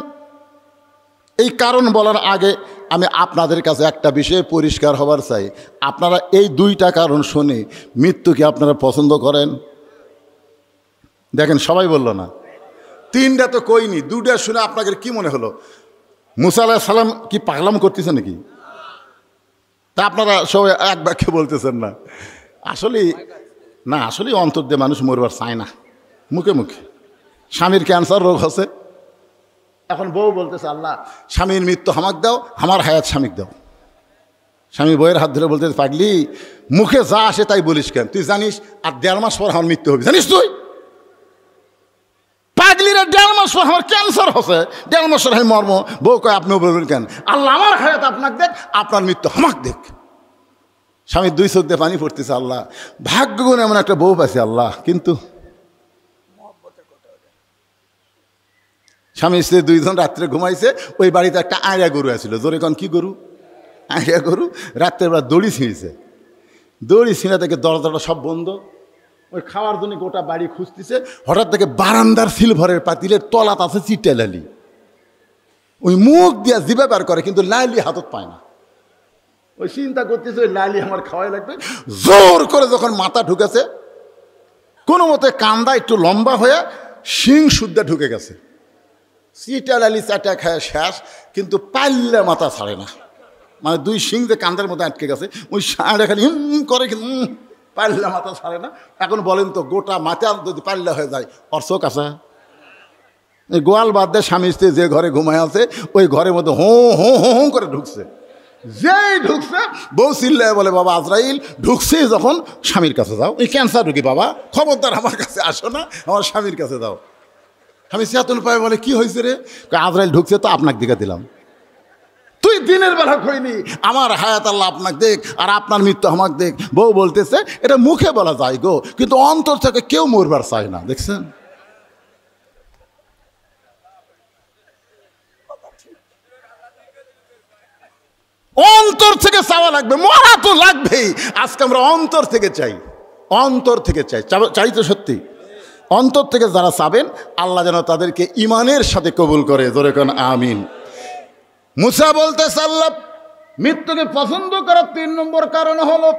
এই কারণ বলার আগে আমি আপনাদের কাছে একটা বিষয়ে পরিষ্কার হবার চাই, আপনারা এই 2টা কারণ শুনে মৃত্যুকে আপনারা পছন্দ করেন? দেখেন সবাই বলল না, তিনটা তো কইনি, দুটা শুনে আপনাদের কি মনে হলো? মুসা আলাইহিস সালাম কি পাগলাম করতেছে নাকি? তা আপনারা সবাই এক বাক্যে বলতেছেন না। আসলেই অন্তর দিয়ে মানুষ মরবার চায় না, মুখে মুখে। স্বামীর ক্যান্সার রোগ আছে, এখন বউ বলতেছে আল্লাহ স্বামীর মৃত্যু আমাকে দাও, আমার হায়াত স্বামীকে দাও। স্বামী বইয়ের হাত ধরে বলতেছে পাগলি, মুখে যা আসে তাই বলিস কেন? তুই জানিস আর 1.5 মাস পর আমার মৃত্যু হবে, জানিস তুই? পাগলিরা 1.5 মাস পর আমার ক্যান্সার হচ্ছে, 1.5 মাস পর আমি মর্ম। বউ কয় আপনিও বলবেন কেন? আল্লাহ আমার হায়াত আপনাকে দেখ, আপনার মৃত্যু আমাকে দেখ। স্বামীর 2 চোখ দিয়ে পানি পড়তেছে, আল্লাহ ভাগ্য গুণ এমন একটা বউ পাইছে আল্লাহ। কিন্তু স্বামী স্ত্রী 2 জন রাত্রে ঘুমাইছে, ওই বাড়িতে একটা আড়িয়া গরু আছিল। জোরে কন কি গরু? আড়িয়া গরু। রাত্রের বেলা দড়ি ছিঁড়েছে, দড়ি ছিঁড়া থেকে দরজাটা সব বন্ধ। ওই খাওয়ার জন্য গোটা বাড়ি খুঁজতেছে, হঠাৎ থেকে বারান্দার সিলভারের পাতিলের তলাত আছে চিটা লালি। ওই মুখ দিয়া জিভে বার করে, কিন্তু লালি হাতত পায় না। ওই চিন্তা করতেছে ওই লালি আমার খাওয়াই লাগবে। জোর করে যখন মাথা ঢুকেছে, কোনো মতে কান্দা একটু লম্বা হয়ে শিং শুদ্ধা ঢুকে গেছে। চিটা লালি চাটা খায় শেষ, কিন্তু পাল্লে মাথা ছাড়ে না। মানে 2 শিং যে কান্দার মধ্যে আটকে গেছে, ওই সাড়ে খালি করে, কিন্তু পাল্লা মাথা ছাড়ে না। এখন বলেন তো, গোটা মাথা যদি পাল্লা হয়ে যায়, ওর চোখ আছে? এই গোয়াল বাদ দিয়ে স্বামী স্ত্রী যে ঘরে ঘুমায় আছে, ওই ঘরের মধ্যে হো হো হো হো করে ঢুকছে। যেই ঢুকছে বউ চিল্লায় বলে বাবা আজরাইল ঢুকছে, যখন স্বামীর কাছে যাও। এই ক্যান্সার রুগী বাবা, খবরদার আমার কাছে আসো না, আমার স্বামীর কাছে যাও। স্বামী চেতন পায় বলে কি হয়েছে রে? আজরাইল ঢুকছে তো আপনাকে দিকে দিলাম। তুই দিনের বেলা কইনি আমার হায়াত আল্লাহ আপনাকে দেখ আর আপনার মৃত্যু আমাকে দেখ। বউ বলতেছে এটা মুখে বলা যায় গো, কিন্তু অন্তর থেকে কেউ মরবার চায় না। দেখছেন? অন্তর থেকে চাওয়া লাগবে, মরা তো লাগবেই। আজকে আমরা অন্তর থেকে চাই, অন্তর থেকে চাই। চাই তো সত্যি অন্তর থেকে যারা চাবেন, আল্লাহ যেন তাদেরকে ঈমানের সাথে কবুল করে। জোরে কোন আমিন। মুসা বলতেছে আল্লাহ মৃত্যুকে পছন্দ করার 3 নম্বর কারণ হলো,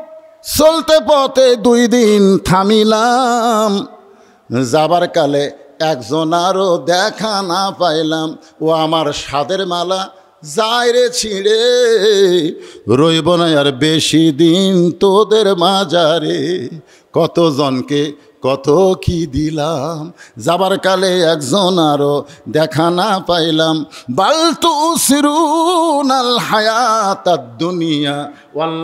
চলতে পথে 2 দিন থামিলাম, যাবার কালে একজন আরও দেখা না পাইলাম। ও আমার সাদের মালা যায় রে ছিঁড়ে, রইব না আর বেশি দিন তোদের মাজারে। কতজনকে কত কি দিলাম, যাবার কালে একজন আরও দেখা না পাইলাম। বালতু সিরুনাল হায়াতাদ দুনিয়া ওয়াল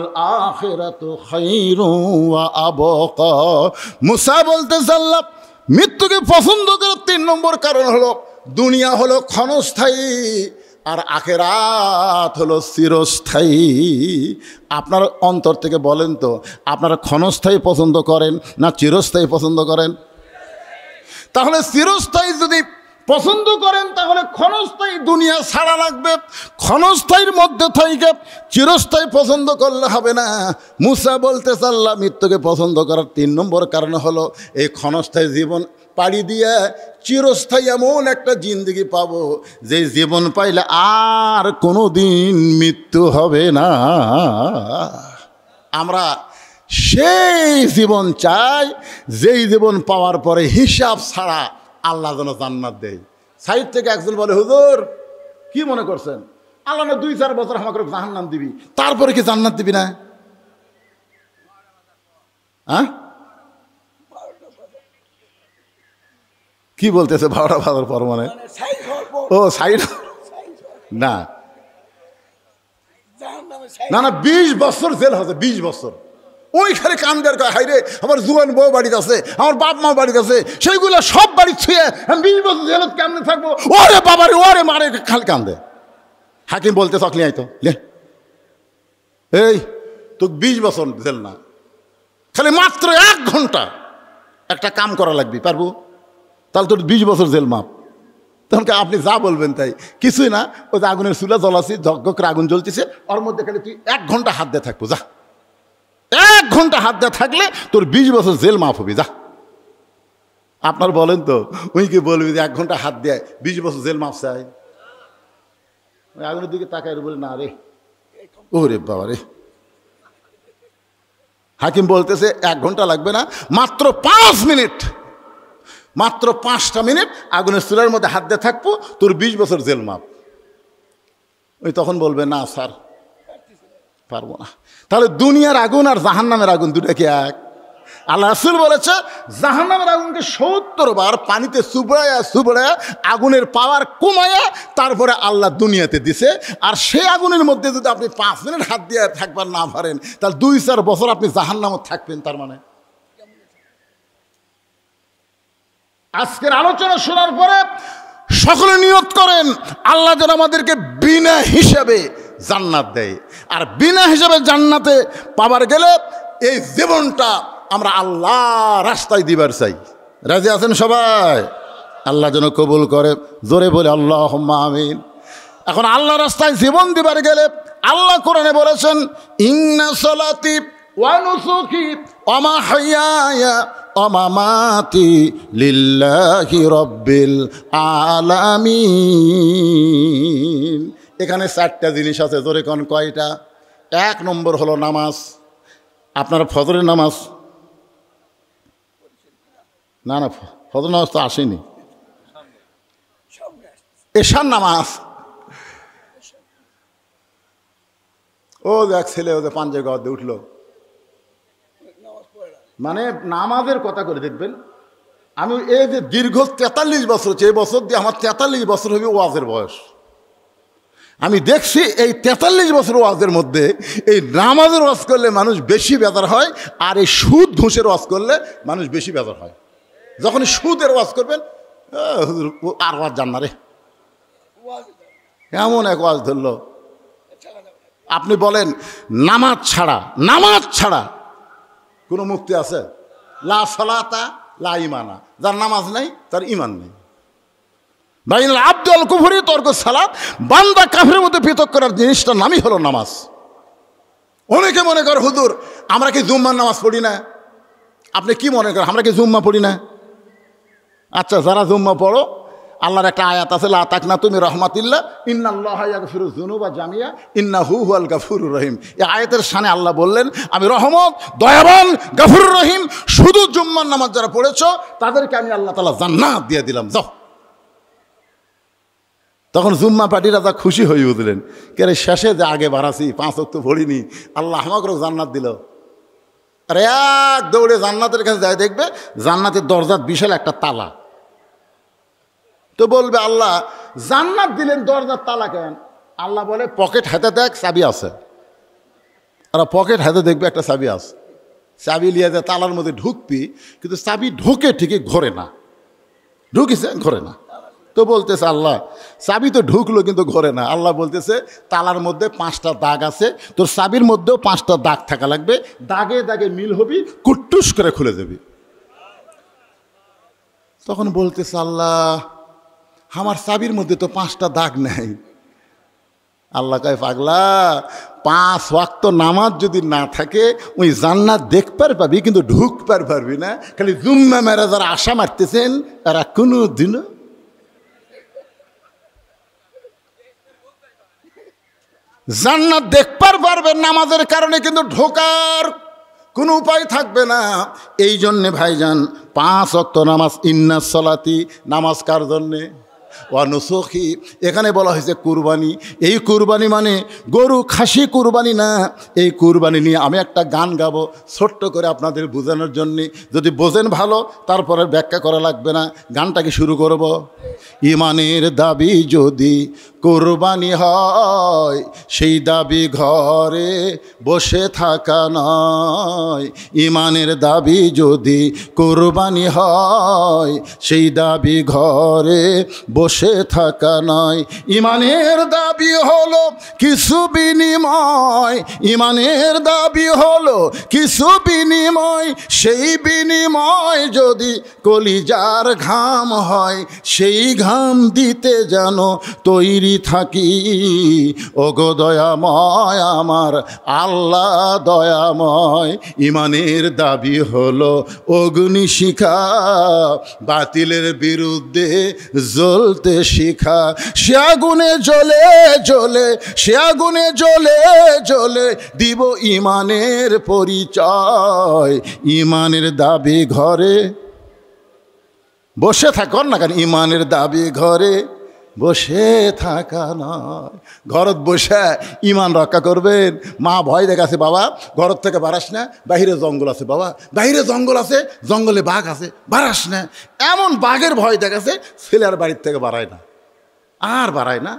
আখিরাতু খায়রুন ওয়া আবকা। মুসা বলতেছে আল্লাহ মৃত্যুকে পছন্দ করার 3 নম্বর কারণ হলো, দুনিয়া হলো ক্ষণস্থায়ী আর আখিরাত হলো চিরস্থায়ী। আপনার অন্তর থেকে বলেন তো, আপনারা ক্ষণস্থায়ী পছন্দ করেন না চিরস্থায়ী পছন্দ করেন? তাহলে চিরস্থায়ী যদি পছন্দ করেন, তাহলে ক্ষণস্থায়ী দুনিয়া ছাড়া লাগবে। ক্ষণস্থায়ীর মধ্যে থেকে চিরস্থায়ী পছন্দ করলে হবে না। মুসা বলতেছে আল্লাহ মৃত্যুকে পছন্দ করার 3 নম্বর কারণ হলো, এই ক্ষণস্থায়ী জীবন পাড়ি দিয়ে চিরস্থায়ী এমন একটা জিন্দগি পাবো, যে জীবন পাইলে আর কোনো দিন মৃত্যু হবে না। আমরা সেই জীবন চাই, যেই জীবন পাওয়ার পরে হিসাব ছাড়া আল্লাহ যেন জান্নাত দেয়। সাইড থেকে একজন বলে হুজুর কি মনে করছেন, আল্লাহ না 2-4 বছর আমাকে জাহান্নাম দিবি, তারপরে কি জান্নাত দিবি না? হ্যাঁ কি বলতেছে 12টা বাজার পর? মানে ও সাইড না না না 20 বছর জেল হবে, 20 বছর। ওইখানে কান্দার কয় হাই রে আমার জুয়ান বউ বাড়িতে আছে, আমার বাপ মা বাড়িতে আছে, সেইগুলো সব বাড়ি ছুঁয়ে আমি 20 বছর জেলত কেমনে থাকবো? ওরে বাবারে ওরে মারে খালি কান্দে। হাকিম বলতে চকলি আইতো লে এই তো 20 বছর জেল না, খালি মাত্র 1 ঘন্টা একটা কাম করা লাগবে, পারবো? তাহলে তোর 20 বছর জেল মাপ। তখন আপনি যা বলবেন তাই, কিছুই না। ওই যে আগুনের চুলা জ্বলাছি, ঝক করে আগুন জ্বলতেছে, ওর মধ্যে খালি তুই 1 ঘন্টা হাত দিয়ে থাকবো, যা 1 ঘন্টা হাত দিয়ে থাকলে তোর 20 বছর জেল মাফ হবে, যা। আপনার বলেন তো উনি কি বলবি যে 1 ঘন্টা হাত দেয় 20 বছর জেল মাফ চাই? ওই আগুনের দিকে তাকায় বলে না রে, ওরে বাবা রে। হাকিম বলতেছে 1 ঘন্টা লাগবে না, মাত্র 5 মিনিট। মাত্র 5টা মিনিট আগুনের চুলার মধ্যে হাত দিয়ে থাকবো, তোর 20 বছর জেল মাপ। ওই তখন বলবে না স্যার পারবো না। তাহলে দুনিয়ার আগুন আর জাহান্নামের আগুন দুটা কি এক? আল্লাহ রাসূল বলেছে জাহান্নামের আগুনকে 70 বার পানিতে চুবড়ায়া আগুনের পাওয়ার কমায়া তারপরে আল্লাহ দুনিয়াতে দিছে। আর সেই আগুনের মধ্যে যদি আপনি 5 মিনিট হাত দিয়ে থাকবার না পারেন, তাহলে 2-4 বছর আপনি জাহান্নামে থাকবেন। তার মানে আজকের আলোচনা শোনার পরে সকলে নিয়ত করেন আল্লাহ যেন আমাদেরকে বিনা হিসাবে জান্নাত দেয়। আর বিনা হিসাবে জান্নাতে পাবার গেলে এই জীবনটা আমরা আল্লাহ রাস্তায় দিবার চাই। রাজি আছেন সবাই? আল্লাহ যেন কবুল করে, জোরে বলে আল্লাহুম্মা আমিন। এখন আল্লাহ রাস্তায় জীবন দিবার গেলে আল্লাহ কোরআনে বলেছেন ইন্না সলাতি ওয়া নুসুকি ওয়া মাহইয়ায়া ওয়া মামাতি লিল্লাহি রাব্বিল আলামিন। এখানে 4টা জিনিস আছে, জোরে কোন কয়টা? 1 নম্বর হলো নামাজ। আপনার ফজরের নামাজ না ফজর নামাজ তো আসেনি, এশার নামাজ। ও দেখ ছেলে ওদের পাঞ্জে গাওয়াতে উঠলো, মানে নামাজের কথা করে দেখবেন। আমি এই যে দীর্ঘ 43 বছর, এই বছর দিয়ে আমার 43 বছর হবে ওয়াজের বয়স। আমি দেখছি এই 43 বছর ওয়াজের মধ্যে এই নামাজের ওয়াজ করলে মানুষ বেশি বেজার হয়, আর এই সুদ ঘুষের ওয়াজ করলে মানুষ বেশি বেজার হয়। যখন সুদের ওয়াজ করবেন আর ওয়াজ জান না রে, এমন এক ওয়াজ ধরলো। আপনি বলেন নামাজ ছাড়া কোনো মুক্তি আছে? লা সালাতা লা ঈমানা। যার নামাজ নাই তার ঈমান নেই। বাইনাল আবদি ওয়াল কুফরি তরকুস সালাত। বান্দা কাফেরের মধ্যে পৃথক করার জিনিসটার নামই হলো নামাজ। অনেকে মনে করে হুজুর আমরা কি জুম্মার নামাজ পড়ি না? আপনি কি মনে করেন আমরা কি জুম্মা পড়ি না? আচ্ছা, যারা জুম্মা পড়ো, আল্লাহর একটা আয়াত আছে লা তাকনাতু মির রাহমাতিল্লাহ ইন্নাল্লাহা ইয়াগফিরুয যুনুবা জামিয়া ইন্নাহু হুয়াল গাফুরুর রহিম। এই আয়াতের শানে আল্লাহ বললেন আমি রহমত, দয়াবান, গাফুরুর রহিম। শুধু জুম্মার নামাজ যারা পড়েছো তাদেরকে আমি আল্লাহ তাআলা জান্নাত দিয়ে দিলাম, যাও। তখন জুম্মা পার্টিরা যা খুশি হয়ে উঠলেন, কে শেষে যে আগে বাড়াছি 5 ওয়াক্ত পড়িনি, আল্লাহ আমাকেও জান্নাত দিল। আর এক দৌড়ে জান্নাতের কাছে যায়, দেখবে জান্নাতের দরজার বিশাল একটা তালা। তো বলবে আল্লাহ জান্নাত দিলেন, দরজার তালা কেন? আল্লাহ বলে পকেট হাতে দেখ চাবি আছে। আর পকেট হাতে দেখবে একটা চাবি আছে, চাবি লিয়ে যায় তালার মধ্যে ঢুকবি, কিন্তু চাবি ঢোকে ঠিকই ঘরে না, ঢুকিছে ঘরে না। তো বলতেছে আল্লাহ চাবি তো ঢুকলো কিন্তু ঘরে না। আল্লাহ বলতেছে তালার মধ্যে 5টা দাগ আছে, তোর চাবির মধ্যেও 5টা দাগ থাকা লাগবে, দাগে দাগে মিল হবি, কুট্টুস করে খুলে যাবি। তখন বলতেছে আল্লাহ আমার চাবির মধ্যে তো 5টা দাগ নাই। আল্লাহ কয় পাগলা, 5 ওয়াক্ত নামাজ যদি না থাকে ওই জান্নাত দেখবার পাবি কিন্তু ঢুকবার পারবি না। খালি জুম্মা মেরা যারা আশা মারতেছেন এরা কোনো দিনও জান্নাত দেখবার পারবেন নামাজের কারণে, কিন্তু ঢোকার কোনো উপায় থাকবে না। এই জন্যে ভাইজান 5 ওয়াক্ত নামাজ, ইন্না সলাতি, নামাজ কার জন্যে? ওয়া নুসুকি। এখানে বলা হয়েছে কুরবানি। এই কুরবানি মানে গরু খাসি কুরবানি না। এই কুরবানি নিয়ে আমি একটা গান গাবো ছোট্ট করে আপনাদের বোঝানোর জন্যে। যদি বোঝেন ভালো, তারপরে ব্যাখ্যা করা লাগবে না। গানটাকে শুরু করব। ইমানের দাবি যদি কুরবানি হয়, সেই দাবি ঘরে বসে থাকা নয়। ইমানের দাবি যদি কুরবানি হয়, সেই দাবি ঘরে বসে থাকা নয়। ইমানের দাবি হলো কিছু বিনিময়, ইমানের দাবি হলো কিছু বিনিময়। সেই বিনিময় যদি কলিজার ঘাম হয়, সেই ঘাম দিতে যেন তৈরি থাকি। ওগো দয়াময় আমার আল্লাহ দয়াময়। ইমানের দাবি হলো অগ্নিশিখা, বাতিলের বিরুদ্ধে জ্বলতে শিখা। সে আগুনে জ্বলে জ্বলে, সে আগুনে জ্বলে জ্বলে দিব ইমানের পরিচয়। ইমানের দাবি ঘরে বসে থাকন না কেন, ইমানের দাবি ঘরে বসে থাকা নয়। ঘরত বসে ইমান রক্ষা করবেন। মা ভয় দেখাছে, বাবা ঘর থেকে বাড়াস না, বাহিরে জঙ্গল আছে, বাবা বাহিরে জঙ্গল আছে, জঙ্গলে বাঘ আছে, বাড়াস না। এমন বাঘের ভয় দেখাছে, ছেলে আর বাড়ির থেকে বাড়ায় না, আর বাড়ায় না।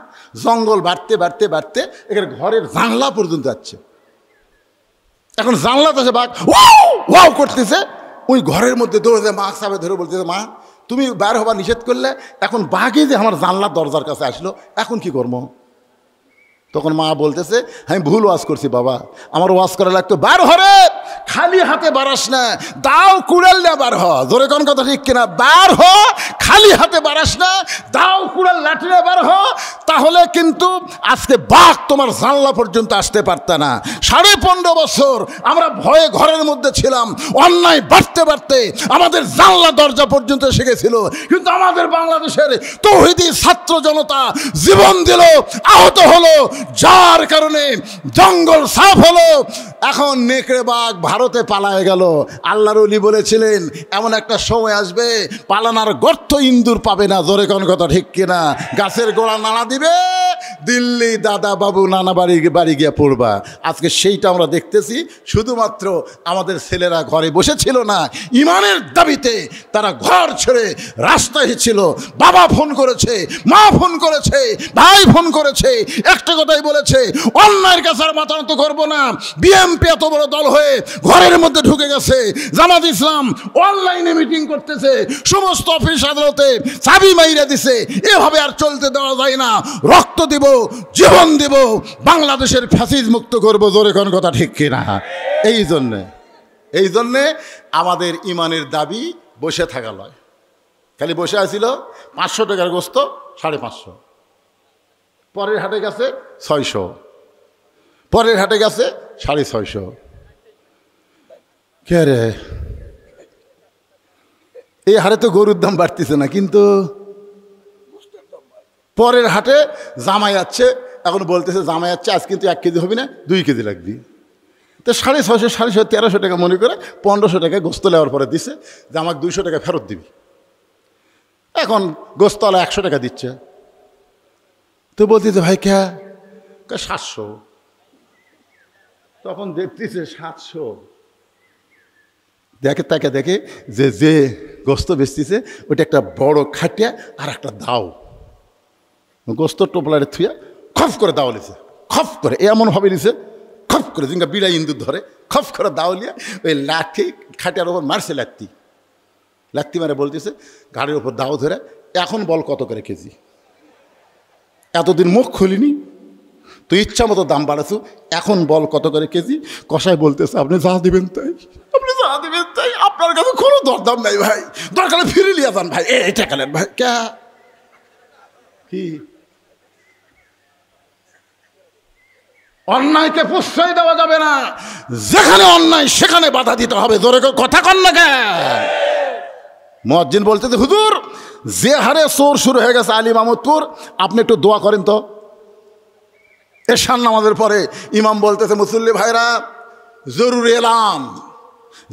জঙ্গল বাড়তে বাড়তে বাড়তে এখানে ঘরের জানলা পর্যন্ত যাচ্ছে। এখন জানলাতে আছে বাঘ ওয়াও ওয়াও করতেছে, ওই ঘরের মধ্যে দৌড়ে মা সাবে ধরে বলতেছে, মা তুমি বের হবার নিষেধ করলে, এখন বাঘে যে আমার জানলার দরজার কাছে আসলো, এখন কি করবো? তখন মা বলতেছে, আমি ভুল ওয়াজ করছি বাবা, আমার ওয়াজ করা লাগতো, বার হরে খালি হাতে বাড়াস না, দাও কুড়াল না বার হ। জোরে কোন কথা ঠিক কিনা? বার হ, খালি হাতে বাড়াস না, দাও কুড়াল লাঠি না বার হ। তাহলে কিন্তু আজকে বাঘ তোমার জানলা পর্যন্ত আসতে পারত না। 15.5 বছর আমরা ভয়ে ঘরের মধ্যে ছিলাম, অন্যায় বাড়তে বাড়তে আমাদের জানলা দরজা পর্যন্ত এসে গেছিল। কিন্তু আমাদের বাংলাদেশের তৌহিদি ছাত্র জনতা জীবন দিল, আহত হলো, যার কারণে জঙ্গল সাফ হলো। এখন নেকড়ে বাঘ ভারতে পালায় গেল। আল্লাহর ওলি বলেছিলেন, এমন একটা সময় আসবে পালানার গর্ত ইন্দুর পাবে না। জোরে কোন কথা ঠিক কিনা? গাছের গোড়া নাড়া দিবে, দিল্লি দাদা বাবু নানা বাড়ি গিয়ে পড়বা। আজকে সেইটা আমরা দেখতেছি। শুধুমাত্র আমাদের ছেলেরা ঘরে বসেছিল না, ইমানের দাবিতে তারা ঘর ছেড়ে রাস্তায় ছিল। বাবা ফোন করেছে, মা ফোন করেছে, ভাই ফোন করেছে, একটা কথাই বলেছে, অন্যায়ের কাছে আর মাথা নত করবো না। বিএমপি এত বড় দল হয়ে ঘরের মধ্যে ঢুকে গেছে, জামাত ইসলাম অনলাইনে মিটিং করতেছে, সমস্ত অফিস আদালতে চাবি মাইরা দিছে। এভাবে আর চলতে দেওয়া যায় না। রক্ত দিব, জীবন দিব, বাংলাদেশের ফ্যাসিজ মুক্ত করবো। জোরে কোন কথা ঠিক কিনা? এই জন্যে আমাদের ইমানের দাবি বসে থাকা লয়। খালি বসে আসিল, 500 টাকার গোস্ত 550, পরের হাটে গেছে 600, পরের হাটে গেছে 650। কে রে, এই হারে তো গরুর দাম বাড়তেছে না, কিন্তু পরের হাটে জামাই যাচ্ছে, এখন বলতেছে জামাই যাচ্ছে আজ কিন্তু 1 কেজি হবে না, 2 কেজি লাগবে। তো 650, 1300 টাকা মনে করে 1500 টাকা গোস্ত নেওয়ার পরে দিছে যে আমাকে 200 টাকা ফেরত দিবি। এখন গোস্তওয়ালা 100 টাকা দিচ্ছে। তো বলতেছে ভাই কে? 700। তখন দেখতেছে 700, দেখে তাকে দেখে যে যে গোস্ত বেচতেছে ওটা একটা বড় খাটিয়া আর একটা দাও। গোস্ত টোপলারে থুয়া খফ করে দাও লিছে, খফ করে এমনভাবে নিছে, খফ করে জিঙ্গা বিড়া ইন্দুর ধরে খফ করে দাও লিয়া ওই লাঠি খাটিয়ার ওপর মারছে, লাত্তি মারে বলতেছে গাড়ির ওপর দাও ধরে, এখন বল কত করে কেজি? এতদিন মুখ খুলিনি, তুই ইচ্ছা মতো দাম বাড়াছো, এখন বল কত করে কেজি? কষাই বলতেছে আপনি যা দিবেন তাই, আপনি যা দিবেন তাই, আপনার কাছে কোনো দরদাম নাই ভাই, দরকারে ফিরে লিয়া যান ভাই। এটা গেলেন ভাই কে কি? অন্যায়কে প্রশ্রয় দেওয়া যাবে না, যেখানে অন্যায় সেখানে বাধা দিতে হবে। জোরে কথা কন না কে? মুয়াজ্জিন বলতেছে হুজুর যে হারে চোর শুরু হয়ে গেছে আলী মাহমুদপুর, আপনি একটু দোয়া করেন তো। এশার নামাজের পরে ইমাম বলতেছে মুসল্লি ভাইরা জরুরি এলাম,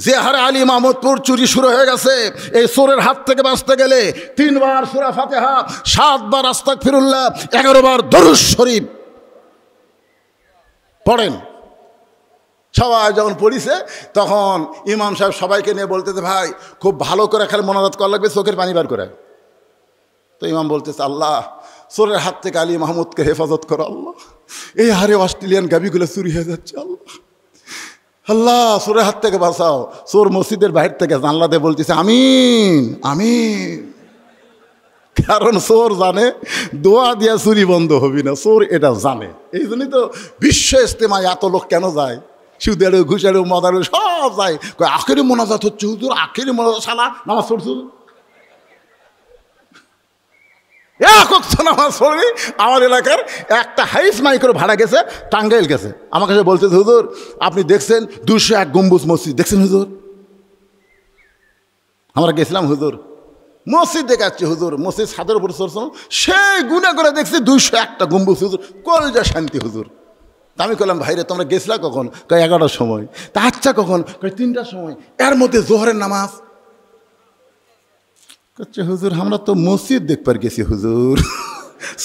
যে হারে আলী মাহমুদপুর চুরি শুরু হয়ে গেছে, এই চোরের হাত থেকে বাঁচতে গেলে 3 বার সূরা ফাতিহা, 7 বার আস্তাগফিরুল্লাহ, 11 বার দরুদ শরীফ পড়েন। সবাই যখন পড়িছে তখন ইমাম সাহেব সবাইকে নিয়ে বলতেছে ভাই খুব ভালো করে খালি মোনাজাত করা লাগবে, চোখের পানি বার করে। তো ইমাম বলতেছে আল্লাহ চোরের হাত থেকে আলী মাহমুদকে হেফাজত করো আল্লাহ, এই হারে অস্ট্রেলিয়ান গাবিগুলো চুরি হয়ে যাচ্ছে আল্লাহ, আল্লাহ চোরের হাত থেকে বাঁচাও। চোর মসজিদের বাহির থেকে জানলা দিয়ে বলতেছে আমিন আমিন, কারণ চোর জানে দোয়া দিয়া চুরি বন্ধ হবি না, চোর এটা জানে। এই জন্যই তো বিশ্ব ইজতেমায় এত লোক কেন যায়, সুদেরও ঘুষেরও মদারও সব যায়, আখেরি মোনাজাত হচ্ছে হুজুর, আখেরি মোনাজাত, সালা নামাজ পড়ছো নামাজ পড়বি। আমার এলাকার একটা হাইস মাইক্রো ভাড়া গেছে, টাঙ্গাইল গেছে, আমার কাছে বলছে হুজুর আপনি দেখছেন 201 গম্বুজ মসজিদ দেখছেন হুজুর? আমরা গেছিলাম হুজুর, মসজিদ দেখাচ্ছে হুজুর, মসজিদ ছাদের উপর চড়ছে, সেই গুণে করে দেখছি 201টা গম্বুজ হুজুর, কলজা শান্তি হুজুর। আমি বললাম ভাইরে তোমরা গেছিলা কখন? 11টার সময়। তা আচ্ছা কখন? 3টার সময়। এর মধ্যে জোহরের নামাজ। করছে হুজুর আমরা তো মসজিদ দেখবার গেছি হুজুর।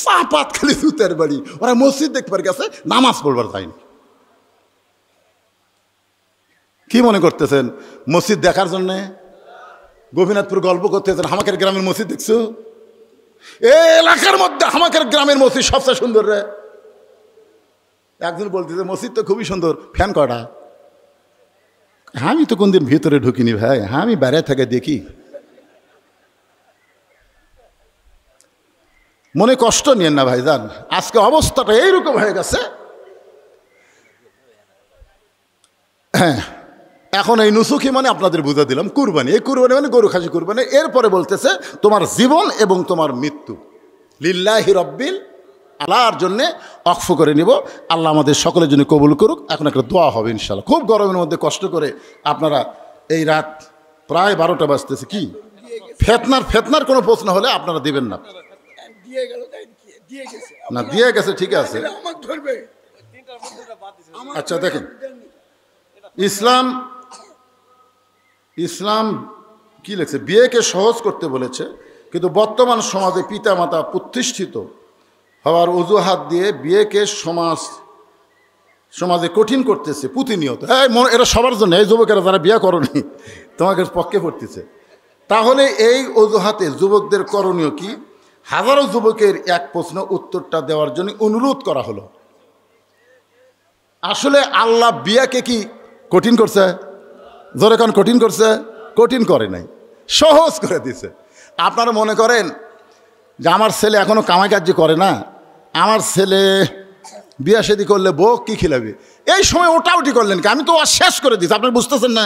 চাপাত খালি জুতের বাড়ি, ওরা মসজিদ দেখবার গেছে, নামাজ পড়বার যায়নি। কি মনে করতেছেন মসজিদ দেখার জন্যে গোপীনাথপুর গল্প করতেছেন হামাকের গ্রামের মসজিদ দেখছো? এই এলাকার মধ্যে হামাকের গ্রামের মসজিদ সবচেয়ে সুন্দর রে। একজন বলতেছে মসজিদ তো খুবই সুন্দর, ফ্যান কটা? আমি তো কোনদিন ভিতরে ঢুকিনি ভাই, আমি বাইরে থেকে দেখি। মনে কষ্ট নিয়েন না ভাইজান, আজকে অবস্থাটা এইরকম হয়ে গেছে। হ্যাঁ, এখন এই নুসুকি মানে আপনাদের বুঝা দিলাম কুরবানি। এই কুরবানি মানে গরু খাসি কুরবানি। এরপরে বলতেছে তোমার জীবন এবং তোমার মৃত্যু লিল্লাহি রব্বিল, আল্লাহর জন্যে অক্ফ করে নিব। আল্লাহ আমাদের সকলের জন্য কবুল করুক। এখন একটা দোয়া হবে ইনশাল্লাহ। খুব গরমের মধ্যে কষ্ট করে আপনারা এই রাত প্রায় 12টা বাজতেছে, কি ফেতনার কোনো প্রশ্ন হলে আপনারা দিবেন না। না দিয়ে গেছে, ঠিক আছে। আচ্ছা দেখেন, ইসলাম কি লেখছে, বিয়েকে সহজ করতে বলেছে, কিন্তু বর্তমান সমাজে পিতামাতা প্রতিষ্ঠিত হওয়ার অজুহাত দিয়ে বিয়েকে সমাজে কঠিন করতেছে প্রতিনিয়ত। হ্যাঁ, এটা সবার জন্য, এই যুবকেরা যারা বিয়ে করনি তোমাকে পক্ষে পড়তেছে। তাহলে এই অজুহাতে যুবকদের করণীয় কি? হাজারো যুবকের এক প্রশ্ন উত্তরটা দেওয়ার জন্য অনুরোধ করা হলো। আসলে আল্লাহ বিয়াকে কি কঠিন করছে? জোরে কান কঠিন করছে? কঠিন করে নাই, সহজ করে দিছে। আপনারা মনে করেন যে আমার ছেলে এখনো কামাই কাজ করে না, আমার ছেলে বিয়া শাদী করলে বউ কি খিলাবে, এই সময় ওটাউটি করলেন কি? আমি তো আর শেষ করে দিচ্ছি, আপনারা বুঝতেছেন না?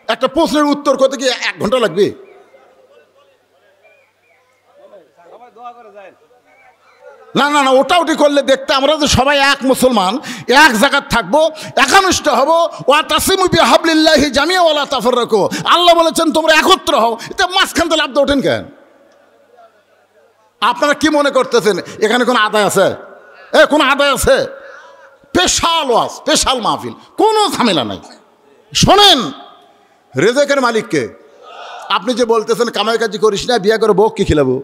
একটা প্রশ্নের উত্তর করতে কি 1 ঘন্টা লাগবে? না না না, ওটাউটি করলে দেখতে আমরা যে সবাই এক মুসলমান, এক জায়গায় থাকবো, একানিষ্ঠ হবো। ওয়াতাসিমু বিহাবলিল্লাহি জামিআ ওয়ালা তাফাররাকু, আল্লাহ বলেছেন তোমরা একত্র হও। এটা মাঝখান থেকে লাভ ওঠেন কেন? আপনারা কি মনে করতেছেন এখানে কোনো আদায় আছে? কোনো আদায় আছে? স্পেশাল ওয়াজ, স্পেশাল মাহফিল, কোনো ঝামেলা নাই। শোনেন, রেজেকের মালিককে। আপনি যে বলতেছেন কামাই কাজি করিস না, বিয়ে করে বউ কি খিলাবো,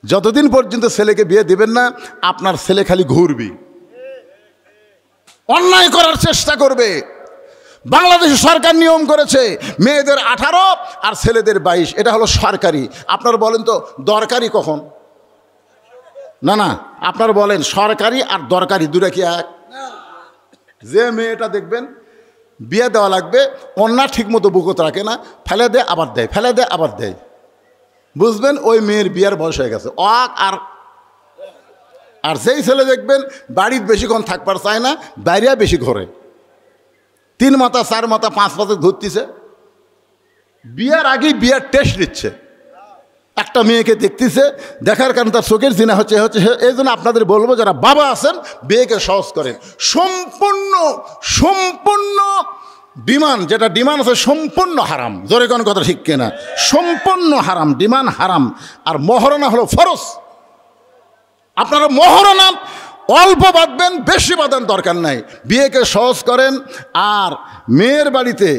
যতদিন পর্যন্ত ছেলেকে বিয়ে দিবেন না আপনার ছেলে খালি ঘুরবি, অন্যায় করার চেষ্টা করবে। বাংলাদেশ সরকার নিয়ম করেছে মেয়েদের 18 আর ছেলেদের 22, এটা হলো সরকারি। আপনারা বলেন তো দরকারি কখন? না না, আপনারা বলেন সরকারি আর দরকারি দুটা কি এক? যে মেয়েটা দেখবেন বিয়ে দেওয়া লাগবে, অন্যায় ঠিক মতো বুকত রাখে না, ফেলে দেয় আবার দেয়, ফেলে দেয় আবার দেয়, বুঝবেন ওই মেয়ের বিয়ার বয়স হয়ে গেছে। আর যেই ছেলে দেখবেন বাড়ির বেশিক্ষণ থাকবার চায় না, বাইরে বেশি ঘরে, 3 মাথা 4 মাথা 5 মাথা ঘুরতেছে, বিয়ার আগেই বিয়ার টেস্ট দিচ্ছে। একটা মেয়েকে দেখতেছে, দেখার কারণে তার চোখের জিনা হচ্ছে। এই জন্য আপনাদের বলবো যারা বাবা আছেন বিয়েকে সহজ করেন। সম্পূর্ণ ডিমান্ড, যেটা ডিমান্ড আছে সম্পূর্ণ হারাম। জোরে কোন কথা ঠিক কিনা? সম্পূর্ণ হারাম, ডিমান্ড হারাম। আর মহারণা হলো ফরজ। আপনারা মহারণা অল্প বাঁধবেন, বেশি বাঁধার দরকার নাই। বিয়েকে সহজ করেন। আর মেয়ের বাড়িতে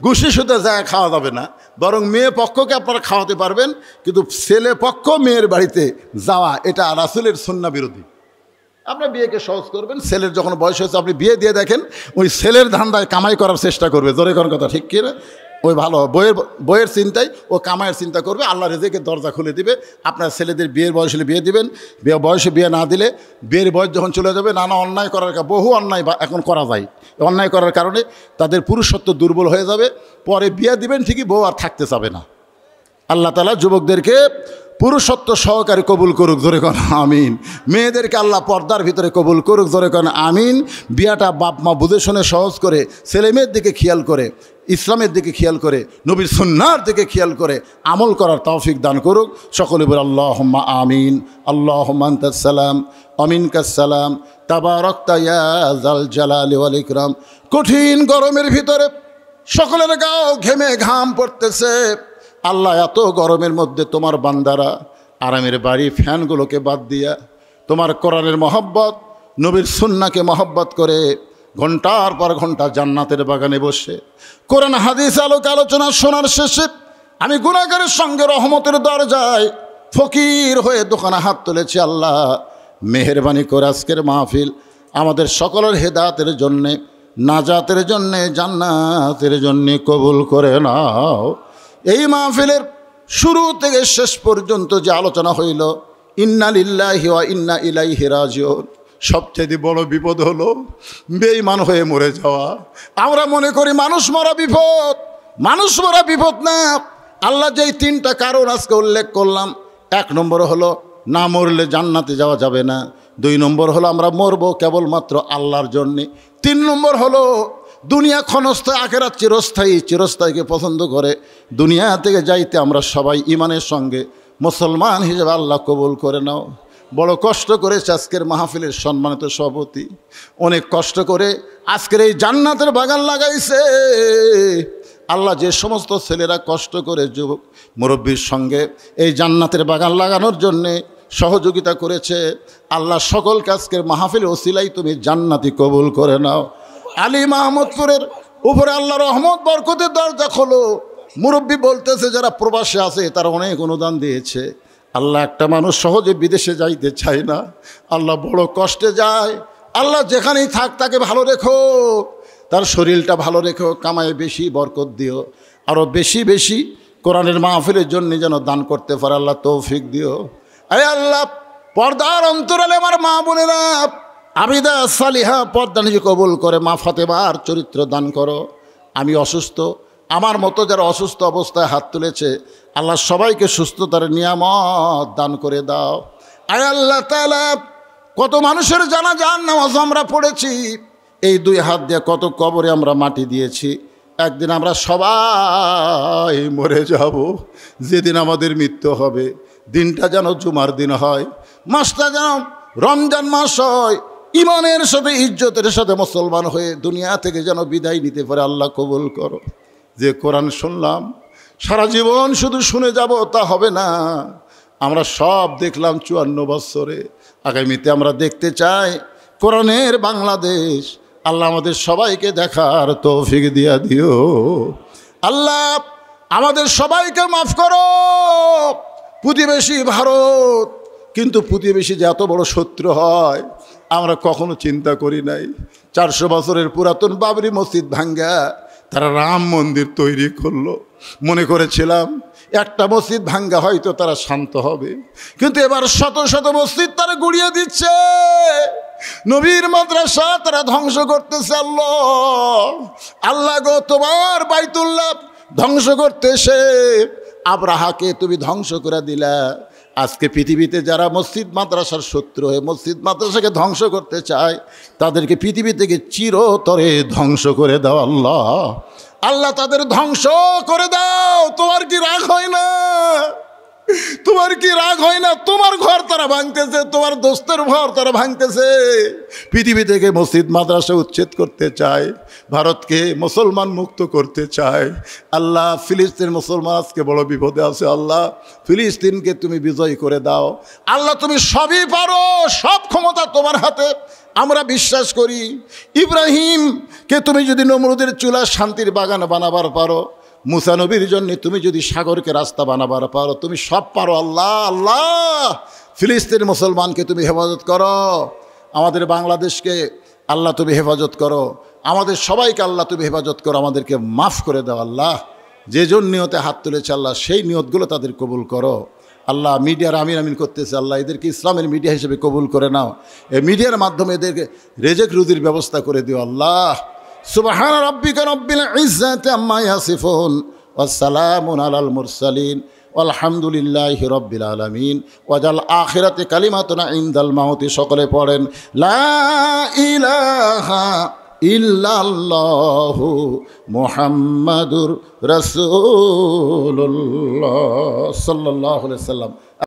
ঘুষি সুতে যায় খাওয়া যাবে না, বরং মেয়ে পক্ষকে আপনারা খাওয়াতে পারবেন, কিন্তু ছেলে পক্ষ মেয়ের বাড়িতে যাওয়া এটা রাসূলের সুন্নাহ বিরোধী। আপনার বিয়েকে সহজ করবেন। ছেলের যখন বয়স হয়েছে আপনি বিয়ে দিয়ে দেখেন, ওই ছেলের ধান্দায় কামাই করার চেষ্টা করবে। জোরে কোন কথা ঠিক কিনা? ওই ভালো বইয়ের চিন্তায় ও কামাইয়ের চিন্তা করবে। আল্লাহ রেজেকের দরজা খুলে দিবে। আপনার ছেলেদের বিয়ের বয়স হলে বিয়ে দিবেন, বয়সে বিয়ে না দিলে বিয়ের বয়স যখন চলে যাবে, নানা অন্যায় করার, বহু অন্যায় এখন করা যায়, অন্যায় করার কারণে তাদের পুরুষত্ব দুর্বল হয়ে যাবে। পরে বিয়ে দিবেন ঠিকই, বউ আর থাকতে চাবে না। আল্লাহ তাআলা যুবকদেরকে পুরুষত্ব সহকারে কবুল করুক। জোরে কোন আমিন। মেয়েদেরকে আল্লাহ পর্দার ভিতরে কবুল করুক। জোরে কোন আমিন। বিয়াটা বাপ মা বুঝে শুনে সহজ করে, ছেলে মেয়ের দিকে খেয়াল করে, ইসলামের দিকে খেয়াল করে, নবীর সুন্নাহর দিকে খেয়াল করে আমল করার তৌফিক দান করুক। সকলে বলে আল্লাহুম্মা আমিন। আল্লাহুম্মা আনতাস সালাম আমিনকাস সালাম তাবারাকতা ইয়া যাল জালালি ওয়াল ইকরাম। কঠিন গরমের ভিতরে সকলের গাও ঘেমে ঘাম পড়তেছে। আল্লাহ, এত গরমের মধ্যে তোমার বান্দারা আরামের বাড়ি ফ্যানগুলোকে বাদ দিয়া তোমার কোরআনের মহব্বত, নবীর সুন্নাহকে মহব্বত করে ঘন্টার পর ঘন্টা জান্নাতের বাগানে বসে কোরআন হাদিস আলোচনা শোনার শেষে আমি গুনাহগারের সঙ্গে রহমতের দরজায় ফকির হয়ে দোকানে হাত তুলেছি। আল্লাহ মেহেরবানি করে আজকের মাহফিল আমাদের সকলের হেদায়েতের জন্যে, নাজাতের জন্যে, জান্নাতের জন্যে কবুল করে নাও। এই মাহফিলের শুরু থেকে শেষ পর্যন্ত যে আলোচনা হইল, ইন্না লিল্লাহি ওয়া ইন্না ইলাইহি রাজিউন, সবচেয়ে বড় বিপদ হলো বেঈমান হয়ে মরে যাওয়া। আমরা মনে করি মানুষ মরা বিপদ, মানুষ মরা বিপদ না। আল্লাহ যেই তিনটা কারণ আজকে উল্লেখ করলাম, 1 নম্বর হলো না মরলে জান্নাতে যাওয়া যাবে না, 2 নম্বর হলো আমরা মরব কেবলমাত্র আল্লাহর জন্যে, 3 নম্বর হলো দুনিয়া ক্ষণস্থায়ী, আখিরাত চিরস্থায়ী, চিরস্থায়ীকে পছন্দ করে দুনিয়া থেকে যাইতে আমরা সবাই ইমানের সঙ্গে মুসলমান হিসেবে আল্লাহ কবুল করে নাও। বড় কষ্ট করেছে আজকের মাহফিলের সম্মানিত সভাপতি, অনেক কষ্ট করে আজকের এই জান্নাতের বাগান লাগাইছে। আল্লাহ যে সমস্ত ছেলেরা কষ্ট করে যুবক মুরব্বীর সঙ্গে এই জান্নাতের বাগান লাগানোর জন্যে সহযোগিতা করেছে, আল্লাহ সকলকে আজকের মাহফিল ওসিলাই তুমি জান্নাতি কবুল করে নাও। আলী মাহমুদপুরের উপরে আল্লাহ রহমত বরকতের দরজা খোলো। মুরব্বী বলতেছে যারা প্রবাসে আছে তারা অনেক অনুদান দিয়েছে। আল্লাহ একটা মানুষ সহজে বিদেশে যাইতে চায় না, আল্লাহ বড় কষ্টে যায়। আল্লাহ যেখানেই থাক তাকে ভালো রেখো, তার শরীরটা ভালো রেখো, কামায় বেশি বরকত দিও, আরও বেশি বেশি কোরআনের মাহফিলের জন্য যেন দান করতে পারে আল্লাহ তৌফিক দিও। আয় আল্লাহ পর্দার অন্তরালে আমার মা বোনেরা আবিদা সালিহা পর্দা নিজে কবুল করে মা ফাতেমার চরিত্র দান করো। আমি অসুস্থ, আমার মতো যারা অসুস্থ অবস্থায় হাত তুলেছে আল্লাহ সবাইকে সুস্থতার নিয়ামত দান করে দাও। আয় আল্লাহ তাআলা কত মানুষের জানাজার নামাজ আমরা পড়েছি, এই 2 হাত দিয়ে কত কবরে আমরা মাটি দিয়েছি। একদিন আমরা সবাই মরে যাব, যেদিন আমাদের মৃত্যু হবে দিনটা যেন জুমার দিন হয়, মাসটা যেন রমজান মাস হয়, ইমানের সাথে ইজ্জতের সাথে মুসলমান হয়ে দুনিয়া থেকে যেন বিদায় নিতে পারে আল্লাহ কবুল করো। যে কোরআন শুনলাম সারা জীবন শুধু শুনে যাব তা হবে না, আমরা সব দেখলাম 54 বছরে, আগামীতে আমরা দেখতে চাই কোরআনের বাংলাদেশ। আল্লাহ আমাদের সবাইকে দেখার তৌফিক দিয়া দিও। আল্লাহ আমাদের সবাইকে মাফ করো। প্রতিবেশী ভারত, কিন্তু প্রতিবেশী যে এত বড় শত্রু হয় আমরা কখনো চিন্তা করি নাই। 400 বছরের পুরাতন বাবরি মসজিদ ভাঙ্গা তারা রাম মন্দির তৈরি করলো, মনে করেছিলাম একটা মসজিদ ভাঙ্গা হয়তো তারা শান্ত হবে, কিন্তু এবার শত শত মসজিদ তারা গুড়িয়ে দিচ্ছে, নবীর মাদ্রাসা তারা ধ্বংস করতেছে। আল্লাহ গো তোমার বাইতুল্লাহ ধ্বংস করতে এসে আব্রাহাকে তুমি ধ্বংস করে দিলা। আজকে পৃথিবীতে যারা মসজিদ মাদ্রাসার শত্রু হয়ে মসজিদ মাদ্রাসাকে ধ্বংস করতে চায় তাদেরকে পৃথিবী থেকে চিরতরে ধ্বংস করে দাও আল্লাহ। আল্লাহ তাদের ধ্বংস করে দাও। তোমার কি রাগ হয় না? তোমার কি রাগ হয় না? তোমার ঘর তারা ভাঙতেছে, তোমার দোস্তের ঘর তারা ভাঙতেছে। পৃথিবী থেকে মসজিদ মাদ্রাসা উচ্ছেদ করতে চায়, ভারতকে মুসলমান মুক্ত করতে চায়। আল্লাহ ফিলিস্তিন মুসলমান আজকে বড় বিপদে আছে। আল্লাহ ফিলিস্তিনকে তুমি বিজয় করে দাও। আল্লাহ তুমি সবই পারো, সব ক্ষমতা তোমার হাতে। আমরা বিশ্বাস করি ইব্রাহিমকে তুমি যদি নমরুদের চুলা শান্তির বাগান বানাবার পারো, মুসা নবীর জন্য তুমি যদি সাগরকে রাস্তা বানাবার পারো, তুমি সব পারো আল্লাহ। আল্লাহ ফিলিস্তিন মুসলমানকে তুমি হেফাজত করো, আমাদের বাংলাদেশকে আল্লাহ তুমি হেফাজত করো, আমাদের সবাইকে আল্লাহ তুমি হেফাজত করো, আমাদেরকে মাফ করে দাও আল্লাহ। যে জন নিয়তে হাত তুলেছে আল্লাহ সেই নিয়তগুলো তাদের কবুল করো আল্লাহ। মিডিয়ার আমিন আমিন করতেছে আল্লাহ, এদেরকে ইসলামের মিডিয়া হিসেবে কবুল করে নাও। এই মিডিয়ার মাধ্যমে এদেরকে রেজেক রুজির ব্যবস্থা করে দিও আল্লাহ। সুবহান রাব্বিকা রাব্বিল ইজ্জাতি আম্মা ইয়াসিফুন ওয়া সালামুন আলাল মুরসালিন আলহামদুলিল্লাহি রাব্বিল আলামিন। ওয়াজাল আখিরাতে কালিমাতুনা ইনদাল মাউতি। সকলে পড়েন লা ইলাহা ইল্লাল্লাহু মুহাম্মাদুর রাসূলুল্লাহ সাল্লাল্লাহু আলাইহি ওয়াসাল্লাম।